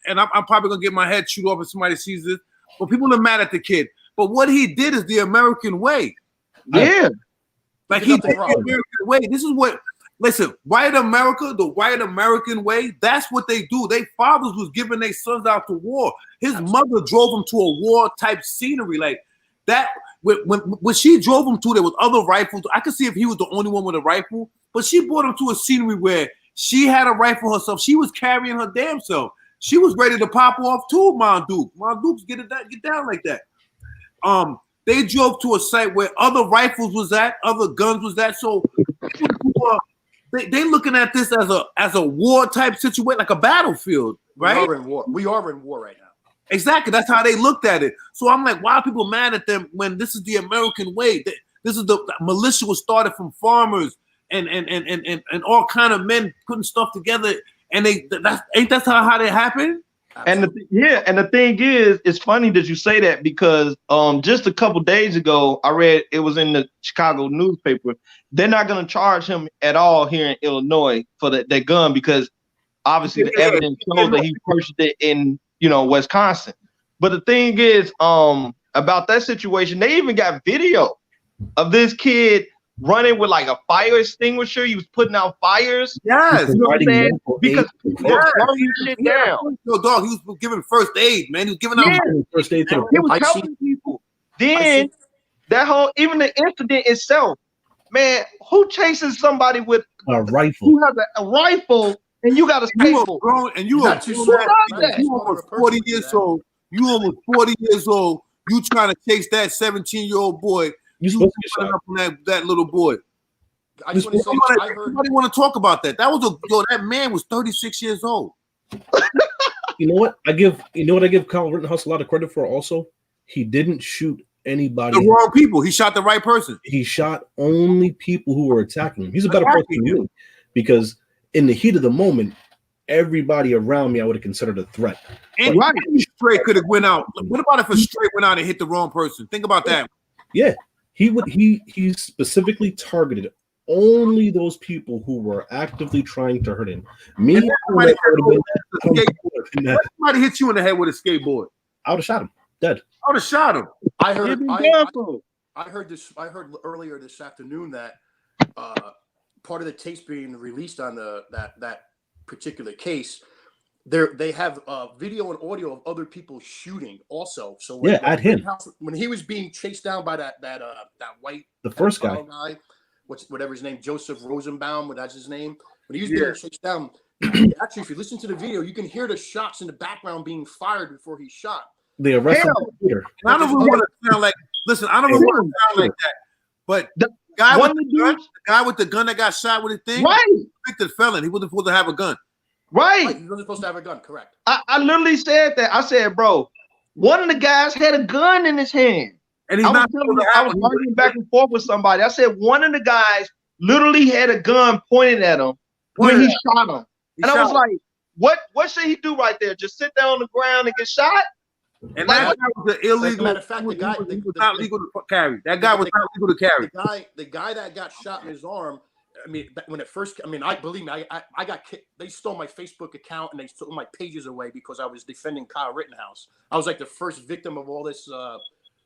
and I'm probably gonna get my head chewed off if somebody sees this. But people are mad at the kid. But what he did is the American way. Yeah. He did the American way. This is what. Listen, white America, the white American way, that's what they do. Their fathers was giving their sons out to war. His mother drove him to a war type scenery like that. When she drove him to, there was other rifles. I could see if he was the only one with a rifle, but she brought him to a scenery where she had a rifle herself. She was carrying her damn self. She was ready to pop off too, Monduke. Monduke's get down like that. They drove to a site where other rifles was at, other guns was at. So they looking at this as a war type situation, like a battlefield, right? We are in war right now. Exactly. That's how they looked at it. So I'm like, why are people mad at them when this is the American way? This is the militia was started from farmers and all kind of men putting stuff together, and ain't that how they happen? Absolutely. And the thing is, it's funny that you say that because just a couple days ago, I read it was in the Chicago newspaper. They're not going to charge him at all here in Illinois for that gun because obviously the evidence shows that he purchased it in Wisconsin. But the thing is, about that situation, they even got video of this kid running with like a fire extinguisher. He was putting out fires. Yes. You know what I'm saying? Because people were burning shit down. No, dog, he was giving first aid, man. He was giving out First aid to He was helping people. Then that whole, even the incident itself, man, who chases somebody with a rifle? Who has a rifle and you got a staple? You almost 40 years old. You almost 40 years old. You trying to chase that 17-year-old boy. You putting up on that little boy. I just want to say, somebody want to talk about that. That man was 36 years old. You know what? I give Kyle Rittenhouse a lot of credit for also. He didn't shoot anybody. The wrong people. He shot the right person. He shot only people who were attacking him. He's a better person than you because in the heat of the moment, everybody around me I would have considered a threat. And straight could have went out. What about if a straight went out and hit the wrong person? Think about that. Yeah. He specifically targeted only those people who were actively trying to hurt him. Me, somebody hit you in the head with a skateboard. I would have shot him dead. I would have shot him. I heard this. I heard earlier this afternoon that part of the tapes being released on that particular case. They have video and audio of other people shooting also. So at him when he was being chased down by that white first guy, whatever his name, Joseph Rosenbaum, that's his name. When he was being chased down, actually, if you listen to the video, you can hear the shots in the background being fired before he's shot. They arrested him. I don't really want to sound like. Listen, I don't really want to sound like that. But the guy with the gun that got shot with a thing, convicted felon. He wasn't supposed to have a gun. Right. He wasn't supposed to have a gun, correct. I literally said that. I said, bro, one of the guys had a gun in his hand. And I was arguing back and forth with somebody. I said one of the guys literally had a gun pointed at him when he shot him. I was like, what should he do right there? Just sit there on the ground and get shot? And that was an illegal. Matter of fact, the guy was not legal to carry. That guy was not legal to carry. The guy that got shot in his arm. I mean, when it first, I believe me, I got kicked. They stole my Facebook account and they stole my pages away because I was defending Kyle Rittenhouse. I was like the first victim of all this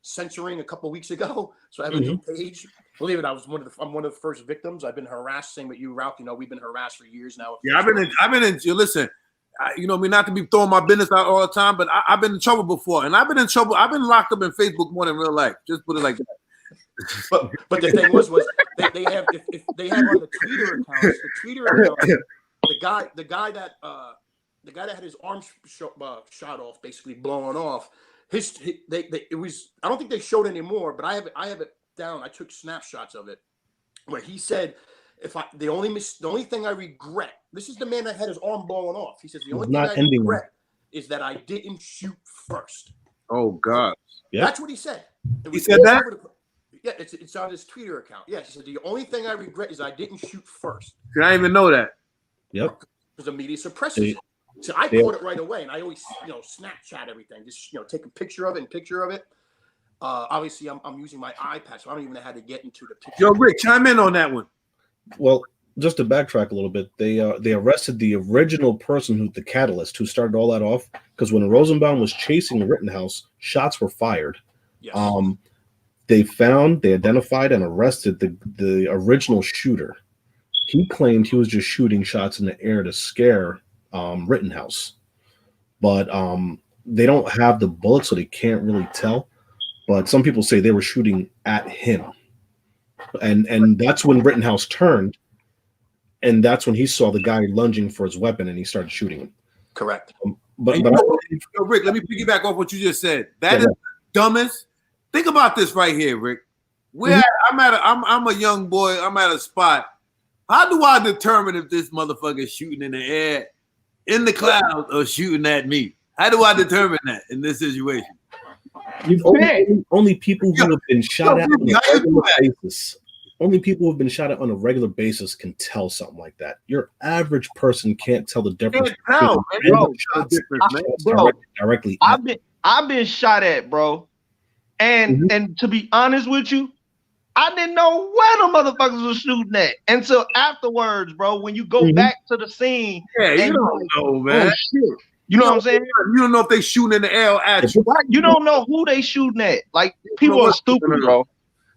censoring a couple weeks ago. So I have a new page. Believe it, I'm one of the first victims. I've been harassed. Same with you, Ralph. We've been harassed for years now. Yeah, I've been in. Listen, not to be throwing my business out all the time, but I've been in trouble before, and I've been in trouble. I've been locked up in Facebook more than real life. Just put it like that. But the thing was they have if they have on the Twitter accounts, the guy that had his arm shot off, basically blown off. It was, I don't think they showed anymore, but I have it down. I took snapshots of it where he said, the only thing I regret, this is the man that had his arm blown off. He says the only thing I regret is that I didn't shoot first. Oh God. Yeah. That's what he said. He said that? Yeah, it's on his Twitter account. Yes, he said the only thing I regret is I didn't shoot first. I didn't even know that. Yep. Because the media suppresses it. So I caught it right away, and I always, Snapchat everything. Just take a picture of it. Obviously, I'm using my iPad, so I don't even know how to get into the picture. Yo, Rick, chime in on that one. Well, just to backtrack a little bit, they arrested the original person the catalyst who started all that off. Because when Rosenbaum was chasing Rittenhouse, shots were fired. Yes. They identified and arrested the original shooter. He claimed he was just shooting shots in the air to scare Rittenhouse, but they don't have the bullets, so they can't really tell. But some people say they were shooting at him, and that's when Rittenhouse turned, and that's when he saw the guy lunging for his weapon, and he started shooting him. Correct. Rick, let me piggyback off what you just said. That is the dumbest. Think about this right here, Rick. I'm a young boy. I'm at a spot. How do I determine if this motherfucker is shooting in the air, in the clouds, or shooting at me? How do I determine that in this situation? Only people who have been shot at on a regular basis. only people who have been shot at on a regular basis can tell something like that. Your average person can't tell the difference. Can't tell, man. Random No shots difference, man. Bro, directly at I've been shot at, bro. And to be honest with you, I didn't know where the motherfuckers was shooting at until afterwards, bro. When you go back to the scene, Yeah, you and don't know, man. oh shit. You know what I'm saying? You don't know if they shooting in the air at you. Right? You don't know who they shooting at. Like people are stupid, bro.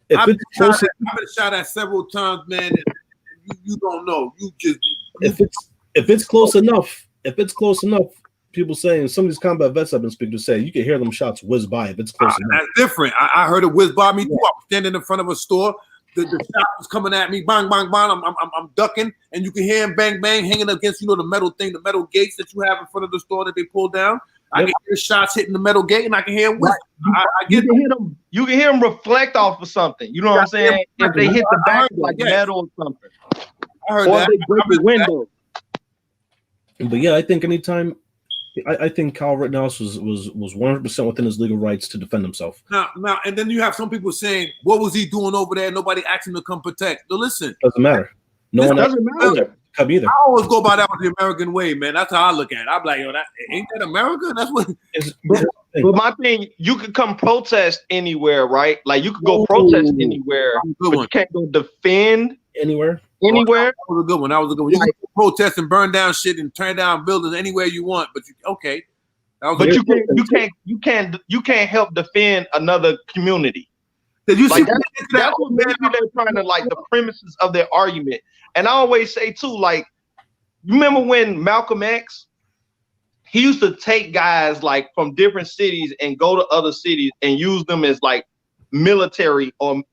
if I've it's been, close, I've been shot at several times, man. And you don't know. You just if it's close enough, people saying some of these combat vets I've been speaking to say you can hear them shots whiz by if it's close enough. that's different. I heard it whiz by me too. I was standing in front of a store. The shot was coming at me, bang, bang, bang. I'm ducking, and you can hear him bang, bang, hanging against the metal thing, the metal gates that you have in front of the store that they pull down. I can hear shots hitting the metal gate, and I can hear whiz. Right. You can hear them reflect off of something. You know what I'm saying? If they hit the back like metal or something, I heard or that. they break the window. But yeah, I think anytime. I think Kyle Rittenhouse was 100% within his legal rights to defend himself. Now, and then you have some people saying, "What was he doing over there? Nobody asked him to come protect." So listen, Doesn't matter. No one doesn't matter. Come either. I always go by that with the American way, man. That's how I look at it. I'm like, yo, that ain't that America? That's what. But my thing, you could come protest anywhere, right? Like you could go protest anywhere, but you can't go defend anywhere. Anywhere. That was a good one. You can protest and burn down shit and turn down buildings anywhere you want, but okay. But you can't help defend another community. Did you see that's what maybe they're trying to like the premises of their argument. And I always say too, like, you remember when Malcolm X, he used to take guys like from different cities and go to other cities and use them as like military or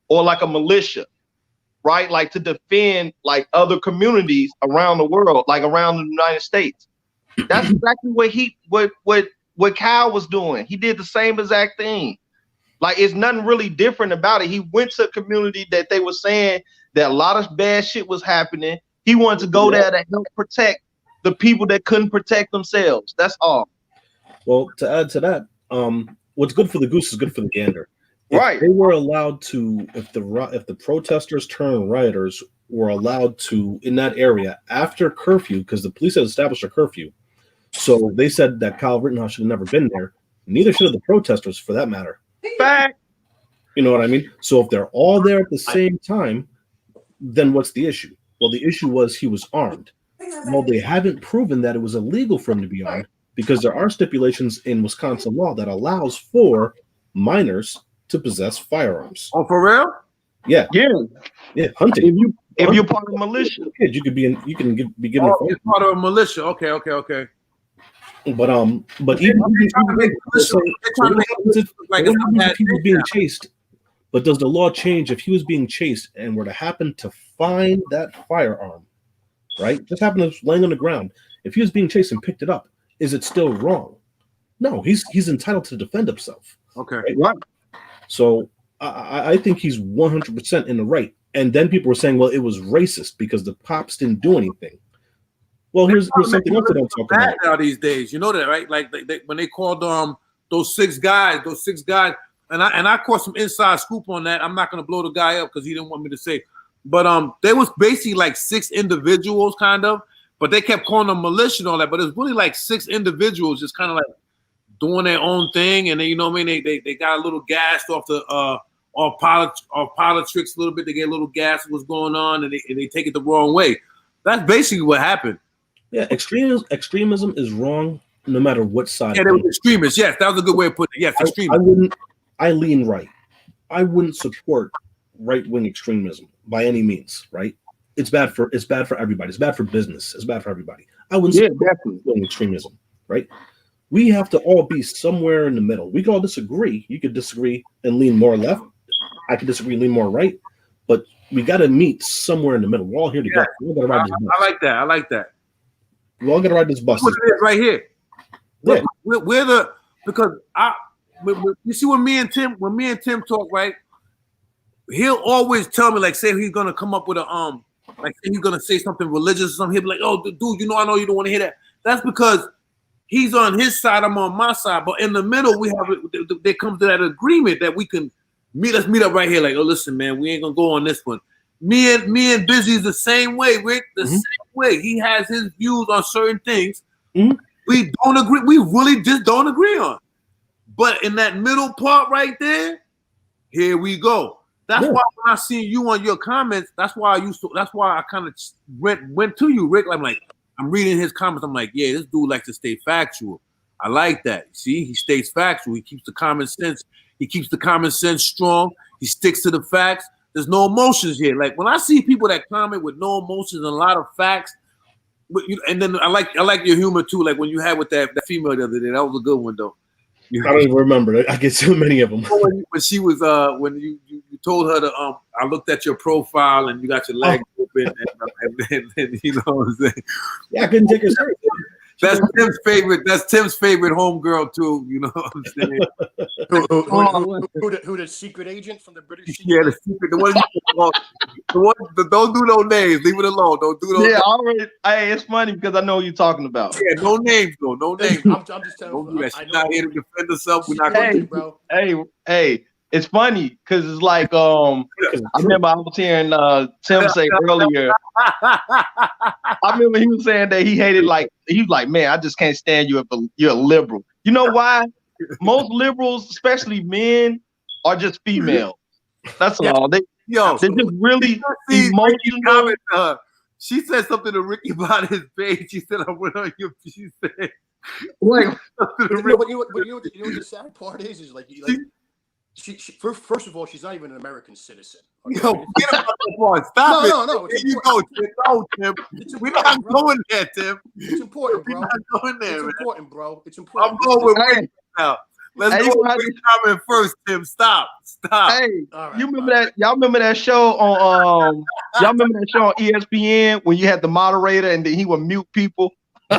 like a militia. Right, like to defend like other communities around the world, like around the United States. That's exactly what Kyle was doing. He did the same exact thing. Like it's nothing really different about it. He went to a community that they were saying that a lot of bad shit was happening. He wanted to go there to help protect the people that couldn't protect themselves. That's all. Well, to add to that, what's good for the goose is good for the gander. Right. If they were allowed to, if the protesters turned rioters were allowed to in that area after curfew, because the police had established a curfew, so they said that Kyle Rittenhouse should have never been there. Neither should have the protesters, for that matter. Fact. You know what I mean? So if they're all there at the same time, then what's the issue? Well, the issue was he was armed. Well, they haven't proven that it was illegal for him to be armed because there are stipulations in Wisconsin law that allows for minors to possess firearms. Oh, for real? Yeah. Hunting. If you're part of a militia, you could be in. You can be given. Oh, you're part of a militia. Okay. But even if he was being chased, but does the law change if he was being chased and were to happen to find that firearm, right? Just happened to laying on the ground. If he was being chased and picked it up, is it still wrong? No, he's entitled to defend himself. Okay. Right? So I think he's 100% in the right. And then people were saying, well, it was racist because the cops didn't do anything. Well, here's something else I don't talk about now these days. You know that, right? Like when they called those six guys, and I caught some inside scoop on that. I'm not gonna blow the guy up because he didn't want me to say, but there was basically like 6 individuals, kind of, but they kept calling them militia and all that. But it's really like 6 individuals just kind of like doing their own thing, and then you know what I mean. They got a little gassed off the off Politricks a little bit. They get a little gas of what's going on, and they take it the wrong way. That's basically what happened. Yeah, extremism is wrong no matter what side. Yeah, they were extremists. Yes, that was a good way of putting it. Yes, extremists. I lean right. I wouldn't support right-wing extremism by any means. Right? It's bad for everybody. It's bad for business. It's bad for everybody. I wouldn't support right-wing extremism. Right? We have to all be somewhere in the middle. We can all disagree. You could disagree and lean more left. I could disagree and lean more right. But we got to meet somewhere in the middle. We're all here together. Yeah. I like that. We all got to ride this bus. What it is right here. Yeah. Because you see when me and Tim talk, right? He'll always tell me, like, say he's gonna come up with a like he's gonna say something religious or something. He'll be like, "Oh, dude, I know you don't want to hear that." That's because he's on his side, I'm on my side. But in the middle, there comes to that agreement that we can let's meet up right here. Like, oh, listen, man, we ain't gonna go on this one. Me and Busy is the same way, Rick. The same way. He has his views on certain things. We don't agree. We really just don't agree on. But in that middle part right there, here we go. That's why when I see you on your comments, that's why I kind of went to you, Rick. I'm reading his comments. I'm like, yeah, this dude likes to stay factual. I like that. See, he stays factual. He keeps the common sense. He keeps the common sense strong. He sticks to the facts. There's no emotions here. Like when I see people that comment with no emotions and a lot of facts, and then I like your humor too. Like when you had with that female the other day, that was a good one though. I don't even remember. I get so many of them. When she was when you told her to I looked at your profile and you got your leg open and you know what I'm saying? Yeah, I couldn't take her serious. That's Tim's favorite. That's Tim's favorite homegirl too. You know what I'm saying? Who the secret agent from the British? Yeah, the secret. The one. Don't do no names. Leave it alone. Don't do those. Yeah, already. Hey, it's funny because I know what you're talking about. Yeah, no names though. No names. I'm just telling you. She's not here to defend herself. We're not Hey, going to. hey. It's funny because it's like I remember I was hearing Tim say earlier. I remember he was saying that he hated he was like, man, I just can't stand you if you're a liberal. You know why? Most liberals, especially men, are just females. That's all. They're just really emotional. She said something to Ricky about his page. She said, I went on your. She said, wait. You know what the sad part is like. She first of all, she's not even an American citizen. Okay? Yo, get him out the bar. Stop it. No. There you go, Tim. Go, Tim. We're not going there, Tim. It's important, bro. We're not going there, it's man. important, bro. It's important. I'm going with Rick now. Let's go with Rick comment first, Tim. Stop. Hey, right, you remember that? Y'all remember that show on y'all remember that show on ESPN when you had the moderator and then he would mute people? Yo,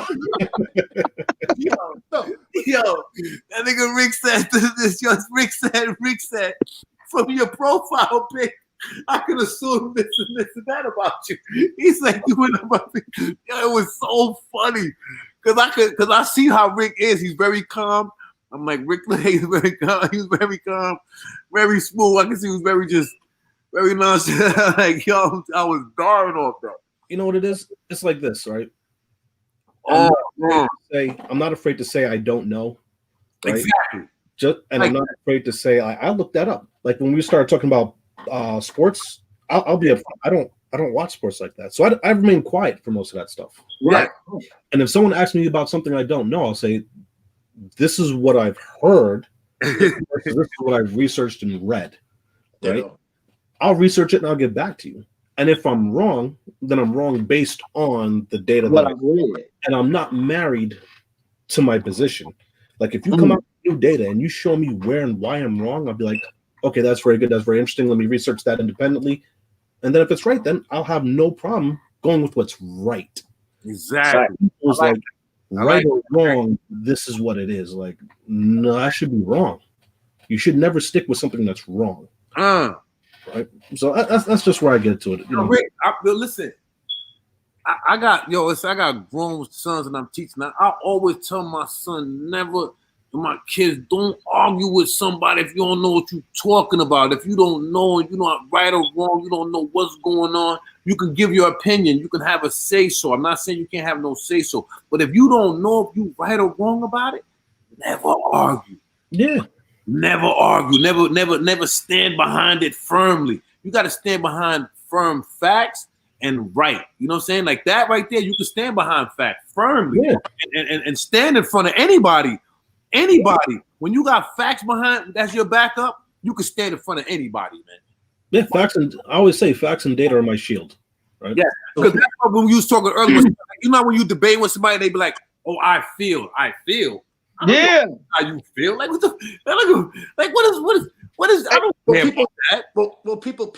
that nigga Rick said this. Rick said, from your profile pic, I could assume this and that about you. He said you went about it. Yo, it was so funny because I see how Rick is. He's very calm. I'm like, Rick, he's very calm. He's very calm, very smooth. I can see he was very nonchalant. Like, yo, I was darn off that. You know what it is? It's like this, right? I'm not afraid to say I don't know. Right? Exactly. I'm not afraid to say I looked that up. Like when we started talking about sports, I'll be upfront. I don't watch sports like that, so I remain quiet for most of that stuff. Right. And if someone asks me about something I don't know, I'll say, "This is what I've heard. This is what I've researched and read." Right. I'll research it and I'll get back to you. And if I'm wrong, then I'm wrong based on the data that I've read. And I'm not married to my position. Like if you come out with new data and you show me where and why I'm wrong, I'll be like, okay, that's very good. That's very interesting. Let me research that independently. And then if it's right, then I'll have no problem going with what's right. Exactly. So right or wrong, this is what it is. Like, no, I should be wrong. You should never stick with something that's wrong. Right. So that's just where I get to it. You know? Rick, listen, I got grown sons and I'm teaching. I always tell my son, my kids, don't argue with somebody if you don't know what you're talking about. If you don't know, you're not right or wrong, you don't know what's going on, you can give your opinion. You can have a say-so. I'm not saying you can't have no say-so. But if you don't know if you're right or wrong about it, never argue. Yeah. Never argue. Never stand behind it firmly. You got to stand behind firm facts and right. You know what I'm saying? Like that right there, you can stand behind facts firmly and stand in front of anybody. Anybody. When you got facts behind, that's your backup, you can stand in front of anybody, man. Yeah, facts and I always say facts and data are my shield. Right? Yeah, because that's what when you was talking earlier. You know when you debate with somebody, they be like, "Oh, I feel." Yeah, how you feel? Like what the? Like what is? I don't care about that. Well, people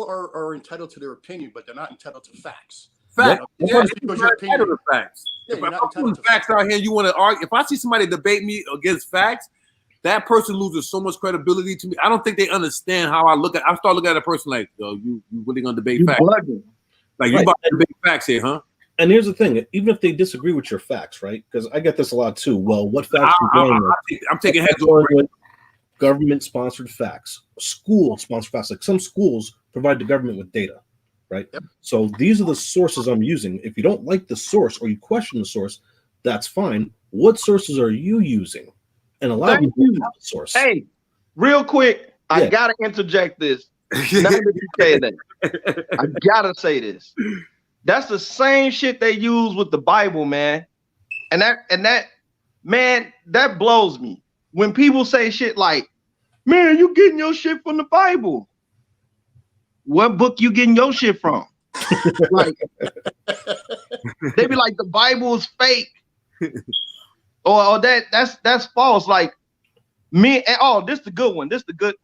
are entitled to their opinion, but they're not entitled to facts. Facts. Yeah, because you're entitled to facts. If I'm putting facts out here, you want to argue. If I see somebody debate me against facts, that person loses so much credibility to me. I don't think they understand how I look at. I start looking at a person like, "Yo, you really gonna debate facts? Like you about to debate facts here, huh?" And here's the thing: even if they disagree with your facts, right? Because I get this a lot too. Well, what facts? I'm taking heads over. government-sponsored facts, school-sponsored facts. Like some schools provide the government with data, right? Yep. So these are the sources I'm using. If you don't like the source or you question the source, that's fine. What sources are you using? And allow me to have the source. Hey, real quick, I Yeah. gotta interject this. Now that you say that, I gotta say this. That's the same shit they use with the Bible, man. And that man, that blows me. When people say shit like, man, you getting your shit from the Bible. What book you getting your shit from? Like, they be like, the Bible is fake. or that's false. Like, me, and oh, this the good one. This the good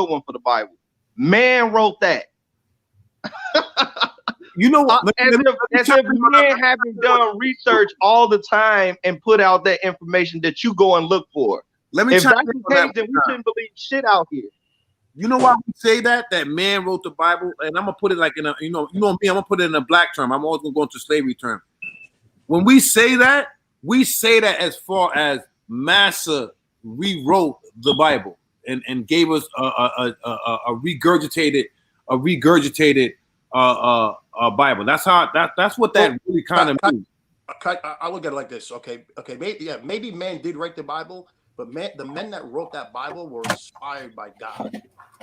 one for the Bible. Man wrote that. You know what? As if men haven't done research all the time and put out that information that you go and look for. Let me If chime that's in the on case, that then we one. shouldn't believe shit out here. You know why we say that? That man wrote the Bible, and I'm gonna put it like in a, you know me, I'm gonna put it in a black term. I'm always gonna go into slavery term. When we say that as far as Massa rewrote the Bible and gave us a regurgitated Bible. That's what that really kind of means. I look at it like this. Okay, maybe man did write the Bible, but the men that wrote that Bible were inspired by God.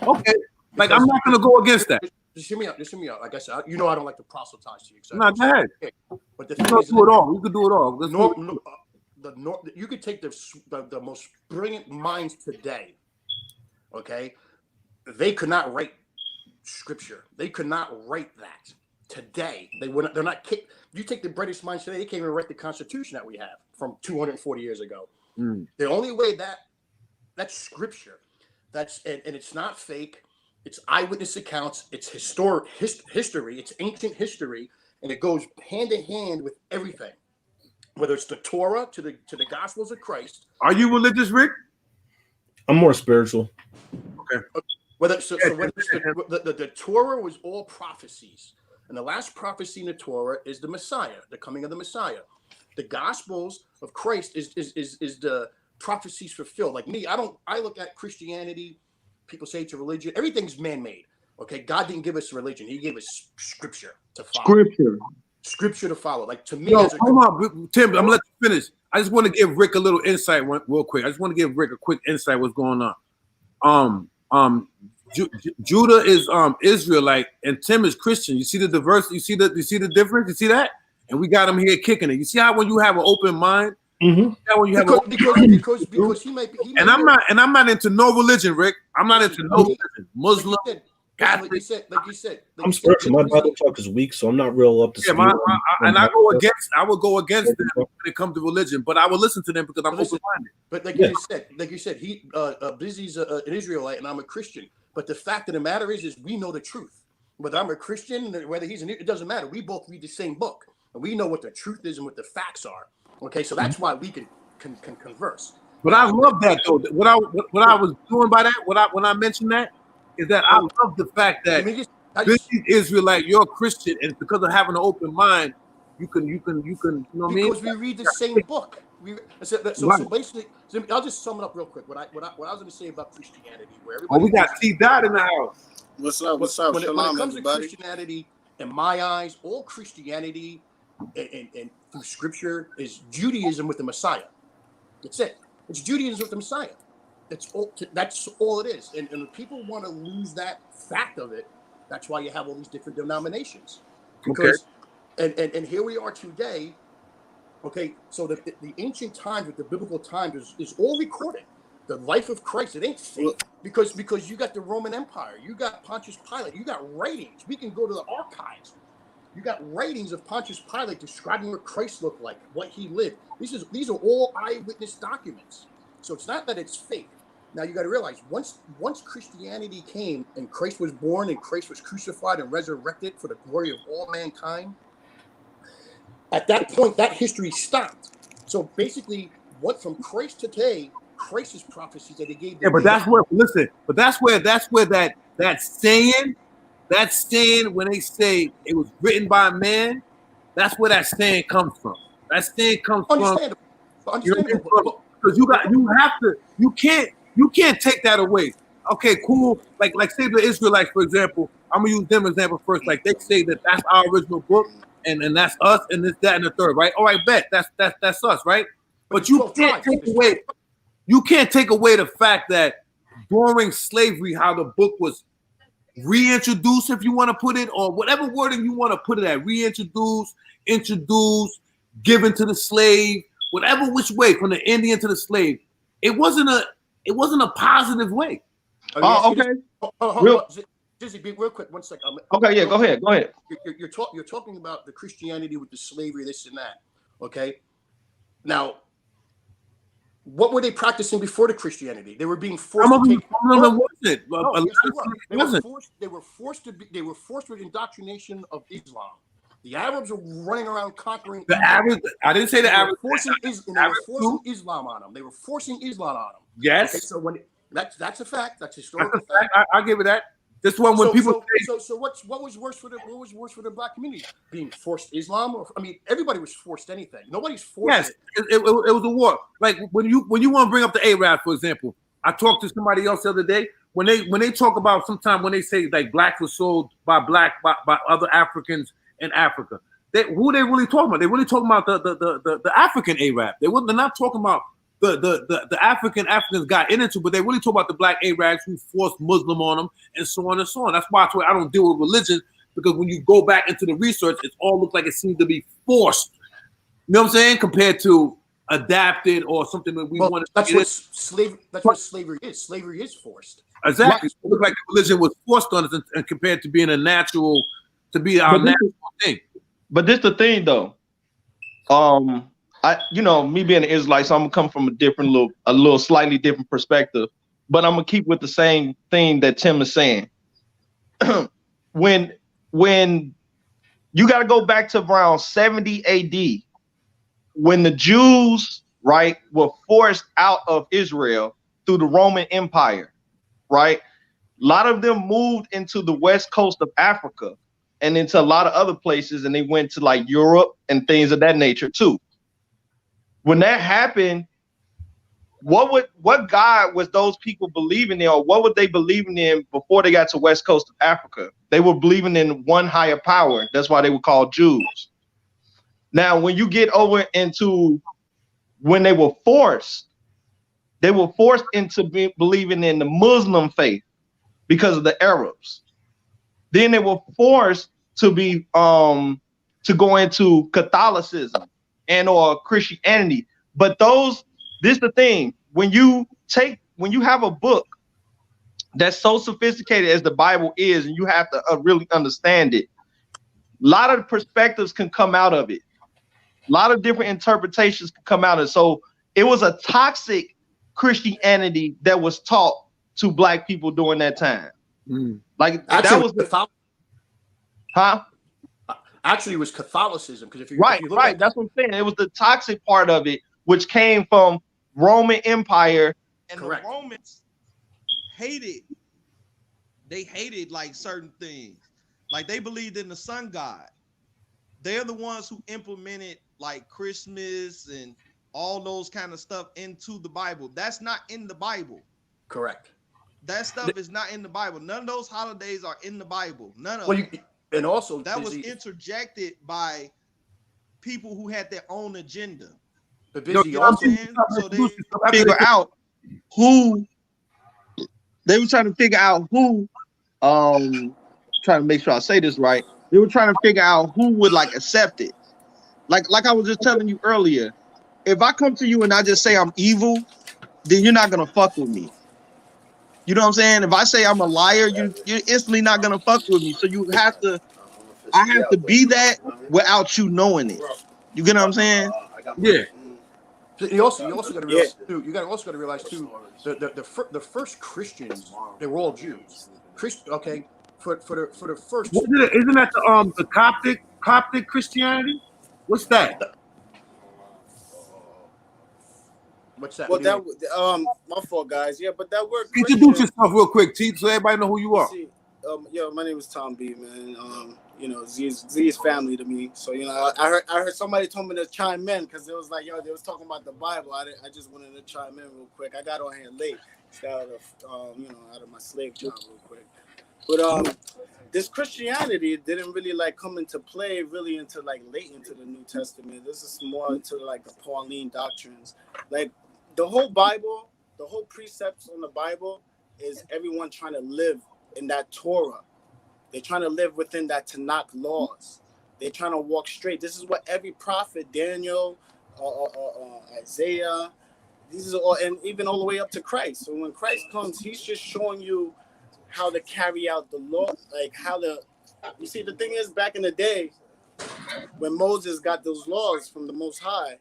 Okay, like I'm not gonna go against that. Just hear me out. Like I said, I don't like to proselytize to you. No, go ahead. But the You thing can is, do it all. You can do it all. you could take the most brilliant minds today. Okay, they could not write scripture. They could not write that today. They're not. You take the British minds today. They can't even write the Constitution that we have from 240 years ago. The only way that's scripture. And it's not fake. It's eyewitness accounts. It's history. It's ancient history, and it goes hand in hand with everything. Whether it's the Torah to the Gospels of Christ. Are you religious, Rick? I'm more spiritual. Okay. The Torah was all prophecies, and the last prophecy in the Torah is the Messiah, the coming of the Messiah. The Gospels of Christ is the prophecies fulfilled. Like me, I look at Christianity. People say it's a religion. Everything's man-made. Okay, God didn't give us a religion. He gave us scripture to follow. Scripture to follow. Like to me, hold on, Tim. I'm gonna let you finish. I just want to give Rick a little insight, real quick. I just want to give Rick a quick insight. What's going on? Judah is Israelite, and Tim is Christian. You see the diversity. You see the difference. You see that? And we got him here kicking it. You see how when you have an open mind. Because he might be. I'm not into no religion, Rick. I'm not into no religion. Muslim, Catholic. Like you said. I'm spiritual. My Bible talk is weak, so I'm not real up to speed. I would go against them when it comes to religion, but I will listen to them because I'm open-minded. But like you said, he Busy's an Israelite and I'm a Christian. But the fact of the matter is we know the truth. Whether I'm a Christian, whether he's it doesn't matter. We both read the same book, and we know what the truth is and what the facts are. Okay, so that's why we can converse. But I love that though. What I was doing by that, when I mentioned that, is that I love the fact that this is Israelite, you're a Christian, and because of having an open mind, you can, you know what I mean? Because we read the same book. So basically, I'll just sum it up real quick. What I was going to say about Christianity, where everybody. We got T. Dot in the house. What's up? When it comes to Christianity, in my eyes, all Christianity and through Scripture is Judaism with the Messiah. That's it. It's Judaism with the Messiah. That's all it is. And if people want to lose that fact of it, that's why you have all these different denominations. Because, and here we are today. Okay, so the ancient times with the biblical times is all recorded. The life of Christ, it ain't fake because you got the Roman Empire, you got Pontius Pilate, you got writings. We can go to the archives. You got writings of Pontius Pilate describing what Christ looked like, what he lived. These are all eyewitness documents. So it's not that it's fake. Now you got to realize once Christianity came and Christ was born and Christ was crucified and resurrected for the glory of all mankind, at that point that history stopped. So basically, what from Christ to today, Christ's prophecies that he gave. Yeah, but that's where that saying when they say it was written by a man, that's where that saying comes from. That saying comes from. Understandable. Because you can't You can't take that away. Okay, cool. Like say the Israelites, for example. I'm gonna use them as example first. Like they say that that's our original book, and that's us, and this, that, and the third, right? All right, bet that's us, right? But you can't take away. You can't take away the fact that during slavery, how the book was reintroduced, if you want to put it, or whatever wording you want to put it at, reintroduced, introduced, given to the slave, whatever which way, from the Indian to the slave. It wasn't a positive way. Oh, okay. Dizzy, real quick, 1 second. Okay, yeah, go ahead. You're talking about the Christianity with the slavery, this and that. Okay. Now, what were they practicing before the Christianity? They were being forced to take. They were forced with indoctrination of Islam. The Arabs were running around conquering. The Arabs. I didn't say the Arabs. They were forcing Islam on them. They were forcing Islam on them. Yes. Okay, so that's a fact. That's historical. That's a fact. I'll give it that. This one when people so what was worse for the black community? Being forced Islam, or everybody was forced anything. Nobody's forced. Yes, it was a war. Like when you want to bring up the Arab, for example, I talked to somebody else the other day. When they talk about sometime when they say like blacks were sold by other Africans in Africa, who they really talking about? They really talking about the African Arab. They're not talking about the Africans got into, but they really talk about the black Arabs who forced Muslim on them and so on and so on. That's why I don't deal with religion, because when you go back into the research, it all looks like it seems to be forced. You know what I'm saying? Compared to adapted or something that we want to. That's what slavery is. Slavery is forced. Exactly. It looked like the religion was forced on us, and compared to being a natural, to be our natural thing. But this the thing though. Me being an Israelite, so I'm gonna come from a little slightly different perspective, but I'm gonna keep with the same thing that Tim is saying. when you got to go back to around 70 AD, when the Jews, right, were forced out of Israel through the Roman Empire, right? A lot of them moved into the west coast of Africa and into a lot of other places, and they went to like Europe and things of that nature too. When that happened, what God was those people believing in, or what were they believing in before they got to west coast of Africa? They were believing in one higher power. That's why they were called Jews. Now, when you get over into when they were forced into believing in the Muslim faith because of the Arabs. Then they were forced to be to go into Catholicism and or Christianity. But this is the thing, when you have a book that's so sophisticated as the Bible is, and you have to really understand it, a lot of perspectives can come out of it. A lot of different interpretations can come out of it. So it was a toxic Christianity that was taught to black people during that time. Like actually, that was Actually, it was Catholicism, because if you look right, that's what I'm saying. It was the toxic part of it, which came from Roman Empire, and correct. The Romans hated like certain things, like they believed in the sun god. They're the ones who implemented like Christmas and all those kind of stuff into the Bible. That's not in the Bible. Correct. That stuff is not in the Bible. None of those holidays are in the Bible. None of them. And also, that was interjected by people who had their own agenda. But Busy also, so they figure out who they were trying to figure out who. Trying to make sure I say this right. They were trying to figure out who would like accept it. Like I was just telling you earlier. If I come to you and I just say I'm evil, then you're not gonna fuck with me. You know what I'm saying? If I say I'm a liar, you're instantly not gonna fuck with me. So I have to be that without you knowing it. You get what I'm saying? Yeah. You also got to realize too. You also got to realize too. The first Christians, they were all Jews. Okay. For the first. Isn't that the Coptic Christianity? What's that? What's that? Well, my fault, guys. Yeah, but that word. Introduce yourself real quick, T, so everybody know who you are. My name is Tom B, man. Z is family to me. So I heard somebody told me to chime in because it was like, they was talking about the Bible. I just wanted to chime in real quick. I got on here late out of out of my slave job real quick. But this Christianity didn't really like come into play really into like late into the New Testament. This is more into like the Pauline doctrines. Like the whole Bible, the whole precepts on the Bible is everyone trying to live in that Torah. They're trying to live within that Tanakh laws. They're trying to walk straight. This is what every prophet, Daniel, Isaiah, these are all, and even all the way up to Christ. So when Christ comes, he's just showing you how to carry out the law, like how to. You see, the thing is, back in the day, when Moses got those laws from the Most High,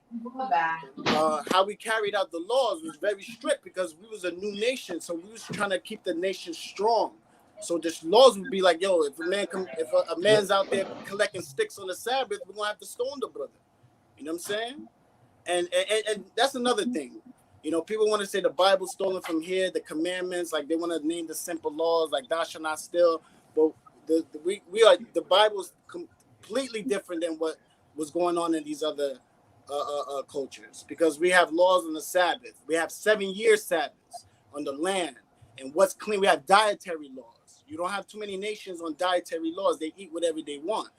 how we carried out the laws was very strict because we was a new nation, so we was trying to keep the nation strong. So this laws would be like, yo, if a man's out there collecting sticks on the Sabbath, we're gonna have to stone the brother. You know what I'm saying? And that's another thing. You know, people want to say the Bible's stolen from here, the commandments, like they want to name the simple laws, like thou shalt not steal. But the Bible's completely different than what was going on in these other cultures, because we have laws on the Sabbath. We have 7-year Sabbaths on the land, and what's clean. We have dietary laws. You don't have too many nations on dietary laws. They eat whatever they want.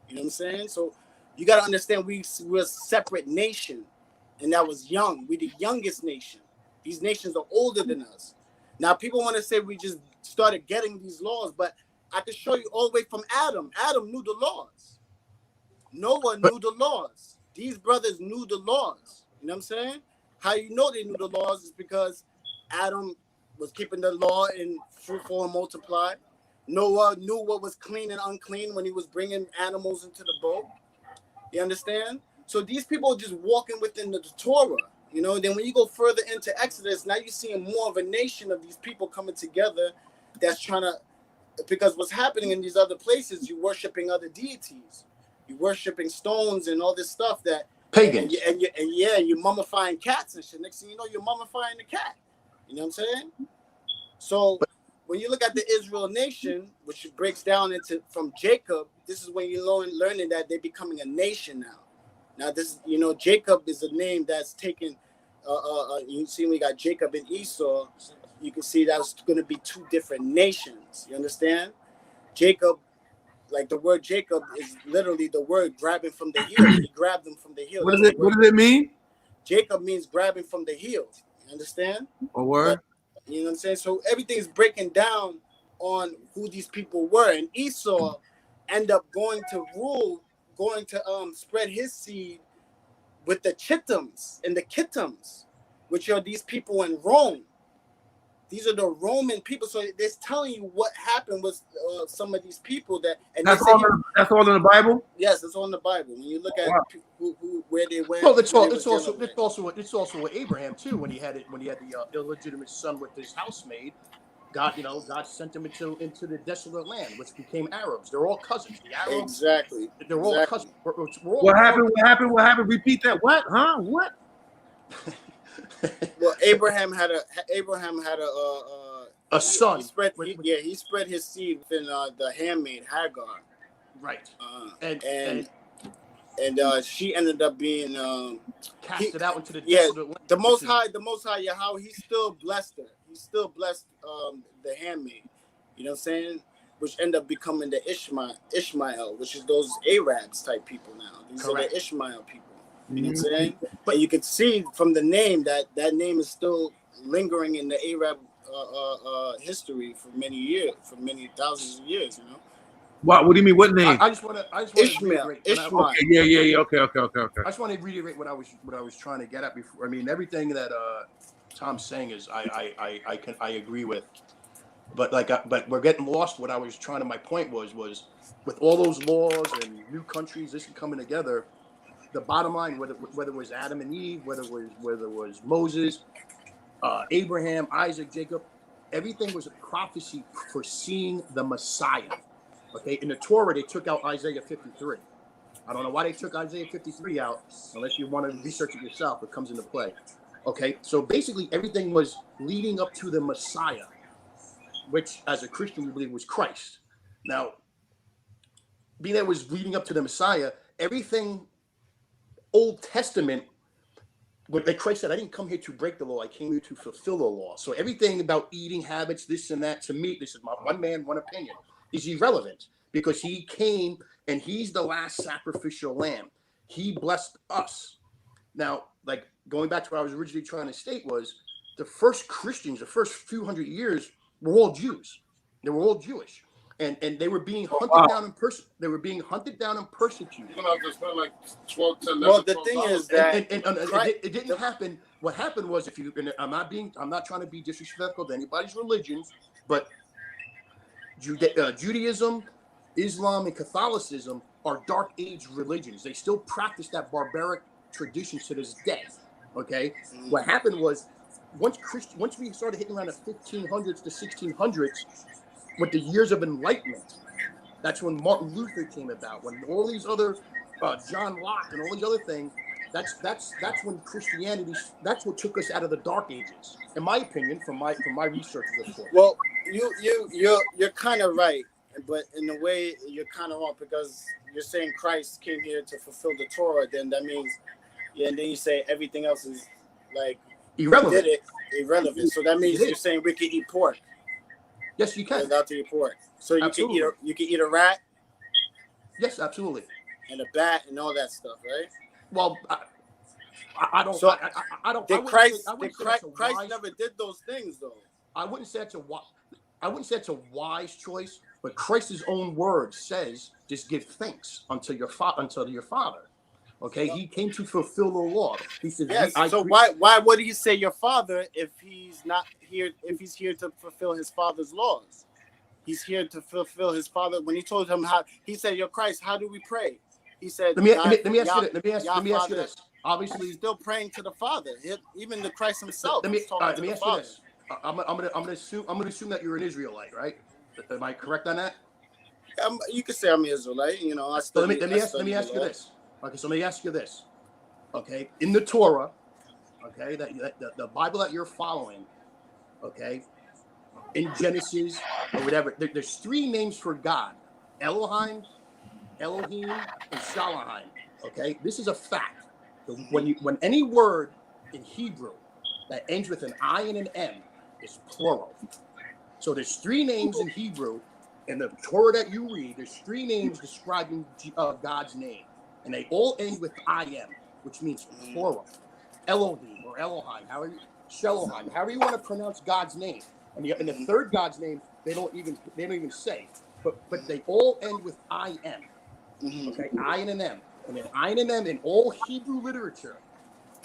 You know what I'm saying? So you got to understand we're a separate nation. And that was young. We're the youngest nation. These nations are older than us. Now, people want to say we just started getting these laws, but I can show you all the way from Adam. Adam knew the laws. Noah knew the laws. These brothers knew the laws. You know what I'm saying? How you know they knew the laws is because Adam was keeping the law in fruitful and multiply. Noah knew what was clean and unclean when he was bringing animals into the boat. You understand? So these people are just walking within the Torah, you know. Then when you go further into Exodus, now you're seeing more of a nation of these people coming together that's trying to, because what's happening in these other places, you're worshiping other deities, you're worshiping stones and all this stuff that pagans, and you're mummifying cats and shit. Next thing you know, you're mummifying the cat. You know what I'm saying? So when you look at the Israel nation, which breaks down into from Jacob, this is when you're learning that they're becoming a nation now. Now this, you know, Jacob is a name that's taken. You see, we got Jacob and Esau. You can see that's going to be two different nations. You understand? Jacob, like the word Jacob is literally the word grabbing from the heel. He grabbed them from the heel. What does it mean? Jacob means grabbing from the heel. You understand? A word. But, you know what I'm saying? So everything's breaking down on who these people were, and Esau end up going to spread his seed with the Chittims and the Kittims, which are these people in Rome. These are the Roman people. So they're telling you what happened with some of these people that. And that's all in the Bible. Yes, it's all in the Bible. When you look at where they went. Well, it's also with Abraham too. When he had the illegitimate son with his housemaid. God sent them into the desolate land, which became Arabs. They're all cousins. The Arabs, exactly. They're all cousins. What happened? Repeat that. What? Huh? What? Well, Abraham had a son. He spread his seed within the handmaid Hagar. Right. And she ended up being casted out into the desolate land. The Most High Yahweh, he still blessed her. He still blessed the handmaid, you know what I'm saying? Which end up becoming the Ishmael, which is those Arabs type people now. These are the Ishmael people. You know what I'm saying? But you can see from the name that name is still lingering in the Arab history for many thousands of years, you know? What do you mean? What name? I just want to Ishmael. Okay, yeah. Okay. I just want to reiterate what I was trying to get at before. I mean, everything that Tom's saying is I agree with, but we're getting lost. What I was trying to, my point was with all those laws and new countries, this is coming together. The bottom line, whether it was Adam and Eve, whether it was Moses, Abraham, Isaac, Jacob, everything was a prophecy foreseeing the Messiah. Okay, in the Torah they took out Isaiah 53. I don't know why they took Isaiah 53 out, unless you want to research it yourself. It comes into play. Okay, so basically everything was leading up to the Messiah, which as a Christian we believe was Christ. Now, being that it was leading up to the Messiah, everything Old Testament But like Christ said, I didn't come here to break the law. I came here to fulfill the law. So everything about eating habits, this and that, to me, this is my one man, one opinion, is irrelevant because he came and he's the last sacrificial lamb. He blessed us. Now, like going back to what I was originally trying to state was the first Christians, the first few hundred years were all Jews. They were all Jewish. And they were being hunted down and they were being hunted down and persecuted. You know, just spent like 12 to 11. Well, the thing is that it didn't happen. What happened was, if you, and I'm not trying to be disrespectful to anybody's religions, but Judaism, Islam, and Catholicism are Dark Age religions. They still practice that barbaric tradition to this day. Okay, what happened was once we started hitting around the 1500s to 1600s. With the years of enlightenment, that's when Martin Luther came about. When all these other John Locke and all these other things, that's when Christianity. That's what took us out of the Dark Ages, in my opinion, from my research report. Well, you're kind of right, but in a way you're kind of wrong because you're saying Christ came here to fulfill the Torah. Then that means, and then you say everything else is like irrelevant. Irrelevant. So that means you're saying we can eat pork. Yes, you can. Without the pork. So you can eat a rat. Yes, absolutely. And a bat and all that stuff, right? Well, I don't. So I don't. Christ never did those things, though. I wouldn't say it's a wise choice, but Christ's own word says, "Just give thanks unto your Father." Okay, he came to fulfill the law. He said, yes. So why would he say your father if he's not here? If he's here to fulfill his father's laws, he's here to fulfill his father. When he told him how, he said, "Your Christ, how do we pray?" He said, "Let me ask you this. Obviously, he's still praying to the Father. Even the Christ himself. Let me ask you this. I'm gonna assume that you're an Israelite, right? Am I correct on that? You could say I'm an Israelite. You know, let me ask you this. Okay, so let me ask you this. Okay, in the Torah, okay, the Bible that you're following, okay, in Genesis or whatever, there's three names for God: Elohim, and Shalahim. Okay, this is a fact. When any word in Hebrew that ends with an I and an M is plural. So there's three names in Hebrew in the Torah that you read. There's three names describing God's name. And they all end with I am, which means plural. Elohim or Elohim, Shelohim, however you want to pronounce God's name. And the third God's name, they don't even say. But they all end with I am. Okay, I and an M. And then I and an M in all Hebrew literature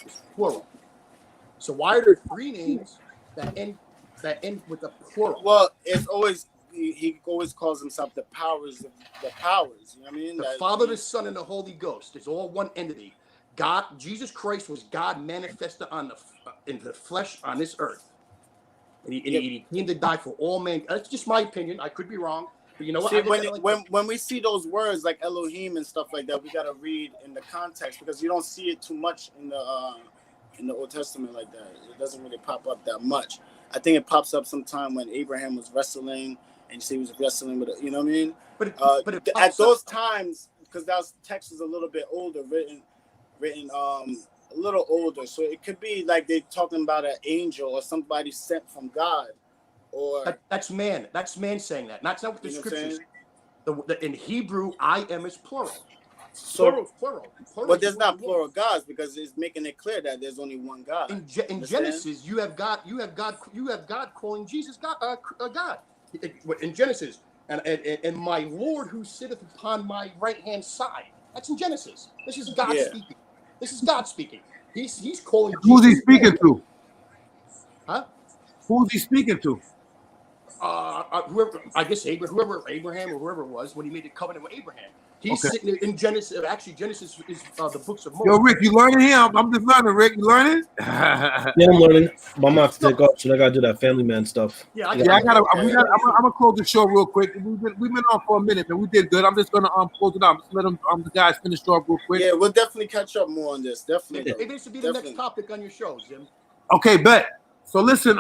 is plural. So why are there three names that end with a plural? Well, it's always he always calls himself the powers. You know what I mean? The Father, the Son, and the Holy Ghost. It's all one entity. God, Jesus Christ was God manifested in the flesh on this earth. And he came to die for all men. That's just my opinion. I could be wrong. But you know what? See, when we see those words like Elohim and stuff like that, we gotta read in the context because you don't see it too much in the Old Testament like that. It doesn't really pop up that much. I think it pops up sometime when Abraham was wrestling and you see he was wrestling with it. You know what I mean? But at those times, because that text is a little bit older, written a little older, so it could be like they're talking about an angel or somebody sent from God. Or that's man. That's man saying that. That's not what the scriptures. In Hebrew, I am is plural. So plural. But there's not plural gods because it's making it clear that there's only one God. In Genesis, you have God calling Jesus God. In Genesis, and my Lord who sitteth upon my right hand side. That's in Genesis. This is God speaking. This is God speaking. He's calling. Who's he speaking to? Huh? Who's he speaking to? Whoever, I guess Abraham or whoever it was when he made the covenant with Abraham. He's sitting in Genesis. Actually, Genesis is the books of Moses. Yo, Rick, you learning here? I'm just learning, Rick. You learning? Yeah, I'm learning. But I'm gonna have to take off, so I gotta do that family man stuff. I'm gonna close the show real quick. We've been on for a minute, but we did good. I'm just gonna close it out. Just let them the guys finish off real quick. Yeah, we'll definitely catch up more on this. Definitely. Maybe this should be the next topic on your show, Jim. Okay, bet. So listen,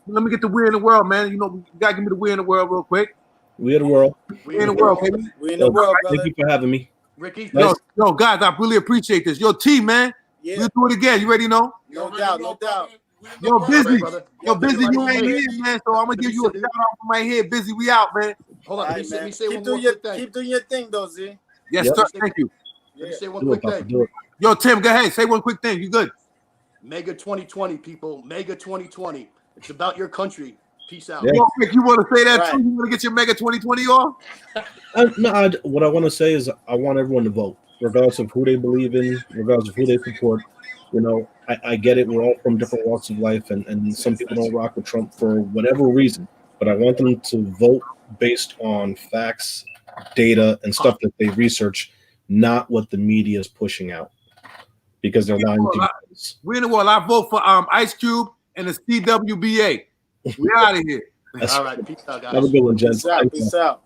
let me get the We in the World, man. You know, you gotta give me the We in the World real quick. We in the world. We in the world, baby. We in the world, brother. Thank you for having me. Ricky. Yo, guys, I really appreciate this. Yo, T, man. Yeah. We'll do it again. You already know? No doubt, no doubt. Yo, Busy. brother. Yo, Busy, you everybody ain't here. here, man. So I'm gonna give you a shout out from right here. Busy, we out, man. Hold on, All let right, man. me say Keep one doing more your quick thing. keep doing your thing, though, Z. Yes, Yep. sir. Thank you. Let me say one Do it, quick Papa. thing. Do it. Yo, Tim, go ahead. Say one quick thing. You good? Mega 2020, people. Mega 2020. It's about your country. Peace out. Yeah. Yo, Rick, you want to say that Right. too? You want to get your Mega 2020 off? What I want to say is I want everyone to vote, regardless of who they believe in, regardless of who they support. You know, I get it. We're all from different walks of life, and some people don't rock with Trump for whatever reason. But I want them to vote based on facts, data, and stuff that they research, not what the media is pushing out, because they're lying to you. We're in the world. I vote for Ice Cube and the CWBA. We out of here. All right. Peace out, guys. Have a good one, gents. Peace out. Peace out.